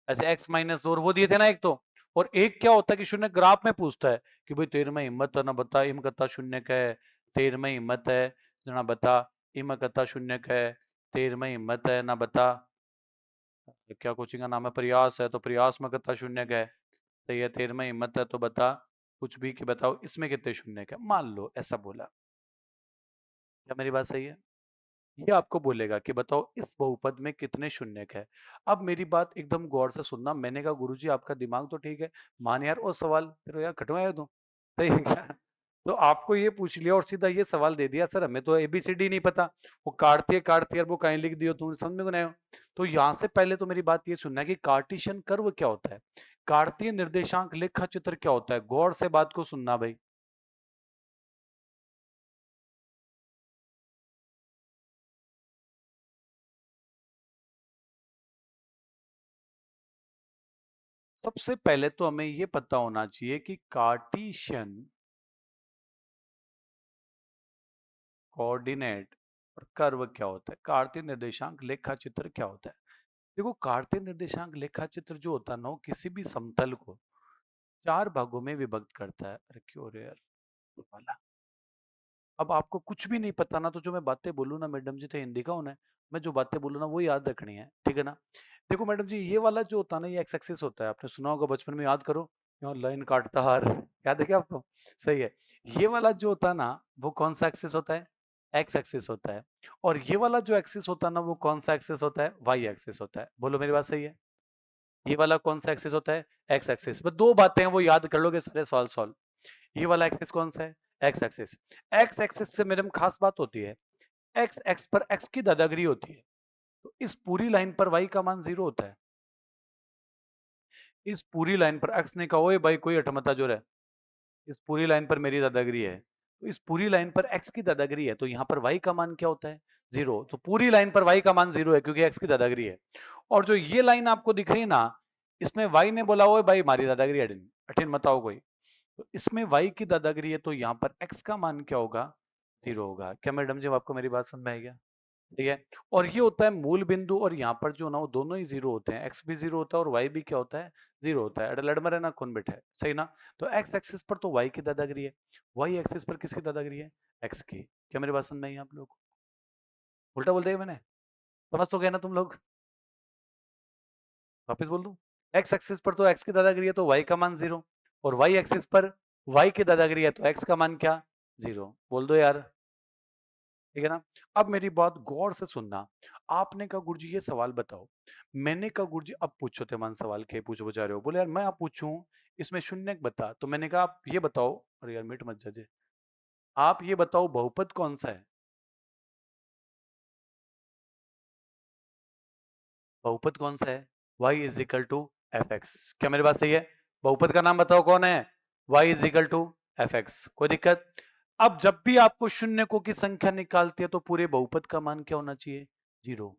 ऐसे x माइनस और वो दिए थे ना एक तो, और एक क्या होता है कि शून्य ग्राफ में पूछता है कि भाई तेर में हिम्मत है ना बता, इम कता शून्य का है, तेर में हिम्मत है ना बता, इम कता शून्य का है, तेर में हिम्मत है ना बता, क्या कोचिंग का नाम है, प्रयास है तो प्रयास में कता शून्य का है, तो ये तेर में हिम्मत है तो बता कुछ भी कि बताओ इसमें कितने शून्य का, मान लो ऐसा बोला। क्या मेरी बात सही है? ये आपको बोलेगा कि बताओ इस बहुपद में कितने शून्यक है। अब मेरी बात एकदम गौर से सुनना, मैंने कहा गुरुजी आपका दिमाग तो ठीक है, मान यार और सवाल फिर यार कटवाया तुम, सही है क्या? तो आपको ये पूछ लिया और सीधा ये सवाल दे दिया, सर हमें तो एबीसीडी नहीं पता, वो काटती है वो कहीं लिख दियो तुमने, समझ में को नहीं आयो? तो यहाँ से पहले तो मेरी बात ये सुनना है कि कार्टेशियन कर्व क्या होता है, कार्तीय निर्देशांक लेखा चित्र क्या होता है, गौर से बात को सुनना भाई। सबसे पहले तो हमें ये पता होना चाहिए कि कार्टेशियन कोऑर्डिनेट और कर्व क्या होता है, कार्तीय निर्देशांक लेखा चित्र क्या होता है। देखो कार्तीय निर्देशांक लेखा चित्र जो होता है ना, वो किसी भी समतल को चार भागों में विभक्त करता है। अरे क्यों रे यार वाला, अब आपको कुछ भी नहीं पता ना, तो जो मैं बातें बोलूँ ना मैडम जी, तो हिंदी का होना है, मैं जो बातें बोलूँ ना वो याद रखनी है, ठीक है ना। देखो मैडम जी, ये वाला जो होता है ना, ये एक्स एक्सिस होता है, आपने सुना होगा बचपन में, याद करो, यहाँ लाइन काटता हार, याद है क्या आपको? सही है। ये वाला जो होता है ना, वो कौन सा एक्सिस होता है? एक्स एक्सिस होता है। और ये वाला जो एक्सिस होता है ना, वो कौन सा एक्सिस होता है? वाई एक्सिस होता है। बोलो मेरी बात सही है? ये वाला कौन सा एक्सिस होता है? X axis. बस दो बातें हैं, वो याद कर लोगे, सारे सवाल सॉल्व। ये वाला एक्सिस कौन सा है? X axis. एक्स एक्सिस से मैडम खास बात होती है, एक्स एक्स पर एक्स की दादागिरी होती है। तो इस पूरी लाइन पर वाई का मान 0 होता है। इस पूरी लाइन पर एक्स ने कहा, ओए भाई कोई अठमता जो है, इस पूरी लाइन पर मेरी दादागिरी है। तो इस पूरी लाइन पर एक्स की दादागिरी है, तो यहाँ पर वाई का मान क्या होता है? 0। तो पूरी लाइन पर वाई का मान 0 है, क्योंकि एक्स की दादागिरी है। और जो ये लाइन आपको दिख रही है ना, इसमें वाई ने बोला, ओए भाई मारी दादागिरी अठिन अठिन मत आओ कोई। तो इसमें वाई की दादागिरी है, तो यहाँ पर एक्स का मान क्या होगा? 0 होगा। क्या मैडम जी आपको मेरी बात समझ में आई क्या? ठीक है। और ये होता है मूल बिंदु, और यहाँ पर जो ना वो दोनों ही 0 होते हैं, एक्स भी 0 होता है और वाई भी क्या होता है? 0 होता है। लड़मरे ना खून बैठा है, सही ना। तो एक्स एक्सिस पर तो वाई की दादागिरी है, वाई एक्सिस पर किसकी दादागिरी है? एक्स की। क्या मेरी बात समझ में आई आप लोग को? उल्टा बोल दिया मैंने? समझ तो गए ना तुम लोग? वापिस बोल दूं? एक्स एक्सिस पर तो एक्स की दादागिरी है, तो वाई का मान 0, और वाई एक्सिस पर वाई की दादागिरी है, तो एक्स का मान क्या? 0। बोल दो यार, ठीक है ना। अब मेरी बात गौर से सुनना, आपने कहा गुरुजी ये सवाल बताओ, मैंने कहा गुरुजी अब पूछो, तेमान सवाल के पूछो बचा रहे हो, बोले यार मैं आप पूछूं, इसमें शून्य बता, तो मैंने कहा आप ये बताओ, अरे यार मिट मत जाजे, आप ये बताओ बहुपद कौन सा है? बहुपद कौन सा है? y is equal to f x. क्या मेरी बात सही है? बहुपद का नाम बताओ कौन है? y is equal to f x. कोई दिक्कत? अब जब भी आपको शून्यकों की संख्या निकालती है, तो पूरे बहुपद का मान क्या होना चाहिए? 0।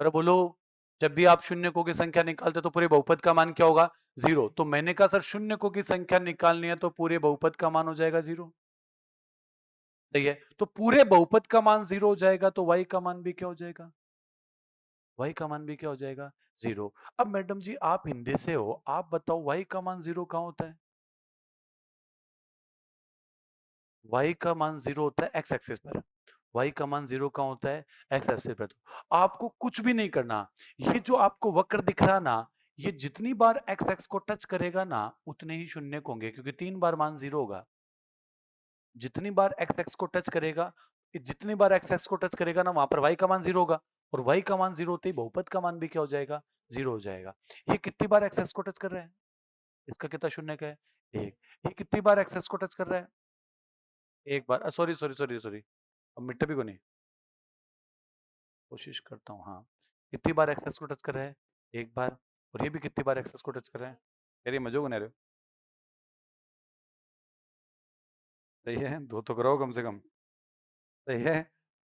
अरे बोलो, जब भी आप शून्यकों की संख्या निकालते हो तो पूरे बहुपद का मान क्या होगा? 0। तो मैंने कहा सर शून्यकों की संख्या निकालनी है, तो पूरे बहुपद का मान हो जाएगा 0। सही है। तो पूरे बहुपद का मान 0 हो जाएगा, तो y का मान भी क्या हो जाएगा? y का मान भी क्या हो जाएगा? 0। अब मैडम जी आप हिंदी से हो, आप बताओ y का मान 0 कहाँ होता है? y का मान 0 होता है x एक्सिस पर। y का मान 0 कहाँ होता है? x एक्सिस पर। तो आपको कुछ भी नहीं करना, ये जो आपको वक्र दिख रहा ना, ये जितनी बार x एक्स को टच करेगा ना, उतने ही शून्य होंगे, क्योंकि 3 बार मान 0 होगा। जितनी बार x एक्स को टच करेगा, जितनी बार x एक्स को टच करेगा ना, वहां पर y का मान 0 होगा, और y का मान 0 होते ही बहुपद का मान भी क्या हो जाएगा? 0 हो जाएगा। ये कितनी बार x एक्स को टच कर रहा है? इसका कितना शून्य का है? 1। ये कितनी बार x एक्स को टच कर रहा है? एक बार। सॉरी सॉरी सॉरी सॉरी, अब मिट्टे भी को नहीं, कोशिश करता हूँ, हाँ। कितनी बार एक्सेस को टच कर रहा है? एक बार। और ये भी कितनी बार एक्सेस को टच कर रहा है? तेरी मजो बना रहे हो। सही है, दो तो करो कम से कम। सही है।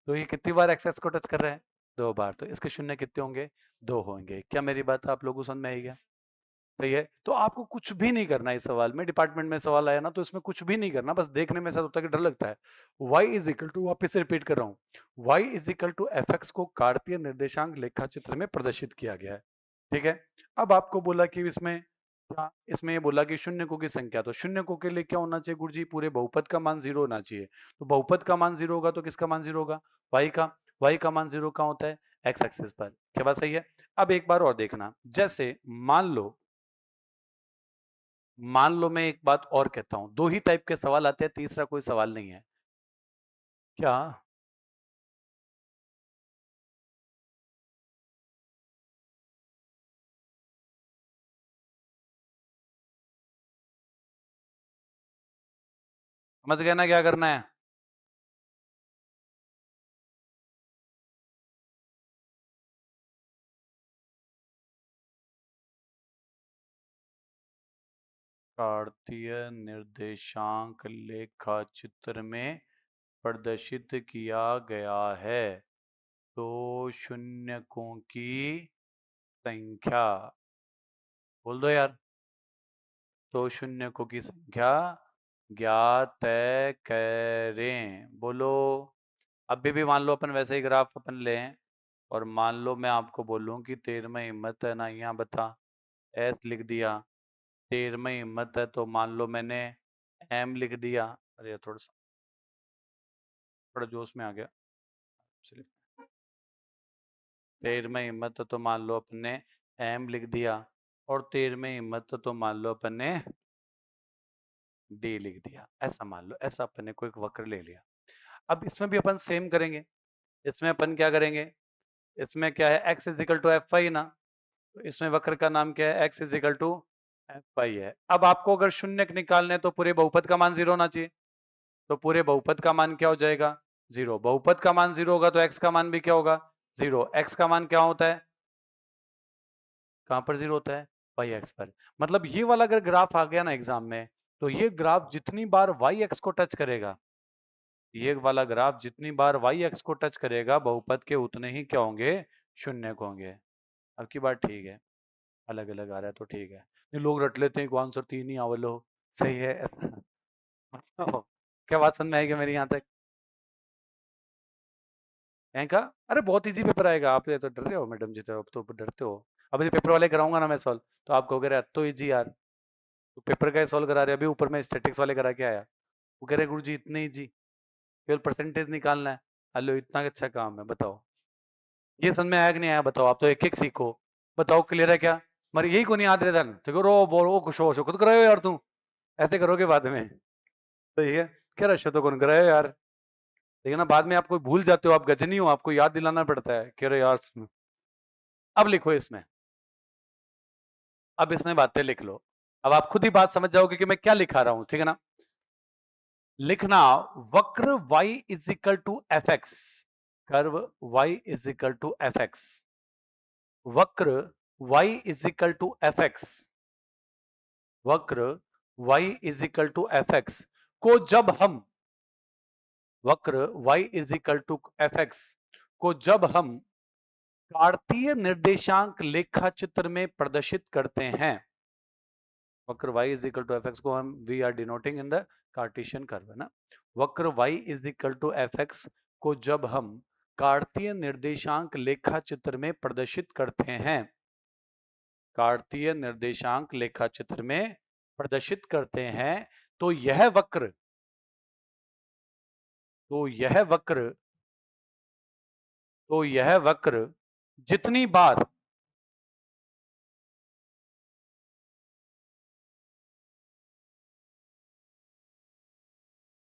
तो ये कितनी बार एक्सेस को टच कर रहे हैं? 2 बार। तो इसके शून्य कितने होंगे? 2 होंगे। क्या मेरी बात आप लोगों को समझ में आई क्या? सही है। तो आपको कुछ भी नहीं करना है इस सवाल में। डिपार्टमेंट में सवाल आया ना, तो इसमें कुछ भी नहीं करना, बस देखने में ऐसा होता है कि डर लगता है। y इज इक्वल टू, वापिस से रिपीट कर रहा हूँ, y is equal to f x को कार्तीय निर्देशांक लेखा चित्र में प्रदर्शित किया गया है। ठीक है। अब आपको बोला कि इसमें क्या, इसमें ये बोला कि शून्यकों की संख्या, तो शून्यकों के लिए क्या होना चाहिए गुरुजी? पूरे बहुपद का मान 0 होना चाहिए। तो बहुपद का मान 0 होगा तो किसका मान 0 होगा? y का मान 0 कहाँ होता है? x एक्सिस पर। क्या बात सही है? अब एक बार और देखना, जैसे मान लो मैं एक बात और कहता हूं, 2 ही टाइप के सवाल आते हैं, तीसरा कोई सवाल नहीं है। क्या? समझ गए ना क्या करना है? कार्तीय निर्देशांक लेखा चित्र में प्रदर्शित किया गया है। तो शून्यकों की संख्या, बोल दो यार। तो शून्यकों की संख्या ज्ञात तय करें, बोलो। अभी भी मान लो अपन वैसे ही ग्राफ अपन लें, और मान लो मैं आपको बोलूं कि 13 हिम्मत है ना, यहाँ बता, एस लिख दिया। 13 हिम्मत है तो मान लो मैंने एम लिख दिया। अरे थोड़ा जोश में आ गया। चलिए, 13 हिम्मत है तो मान लो अपने एम लिख दिया, और 13 हिम्मत है तो मान लो अपन ने डी लिख दिया। ऐसा मान लो, ऐसा अपन ने कोई एक वक्र ले लिया। अब इसमें भी अपन सेम करेंगे। इसमें अपन क्या करेंगे? इसमें क्या है? x is equal to f y ना। तो इसमें वक्र का नाम क्या है? x is equal to f y है। अब आपको अगर शून्य निकालने हैं तो पूरे बहुपद का मान 0 होना चाहिए। तो पूरे बहुपद का मान क्या हो जाएगा? 0। बहुपद का मान 0 होगा तो x का मान भी क्या होगा? 0। x का मान क्या होता है? कहां पर 0 होता है? वाई एक्स पर। मतलब ये वाला अगर ग्राफ आ गया ना एग्जाम में, तो ये ग्राफ जितनी बार वाई एक्स को टच करेगा, ये वाला ग्राफ जितनी बार वाई एक्स को टच करेगा, बहुपद के उतने ही क्या होंगे? शून्य को होंगे। अब की बात ठीक है। अलग अलग आ रहा है तो ठीक है। ये लोग रट लेते हैं कि आंसर 3 ही आवलो। सही है ऐसा। क्या बात समझ में आएगी मेरी यहाँ तक? हैं का? अरे बहुत इजी पेपर आएगा। आप ये तो डर रहे हो मैडम जी, तो अब तो डरते हो। अब ये पेपर वाले कराऊंगा ना मैं सॉल्व, तो आप कहोगे अरे तो इजी यार, तो पेपर का सॉल्व करा रहे, अभी ऊपर में स्टैटिक्स वाले करा के आया। वो कह रहे गुरु जी इतने इजी, केवल परसेंटेज निकालना है। हेलो, इतना अच्छा काम है, बताओ। ये समझ में आया कि नहीं आया? बताओ। आप तो एक एक सीखो। बताओ क्लियर है क्या? मगर यही को नहीं याद रहता, तो करो बोलो खुश हो खुद करो यार तुम। ऐसे करोगे बाद में। तो ये क्या रश तो कौन कराए यार। लेकिन ना बाद में आप कोई भूल जाते हो, आप गजनी हो, आपको याद दिलाना पड़ता है कि अरे यार अब लिखो इसमें। अब इसमें बातें लिख लो। अब आप खुद ही बात समझ जाओगे कि मैं क्या लिखा रहा हूं, ठीक है ना? लिखना, वक्र y is equal to f x, curve y is equal to f x, वक्र y is equal to f x, वक्र y is equal to f x को जब हम, वक्र y is equal to f x को जब हम कार्तीय निर्देशांक लेखा चित्र में प्रदर्शित करते हैं, वक्र y is equal to f x को हम we are denoting in the Cartesian curve, है ना? वक्र y is equal to f x को जब हम कार्तीय निर्देशांक लेखा चित्र में प्रदर्शित करते हैं, कार्तीय निर्देशांक लेखा चित्र में प्रदर्शित करते हैं, तो यह वक्र, तो यह वक्र, तो यह वक्र जितनी बार,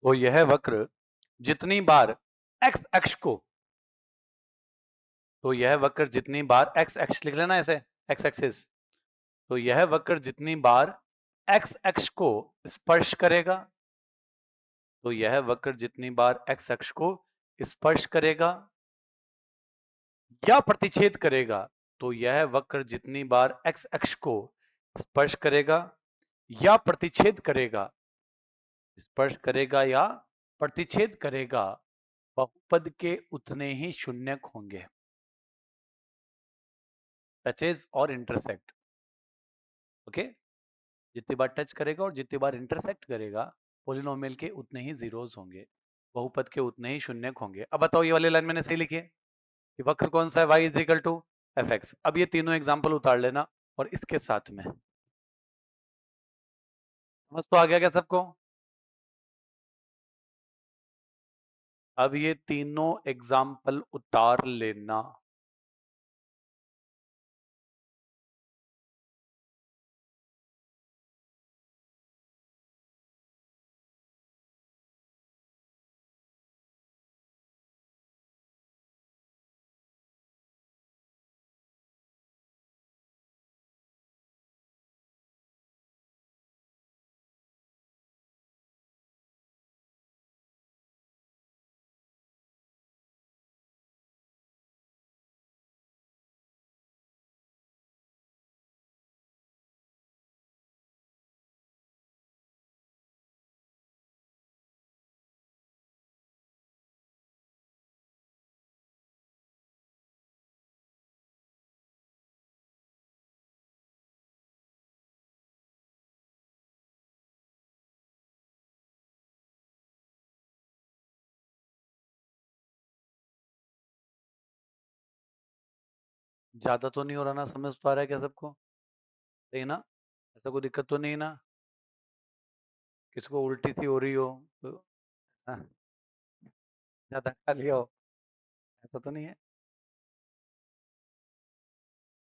तो यह वक्र जितनी बार एक्स अक्ष को, तो यह वक्र जितनी बार एक्स अक्ष लिख लेना ऐसे, एक्स एक्सिस, तो यह वक्र जितनी बार एक्स अक्ष को स्पर्श करेगा, तो यह वक्र जितनी बार एक्स अक्ष को स्पर्श करेगा या प्रतिच्छेद करेगा, तो यह वक्र जितनी बार एक्स अक्ष को स्पर्श करेगा या प्रतिच्छेद करेगा, स्पर्श करेगा या प्रतिच्छेद करेगा, बहुपद के उतने ही शून्यक होंगे। टचेज और इंटरसेक्ट, ओके। जितनी बार टच करेगा और जितनी बार इंटरसेक्ट करेगा, पोलिनोमियल के उतने ही जीरोस होंगे, बहुपद के उतने ही शून्यक होंगे। अब बताओ, ये वाली लाइन मैंने सही लिखी है कि वक्र कौन सा है, y is equal to f x. अब ये तीनों एग्जाम्पल उतार लेना और इसके साथ में, समझ तो आ गया क्या सबको? अब ये तीनों एग्जाम्पल उतार लेना। ज्यादा तो नहीं हो रहा ना, समझ तो आ रहा है क्या सबको? सही ना? ऐसा कोई दिक्कत तो नहीं ना? किसको उल्टी सी हो रही हो तो, हाँ, ज्यादा खा लिया हो, ऐसा तो नहीं है?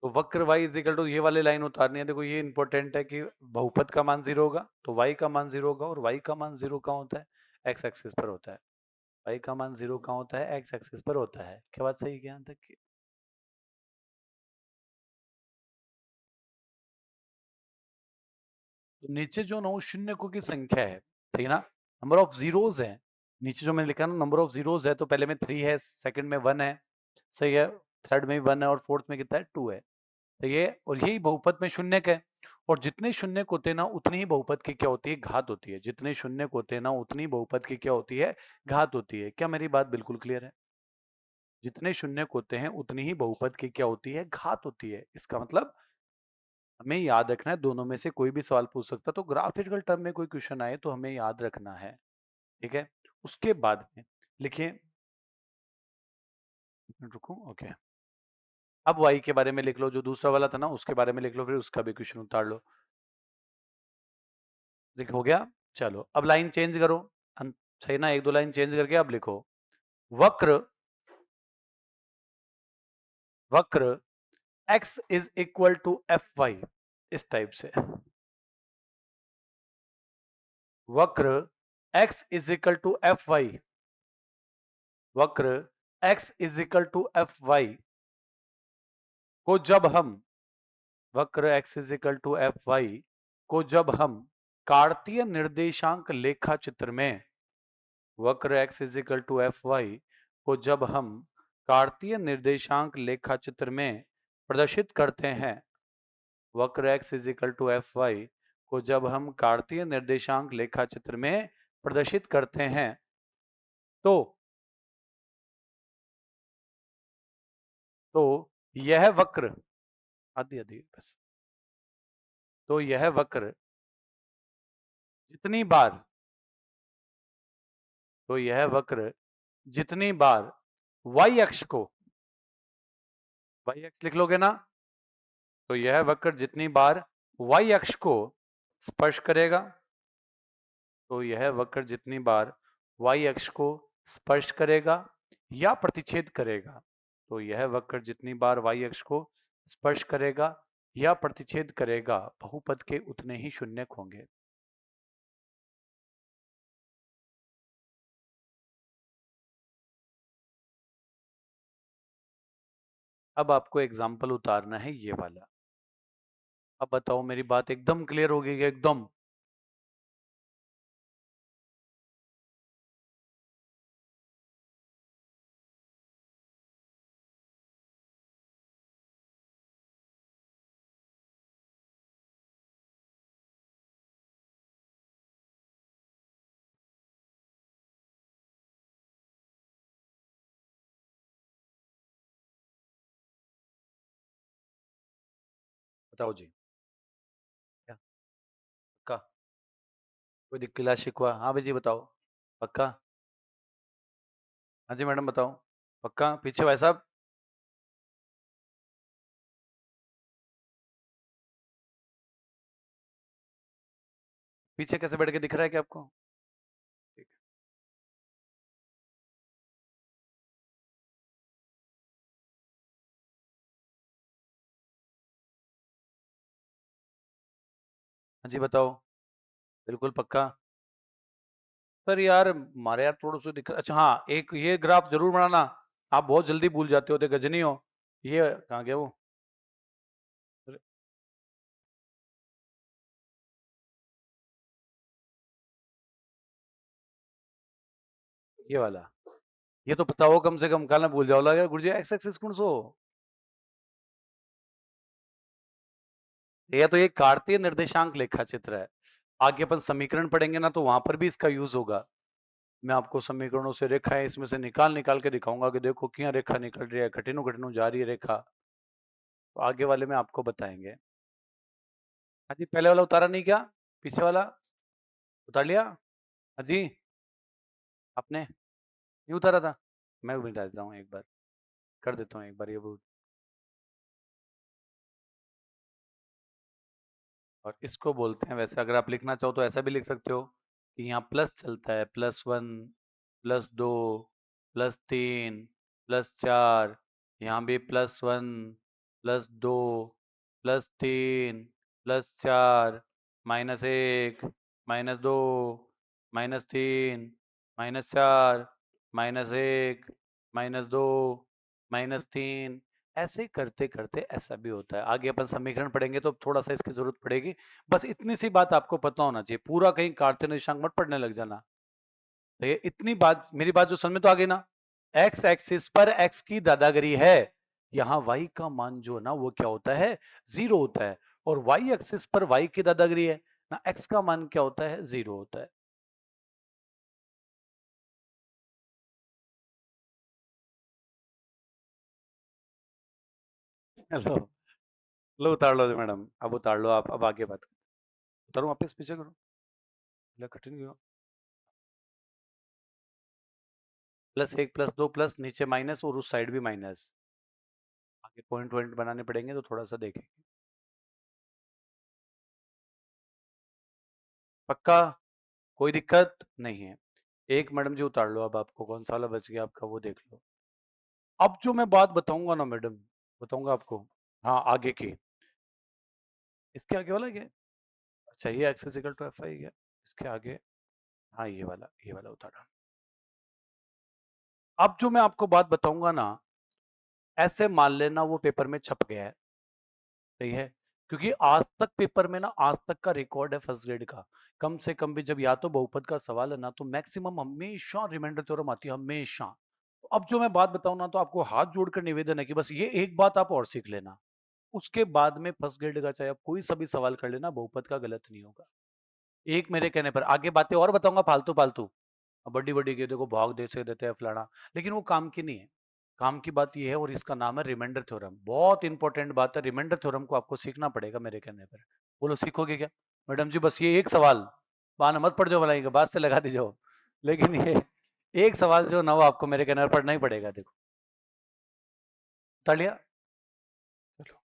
तो वक्र y इज इक्वल टू, ये वाली लाइन उतारनी है। देखो ये इंपॉर्टेंट है कि बहुपद का मान 0 होगा तो y का मान 0 होगा, और y का मान 0 कहाँ होता है? x एक्सिस पर होता है। y का मान 0 कहाँ होता है? x एक्सिस पर होता है। क्या बात सही है यहाँ तक की? तो नीचे जो 9 शून्यकों की संख्या है, सही ना, नंबर ऑफ जीरोस है। नीचे जो मैंने लिखा ना, नंबर ऑफ जीरोस है, तो पहले में 3 है, सेकंड में 1 है, सही है, थर्ड में 1 है, और फोर्थ में कितना है? 2 है। तो ये, और यही बहुपद में शून्यक है। और जितने शून्यक होते हैं ना, उतनी ही बहुपद की क्या होती है? घात होती है। जितने शून्यक होते हैं ना, उतनी बहुपद की क्या होती है? घात होती है। क्या मेरी बात बिल्कुल क्लियर है? जितने शून्यक होते हैं उतनी ही बहुपद की क्या होती है? घात होती है। इसका मतलब हमें याद रखना है, दोनों में से कोई भी सवाल पूछ सकता है। तो ग्राफिकल टर्म में कोई क्वेश्चन आए तो हमें याद रखना है, ठीक है। उसके बाद में लिखिए, रुको, ओके। अब वाई के बारे में लिख लो, जो दूसरा वाला था ना उसके बारे में लिख लो, फिर उसका भी क्वेश्चन उतार लो। देखो हो गया। चलो अब लाइन चेंज करो, सही ना, एक दो लाइन चेंज करके अब लिखो, वक्र वक्र x is equal to f y, इस टाइप से। वक्र x is equal to f y, वक्र x is equal to f y को जब हम, वक्र x is equal to f y को जब हम कार्तीय निर्देशांक लेखा चित्र में, वक्र x is equal to f y को जब हम कार्तीय निर्देशांक लेखा चित्र में प्रदर्शित करते हैं, वक्र x is equal to f y को जब हम कार्तीय निर्देशांक लेखा चित्र में प्रदर्शित करते हैं, तो तो यह वक्र, आदि आदि बस, तो यह वक्र जितनी बार, तो यह वक्र जितनी बार y अक्ष को, y अक्ष लिख लोगे ना, तो यह वक्र जितनी बार y अक्ष को स्पर्श करेगा, तो यह वक्र जितनी बार y अक्ष को स्पर्श करेगा या प्रतिच्छेद करेगा, तो यह वक्र जितनी बार y अक्ष को स्पर्श करेगा या प्रतिच्छेद करेगा, बहुपद के उतने ही शून्यक होंगे। अब आपको एग्जाम्पल उतारना है ये वाला। अब बताओ, मेरी बात एकदम क्लियर हो गई है? एकदम। बताओ जी। क्या? पक्का? कोई गिला शिकवा? हाँ भाई जी बताओ। पक्का? हाँ जी मैडम बताओ। पक्का? पीछे भाई साहब। पीछे कैसे बैठ के दिख रहा है क्या आपको? ठीक है। हाँ जी बताओ। बिल्कुल पक्का। सर यार हमारे यार थोड़ा सा दिक्कत। अच्छा हाँ, एक ये ग्राफ जरूर बनाना। आप बहुत जल्दी भूल जाते हो, तो गजनी हो। ये कहाँ गया वो? अरे, ये वाला। ये तो पता हो कम से कम, कल ना भूल जाओ लगा गुरुजी एक्स एक्सिस कौन सो। ये तो ये कार्तीय निर्देशांक लेखा चित्र है। आगे अपन समीकरण पढ़ेंगे ना, तो वहां पर भी इसका यूज होगा। मैं आपको समीकरणों से रेखाएं इसमें से निकाल निकाल के दिखाऊंगा कि देखो क्या रेखा निकल रही है, कठिनो कठिनो जा रही है रेखा। तो आगे वाले में आपको बताएंगे। हाँ जी, पहले वाला उतारा नहीं क्या? पीछे वाला उतार लिया? हाँ जी। आपने नहीं उतारा था? मैं भी मिटा देता हूँ एक बार। कर देता हूँ एक बार ये वो। और इसको बोलते हैं, वैसे अगर आप लिखना चाहो तो ऐसा भी लिख सकते हो कि यहाँ प्लस चलता है, +1, +2, +3, +4। यहाँ भी +1, +2, +3, +4, -1, -2, -3, -4, -1, -2, -3। ऐसे करते करते ऐसा भी होता है। आगे अपन समीकरण पढ़ेंगे तो थोड़ा सा इसकी जरूरत पड़ेगी। बस इतनी सी बात आपको पता होना चाहिए, पूरा कहीं कार्तीय निर्देशांक मत पढ़ने लग जाना। तो ये इतनी बात, मेरी बात जो समझ में तो आ गई ना? एक्स एक्सिस पर एक्स की दादागिरी है। यहाँ वाई का मान जो है ना वो क्या होता है? जीरो होता है। और वाई एक्सिस पर वाई की दादागिरी है ना, एक्स का मान क्या होता है? जीरो होता है। लो, लो उतार लो मैडम, अब उतार लो आप, अब आगे बात उतारो, वापस पीछे करो। कठिन क्यों? +1 +2 प्लस नीचे माइनस और उस साइड भी माइनस। आगे पॉइंट वॉइंट बनाने पड़ेंगे तो थोड़ा सा देखेंगे। पक्का? कोई दिक्कत नहीं है। एक मैडम जी उतार लो, अब आपको कौन सा वाला बच गया आपका वो देख लो। अब जो मैं बात बताऊंगा ना मैडम, बताऊंगा आपको। हाँ आगे की। इसके आगे वाला क्या है? अच्छा ये x is equal to f I है। इसके आगे। हाँ ये वाला उतारा। अब जो मैं आपको बात बताऊंगा ना, ऐसे मान लेना वो पेपर में छप गया है। सही है। क्योंकि आज तक पेपर में ना, आज तक का रिकॉर्ड है फर्स्ट ग्रेड का। कम से कम भी जब या तो बहुपद का सवाल है ना, तो मैक्सिमम हमेशा रिमाइंडर थ्योरम आती है हमेशा। तो अब जो मैं बात बताऊं ना, तो आपको हाथ जोड़कर निवेदन है कि बस ये एक बात आप और सीख लेना। उसके बाद में फर्स्ट ग्रेड का चाहे आप कोई सा भी सवाल कर लेना, बहुपद का गलत नहीं होगा। एक मेरे कहने पर आगे बातें और बताऊंगा फालतू फालतू। बड़ी बड़ी के देखो भाग दे से देते हैं फलाना। लेकिन वो काम की नहीं है। काम की बात ये है, और इसका नाम है रिमाइंडर थ्योरम। बहुत इंपॉर्टेंट बात है, रिमाइंडर थ्योरम को आपको सीखना पड़ेगा मेरे कहने पर। बोलो सीखोगे क्या? मैडम जी बस ये एक सवाल। बहाना मत पड़ जाओ भलाई के बाद से लगा दीजिए। लेकिन ये एक सवाल जो ना, वो आपको मेरे कहने पर पढ़ना ही पड़ेगा। देखो तालिया। चलो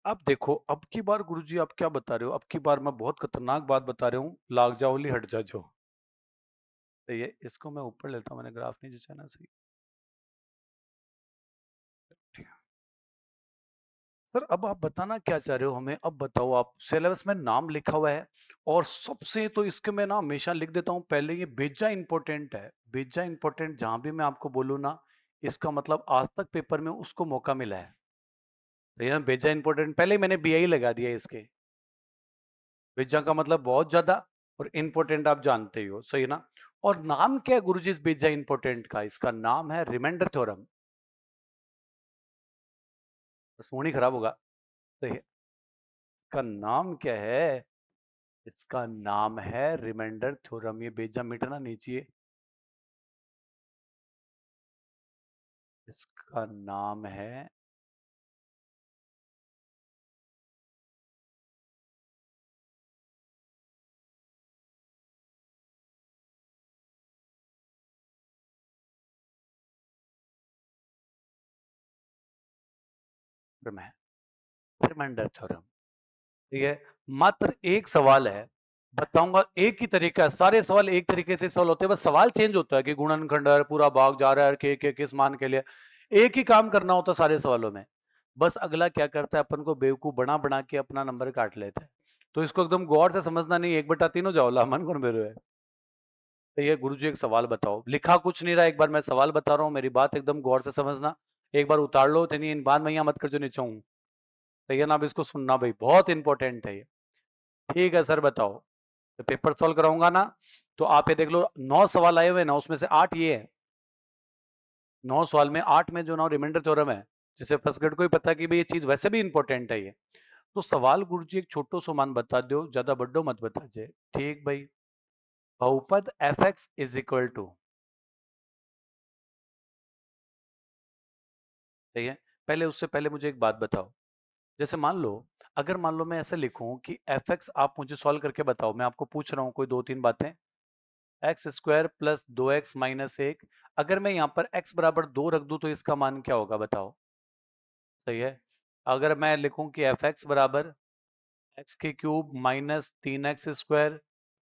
अब देखो, अब की बार गुरुजी आप क्या बता रहे हो? अब की बार मैं बहुत खतरनाक बात बता रहा हूँ, लाग जाओ ली हट जा जो। तो ये इसको मैं ऊपर लेता हूँ, मैंने ग्राफ नहीं जचा ना सही। सर अब आप बताना क्या चाह रहे हो हमें? अब बताओ आप, सिलेबस में नाम लिखा हुआ है। और सबसे तो इसके में ना हमेशा लिख देता हूँ पहले, ये बेजा इंपॉर्टेंट है। बेजा इंपॉर्टेंट जहां भी मैं आपको बोलूँ ना, इसका मतलब आज तक पेपर में उसको मौका मिला है। तो ये बेजा इंपॉर्टेंट, पहले ही मैंने बीआई लगा दिया इसके। बेजा का मतलब बहुत ज्यादा, और इंपॉर्टेंट आप जानते ही हो, सही ना? और नाम क्या है गुरुजी इस बेजा इंपॉर्टेंट का? इसका नाम है रिमाइंडर थ्योरम। सोनी खराब होगा। तो इसका नाम क्या है? इसका नाम है रिमाइंडर थ्योरम। ये बेजा मिटना नहीं चाहिए। इसका नाम है में है, रिमाइंडर थ्योरम। ठीक है, मात्र एक सवाल है, बताऊंगा एक ही तरीका है, सारे सवाल एक तरीके से सॉल्व होते हैं, बस सवाल चेंज होता है कि गुणनखंड पूरा भाग जा रहा है के किस मान के लिए, एक ही काम करना होता है सारे सवालों में। बस अगला क्या करता है, अपन को बेवकूफ बना बना के अपना नंबर काट लेता है। तो इसको एकदम गौर से समझना नहीं, 1/3 हो जाओ ला मन कौन मेरे है। तो ये गुरुजी एक सवाल बताओ, लिखा कुछ नहीं रहा, एक बार मैं सवाल बता रहा हूँ, मेरी बात एकदम गौर से समझना, एक बार उतार लो, नहीं इन बात में मत कर जो नीचे हूँ। तो ये ना, अब इसको सुनना भाई, बहुत इंपॉर्टेंट है ये। ठीक है सर बताओ, तो पेपर सॉल्व कराऊंगा ना, तो आप ये देख लो 9 सवाल आए हुए ना, उसमें से 8 ये है, 9 सवाल में 8 में जो ना रिमाइंडर थ्योरम है, जिसे फर्स्ट ग्रेड को ही पता है कि भाई ये चीज वैसे भी इंपॉर्टेंट है ये। तो सवाल गुरुजी एक छोटो सो मान बता दो, ज्यादा बड्डो मत बता जे। ठीक भाई, बहुपद F x is equal to, ठीक है, पहले उससे पहले मुझे एक बात बताओ, जैसे मान लो, अगर मान लो मैं ऐसे लिखूं कि एफ एक्स आप मुझे सॉल्व करके बताओ, मैं आपको पूछ रहा हूँ कोई 2-3 बातें, एक्स स्क्वायर प्लस 2x-1, अगर मैं यहाँ पर x बराबर 2 रख दूं तो इसका मान क्या होगा बताओ। सही है, अगर मैं लिखूं कि एफ एक्स बराबर एक्स की cube minus 3x²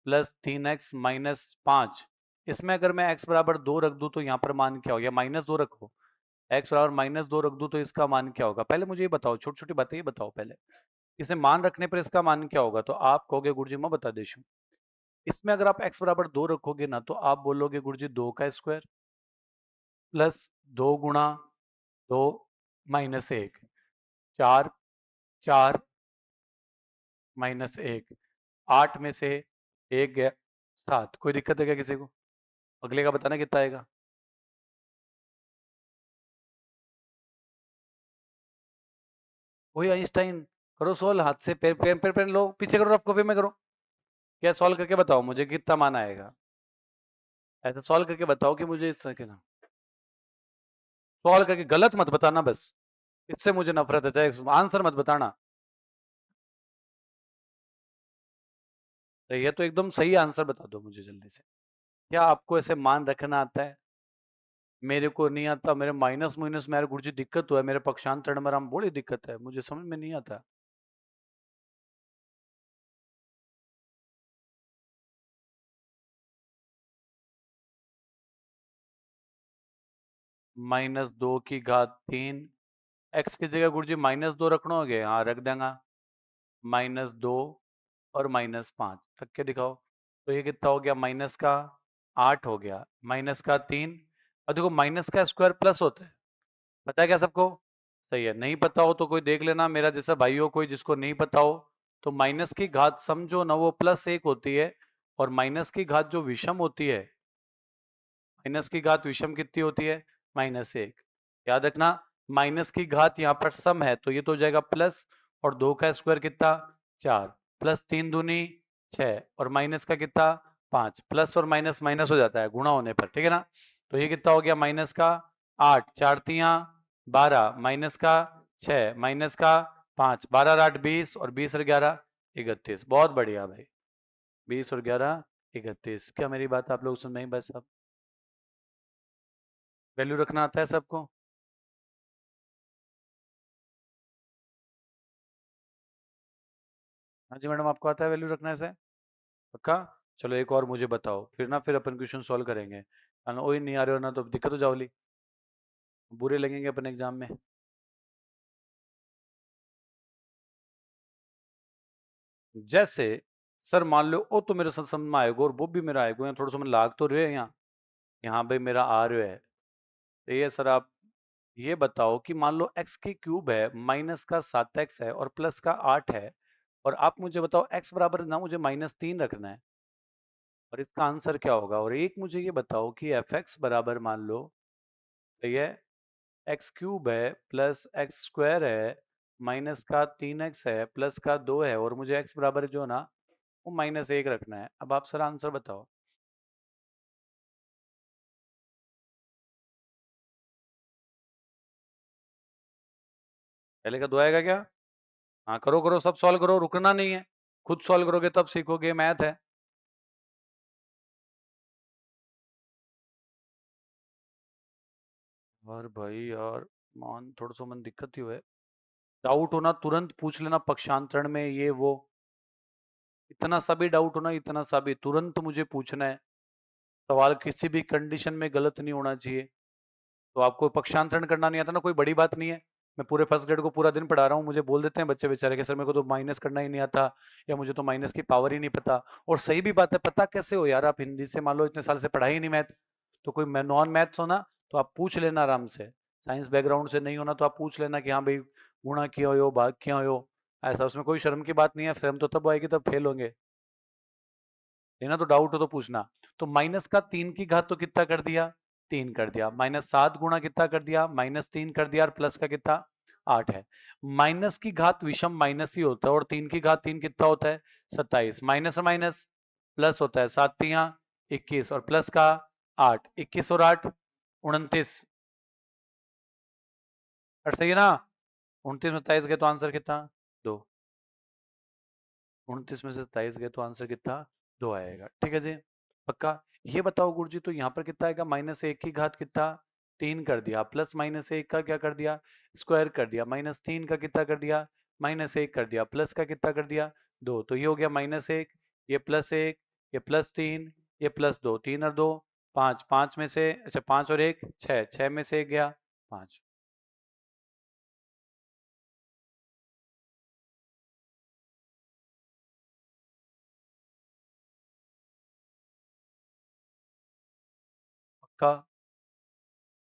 plus 3x-5, इसमें अगर मैं x बराबर 2 रख दूं तो यहाँ पर मान क्या होगा, या -2 रखो, x बराबर -2 रख दूं तो इसका मान क्या होगा, पहले मुझे ये बताओ, छोटी छोटी बातें ये बताओ पहले, इसे मान रखने पर इसका मान क्या होगा, तो आप कहोगे गुरुजी मैं बता देशू, इसमें अगर आप x बराबर 2 रखोगे ना, तो आप बोलोगे गुरुजी 2 का स्क्वायर प्लस 2 गुणा 2 -1, 4, 4 -1, 8 में से 1 गया 7, कोई दिक्कत है क्या किसी को, अगले का बताना कितना आएगा। वही आइंस्टाइन, करो सोल्व हाथ से, पेन पेन पेन पेन लो, पीछे करो, रफ कॉपी में करो, क्या सॉल्व करके बताओ मुझे कितना मान आएगा, ऐसा सॉल्व करके बताओ कि मुझे इस के ना, सॉल्व करके गलत मत बताना बस, इससे मुझे नफरत है, चाहे आंसर मत बताना। तो ये तो एकदम सही आंसर बता दो मुझे जल्दी से, क्या आपको ऐसे मान रखना आता है, मेरे को नहीं आता, मेरे माइनस माइनस मेरे गुरुजी दिक्कत हुआ है, मेरे पक्षांतर में बड़ी दिक्कत है, मुझे समझ में नहीं आता। -2 की घात 3, एक्स की जगह गुरुजी -2 रखना हो गया, हाँ रख देंगे, -2 और -5 रख के दिखाओ, तो ये कितना हो गया, -8 हो गया, -3, और देखो माइनस का स्क्वायर प्लस होता है, पता है क्या सबको, सही है, नहीं पता हो तो कोई देख लेना, मेरा जैसा भाई हो कोई जिसको नहीं पता हो, तो माइनस की घात समझो ना वो +1 होती है, और माइनस की घात जो विषम होती है, माइनस की घात विषम कितनी होती है, -1, याद रखना, माइनस की घात यहाँ पर सम है, तो ये तो हो जाएगा प्लस, और 2 का स्क्वायर कितना 4, प्लस 3 दूनी 6, और माइनस का कितना 5, प्लस और माइनस माइनस हो जाता है गुणा होने पर, ठीक है ना, तो ये कितना हो गया, माइनस का 8, 4 तियां 12, माइनस का 6, माइनस का 5, 12 और 8 20, और 20 और 11 31, बहुत बढ़िया भाई, 20 और 11 31, क्या मेरी बात आप लोग सुन रहे हैं बस अब, वैल्यू रखना आता है सबको। हाँ जी मैडम, आपको आता है वैल्यू रखना ऐसे, पक्का। चलो एक और मुझे बताओ, फिर ना फिर अपन क्वेश्चन सॉल्व करेंगे, वही नहीं आ रहे हो ना तो दिक्कत हो जाओली, बुरे लगेंगे अपन एग्जाम में। जैसे सर मान लो ओ तो मेरे साथ समझ में आएगा, और वो भी मेरा आएगा, थोड़ा सा मैं लाग तो रहे हैं यहाँ, यहाँ भाई मेरा आ रहा है, तो ये सर आप ये बताओ कि मान लो एक्स की क्यूब है, माइनस का 7x है, और प्लस का 8 है, और आप मुझे बताओ एक्स बराबर ना मुझे -3 रखना है, और इसका आंसर क्या होगा, और एक मुझे ये बताओ कि एफ एक्स बराबर मान लो, सही है, एक्स क्यूब है प्लस एक्स स्क्वायर है, माइनस का 3x है, प्लस का 2 है, और मुझे एक्स बराबर जो है ना वो -1 रखना है, अब आप सर आंसर बताओ। पहले का 2 आएगा क्या, हाँ करो करो सब सॉल्व करो, रुकना नहीं है, खुद सॉल्व करोगे तब सीखोगे, मैथ है। और भाई यार, मान थोड़ा सा मन दिक्कत ही हुआ है, डाउट होना तुरंत पूछ लेना पक्षांतरण में ये वो, इतना सा भी डाउट होना, इतना सा भी तुरंत मुझे पूछना है। सवाल किसी भी कंडीशन में गलत नहीं होना चाहिए। तो आपको पक्षांतरण करना नहीं आता ना, कोई बड़ी बात नहीं है। मैं पूरे फर्स्ट ग्रेड को पूरा दिन पढ़ा रहा हूँ, मुझे बोल देते हैं बच्चे बेचारे कि सर मेरे को तो माइनस करना ही नहीं आता, या मुझे तो माइनस की पावर ही नहीं पता। और सही भी बात है, पता कैसे हो यार, आप हिंदी से मान लो इतने साल से पढ़ा ही नहीं मैथ, तो कोई नॉन मैथ्स हो ना तो आप पूछ लेना आराम से। साइंस बैकग्राउंड से नहीं होना तो आप पूछ लेना कि हाँ भाई गुणा किया हो भाग किया हो, ऐसा उसमें कोई शर्म की बात नहीं है। शर्म तो तब आएगी तब फेल होंगे, है ना। तो डाउट हो तो पूछना। तो माइनस का 3 की घात तो कितना कर दिया, 3 कर दिया। -7 गुणा कितना कर दिया, -3 कर दिया। और प्लस का कितना, 8 है। माइनस की घात विषम माइनस ही होता है, और 3 की घात 3 कितना होता है, 27। माइनस माइनस प्लस होता है, 7 तिया 21 और प्लस का 8, 21 और 8 29। और सही है ना, 29 में 27 गए तो आंसर कितना, 2। 29 में से 27 गए तो आंसर कितना, 2 आएगा। ठीक है जी, पक्का। ये बताओ गुरु जी, तो यहाँ पर कितना आएगा, -1 की घात कितना, 3 कर दिया, प्लस -1 का क्या कर दिया, स्क्वायर कर दिया, -3 का कितना कर दिया, -1 कर दिया, प्लस का कितना कर दिया, 2। तो ये हो गया -1, ये +1, ये +3, ये +2, 3 और 2 5, 5 में से अच्छा 5 और 1 6, 6 में से 1 गया 5। पक्का।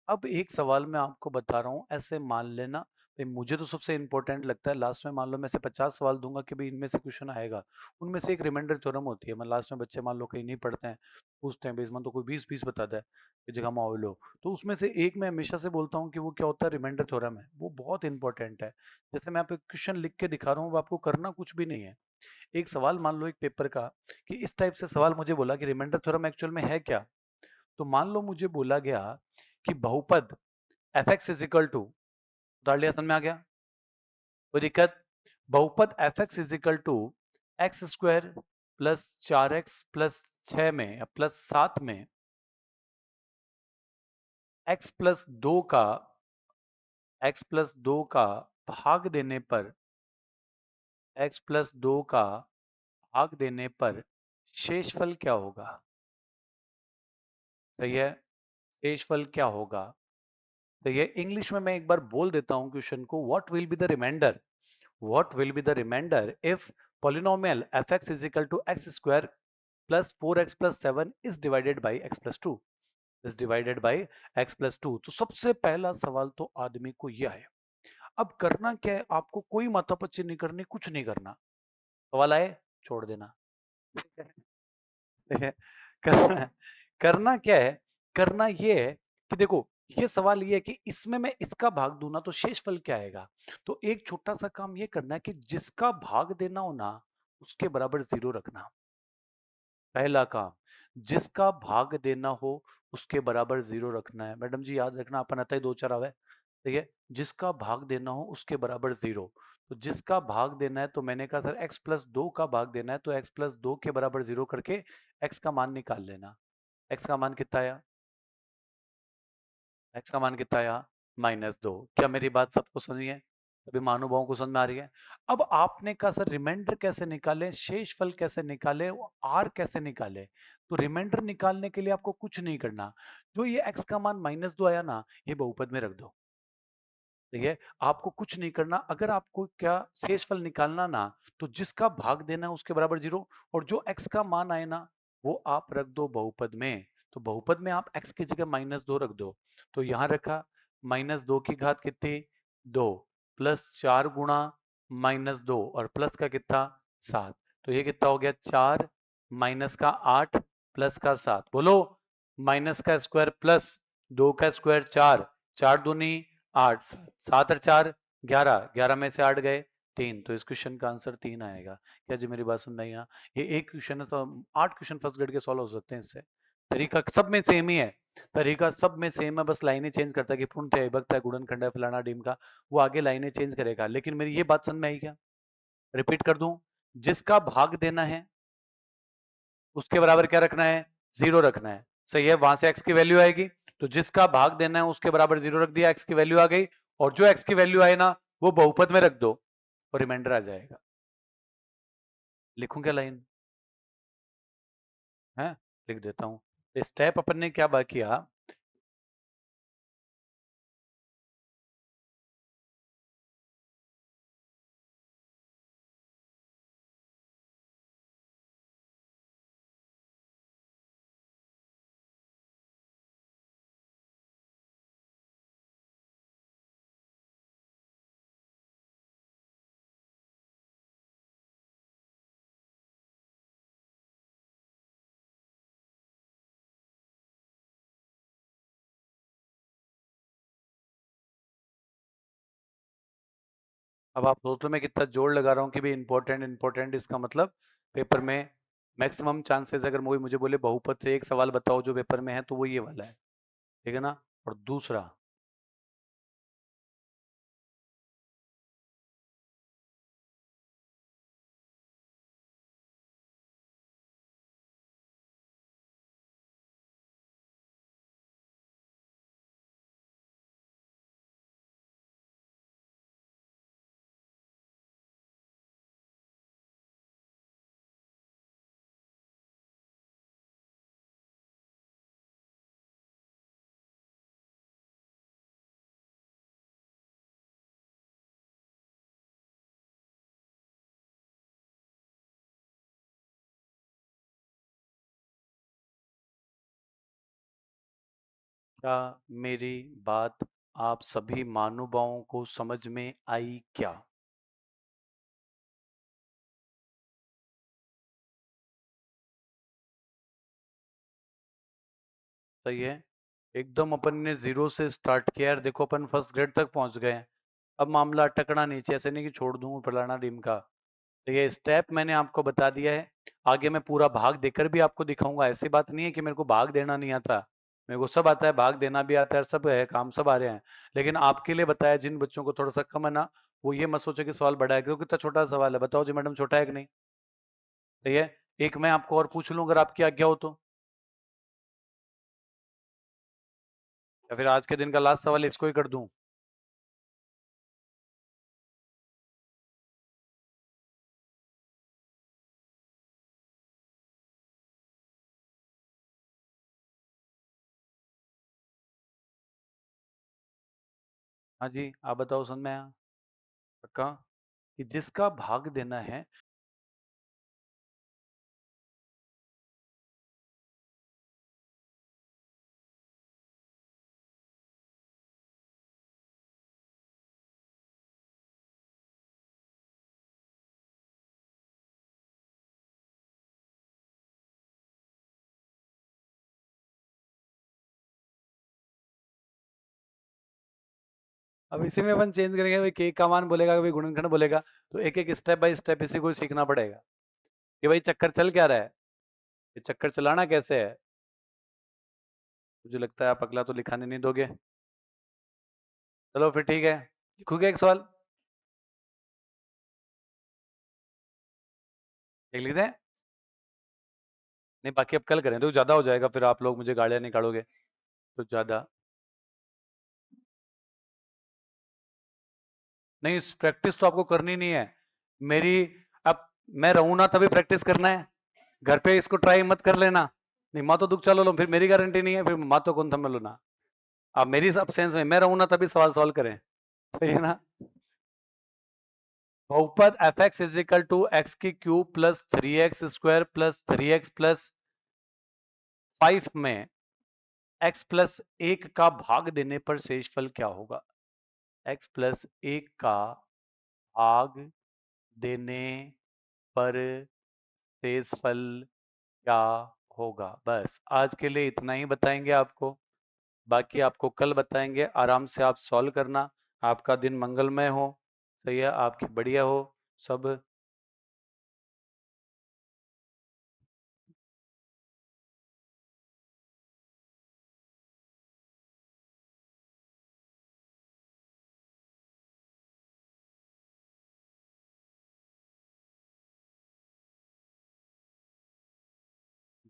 अब एक सवाल मैं आपको बता रहा हूँ, ऐसे मान लेना भाई, मुझे तो सबसे इंपॉर्टेंट लगता है लास्ट में, मान लो मैं से 50 सवाल दूंगा कि भाई इनमें से क्वेश्चन आएगा, उनमें से एक रिमाइंडर थ्योरम होती है। मैं लास्ट में बच्चे मान लो कहीं नहीं पढ़ते हैं, पूछते हैं बेसमन तो कोई 20-20 बताता है कि जगह माओ लो, तो उसमें से एक मैं हमेशा से बोलता हूँ कि वो क्या होता है, रिमाइंडर थ्योरम है, वो बहुत इंपॉर्टेंट है। जैसे मैं आप एक क्वेश्चन लिख के दिखा रहा हूँ, वो आपको करना कुछ भी नहीं है। एक सवाल मान लो एक पेपर का, कि इस टाइप से सवाल मुझे बोला कि रिमाइंडर थ्योरम एक्चुअल में है क्या। तो मान लो मुझे बोला गया कि बहुपद F x is equal to, उतार लिया, समझ में आ गया, कोई दिक्कत। बहुपद F x is equal to x square plus 4x plus 6 में या प्लस 7 में x प्लस 2 का भाग देने पर, x प्लस 2 का भाग देने पर शेषफल क्या होगा। सही है, शेषफल क्या होगा। तो ये इंग्लिश में मैं एक बार बोल देता हूं क्वेश्चन को, what will be the reminder, what will be the remainder if polynomial fx is equal to x square plus 4x plus 7 is divided by x plus 2, is divided by x plus 2। तो सबसे पहला सवाल तो आदमी को यह है। अब करना क्या है, आपको कोई माथापच्ची नहीं करनी, कुछ नहीं करना, सवाल आए छोड़ देना। ठीक है? करना करना क्या है, करना ये है कि देखो, ये सवाल ये है कि इसमें मैं इसका भाग दूं ना तो शेषफल क्या आएगा। तो एक छोटा सा काम ये करना है कि जिसका भाग देना हो ना उसके बराबर 0 रखना। पहला काम, जिसका भाग देना हो उसके बराबर 0 रखना है। मैडम जी याद रखना, अपन आता ही 2-4 आवे, ठीक है। जिसका भाग देना हो उसके बराबर 0। तो जिसका भाग देना है, तो मैंने कहा सर x प्लस 2 का भाग देना है, तो x प्लस 2 के बराबर 0 करके x का मान निकाल लेना। x का मान कितना आया, x का मान कितना आया, -2। क्या मेरी बात सबको समझ में है, सभी महानुभावों को समझ में आ रही है। अब आपने कहा सर रिमाइंडर कैसे निकाले, शेषफल कैसे निकाले, आर कैसे निकाले। तो रिमाइंडर निकालने के लिए आपको कुछ नहीं करना, जो ये x का मान -2 आया ना, ये बहुपद में रख दो। ठीक है, आपको कुछ नहीं करना। अगर आपको क्या शेषफल निकालना ना, तो जिसका भाग देना है उसके बराबर 0, और जो x का मान आए ना वो आप रख दो बहुपद में। तो बहुपद में आप x की जगह -2 रख दो। तो यहां रखा, -2 की घात कितनी, 2 प्लस 4 गुणा -2 और प्लस का कितना, 7। तो ये कितना हो गया, 4 माइनस का 8 प्लस का 7, बोलो, माइनस का स्क्वायर प्लस 2 का स्क्वायर 4, 4 दूनी 8, 7 और 4 11, 11 में से 8 गए 3। तो इस क्वेश्चन का आंसर 3 आएगा। क्या जी मेरी बात सुन रही है। ये एक क्वेश्चन है तो 8 क्वेश्चन फर्स्ट ग्रेड के सॉल्व हो सकते हैं इससे। तरीका सब में सेम ही है, तरीका सब में सेम है, बस लाइनें चेंज करता है कि पूर्ण है, विभक्त है, गुणनखंड है, फलाना डीम का, वो आगे लाइनें चेंज करेगा। लेकिन मेरी ये बात समझ में आई क्या, रिपीट कर दूं, जिसका भाग देना है उसके बराबर क्या रखना है, 0 रखना है। सही है, वहां से x की वैल्यू आएगी, तो जिसका भाग देना है उसके बराबर 0 रख दिया, x की वैल्यू आ गई। और जो x की वैल्यू आए ना वो बहुपद में रख दो और रिमाइंडर आ जाएगा। लिखूं क्या लाइन? है, लिख देता हूँ। स्टेप अपन ने क्या बाकी किया? अब आप सोच लो मैं कितना जोर लगा रहा हूँ कि भी इंपॉर्टेंट इंपॉर्टेंट, इसका मतलब पेपर में मैक्सिमम चांसेस, अगर मूवी मुझे बोले बहुपद से एक सवाल बताओ जो पेपर में है, तो वो ये वाला है। ठीक है ना? और दूसरा, क्या मेरी बात आप सभी महानुभावों को समझ में आई क्या? सही है। एकदम अपन ने जीरो से स्टार्ट किया यार, देखो अपन फर्स्ट ग्रेड तक पहुंच गए हैं। अब मामला अटकना नीचे, ऐसे नहीं कि छोड़ दूं फलाना ढिमका। तो ये स्टेप मैंने आपको बता दिया है। आगे मैं पूरा भाग देकर भी आपको दिखाऊंगा। ऐसी बात नहीं है कि मेरे को भाग देना नहीं आता, मेरे को सब आता है, भाग देना भी आता है, सब है, काम सब आ रहे हैं। लेकिन आपके लिए बताया, जिन बच्चों को थोड़ा सा कम है ना, वो ये मत सोचे कि सवाल बड़ा है, क्योंकि कितना छोटा सवाल है। बताओ जी मैडम, छोटा है कि नहीं? सही है। एक मैं आपको और पूछ लूं, अगर आपकी आज्ञा हो तो, या फिर आज के दिन का लास्ट सवाल इसको ही कर दूं? हाँ जी, आप बताओ, सुन में आया? पक्का? कि जिसका भाग देना है। अब इसी में अपन चेंज करेंगे, भाई के का मान बोलेगा, कभी गुणनखंड बोलेगा, तो एक एक स्टेप बाय स्टेप इसी को सीखना पड़ेगा कि भाई चक्कर चल क्या रहा है, ये चक्कर चलाना कैसे है। मुझे लगता है आप अगला तो लिखाने नहीं दोगे। चलो फिर ठीक है, लिखोगे एक सवाल? एक लिख दें? नहीं, बाकी अब कल करें तो ज्यादा हो जाएगा, फिर आप लोग मुझे गालियां निकालोगे तो ज्यादा। नहीं, प्रैक्टिस तो आपको करनी नहीं है मेरी। अब मैं रहूं ना तभी प्रैक्टिस करना है, घर पे इसको ट्राई मत कर लेना। नहीं, माँ तो दुख चलो लो, फिर मेरी गारंटी नहीं है, फिर माँ तो कौन थम लो ना। आप मेरी सेंस में मैं रहूं ना तभी सवाल सॉल्व करें। सही है ना? बहुपद F x is equal to x की cube plus 3x² plus 3x+5 में x+1 का भाग देने पर शेषफल क्या होगा? x+1 का भाग देने पर शेषफल क्या होगा? बस आज के लिए इतना ही बताएंगे आपको, बाकी आपको कल बताएंगे। आराम से आप सॉल्व करना। आपका दिन मंगलमय हो। सही है, आपकी बढ़िया हो सब।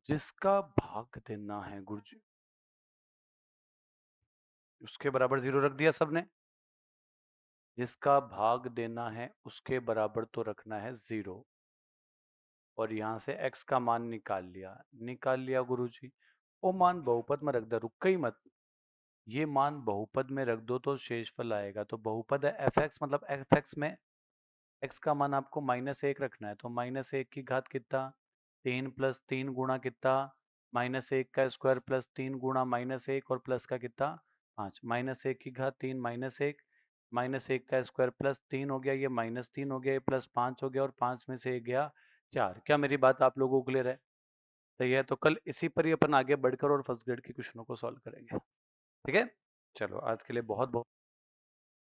जिसका भाग देना है गुरुजी, उसके बराबर जीरो रख दिया सबने। जिसका भाग देना है उसके बराबर तो रखना है 0 और यहाँ से x का मान निकाल लिया गुरुजी। वो मान बहुपद में रख दो, रुक गई मत। ये मान बहुपद में रख दो तो शेषफल आएगा, तो बहुपद है fx, मतलब fx में x का मान आपको -1 रखना है, तो -1 की घात कितना, 3 + 3 गुणा कितना, -1 का स्क्वायर प्लस 3 गुणा -1 और प्लस का कितना 5, -1 की घात 3 -1, -1 का स्क्वायर प्लस 3 हो गया, ये -3 हो गया, ये +5 हो गया और 5 में से 1 गया 4। क्या मेरी बात आप लोगों को क्लियर है? तो ये तो कल इसी पर ही अपन आगे बढ़कर और फर्स्ट ग्रेड के क्वेश्चनों को सॉल्व करेंगे। ठीक है, चलो आज के लिए बहुत बहुत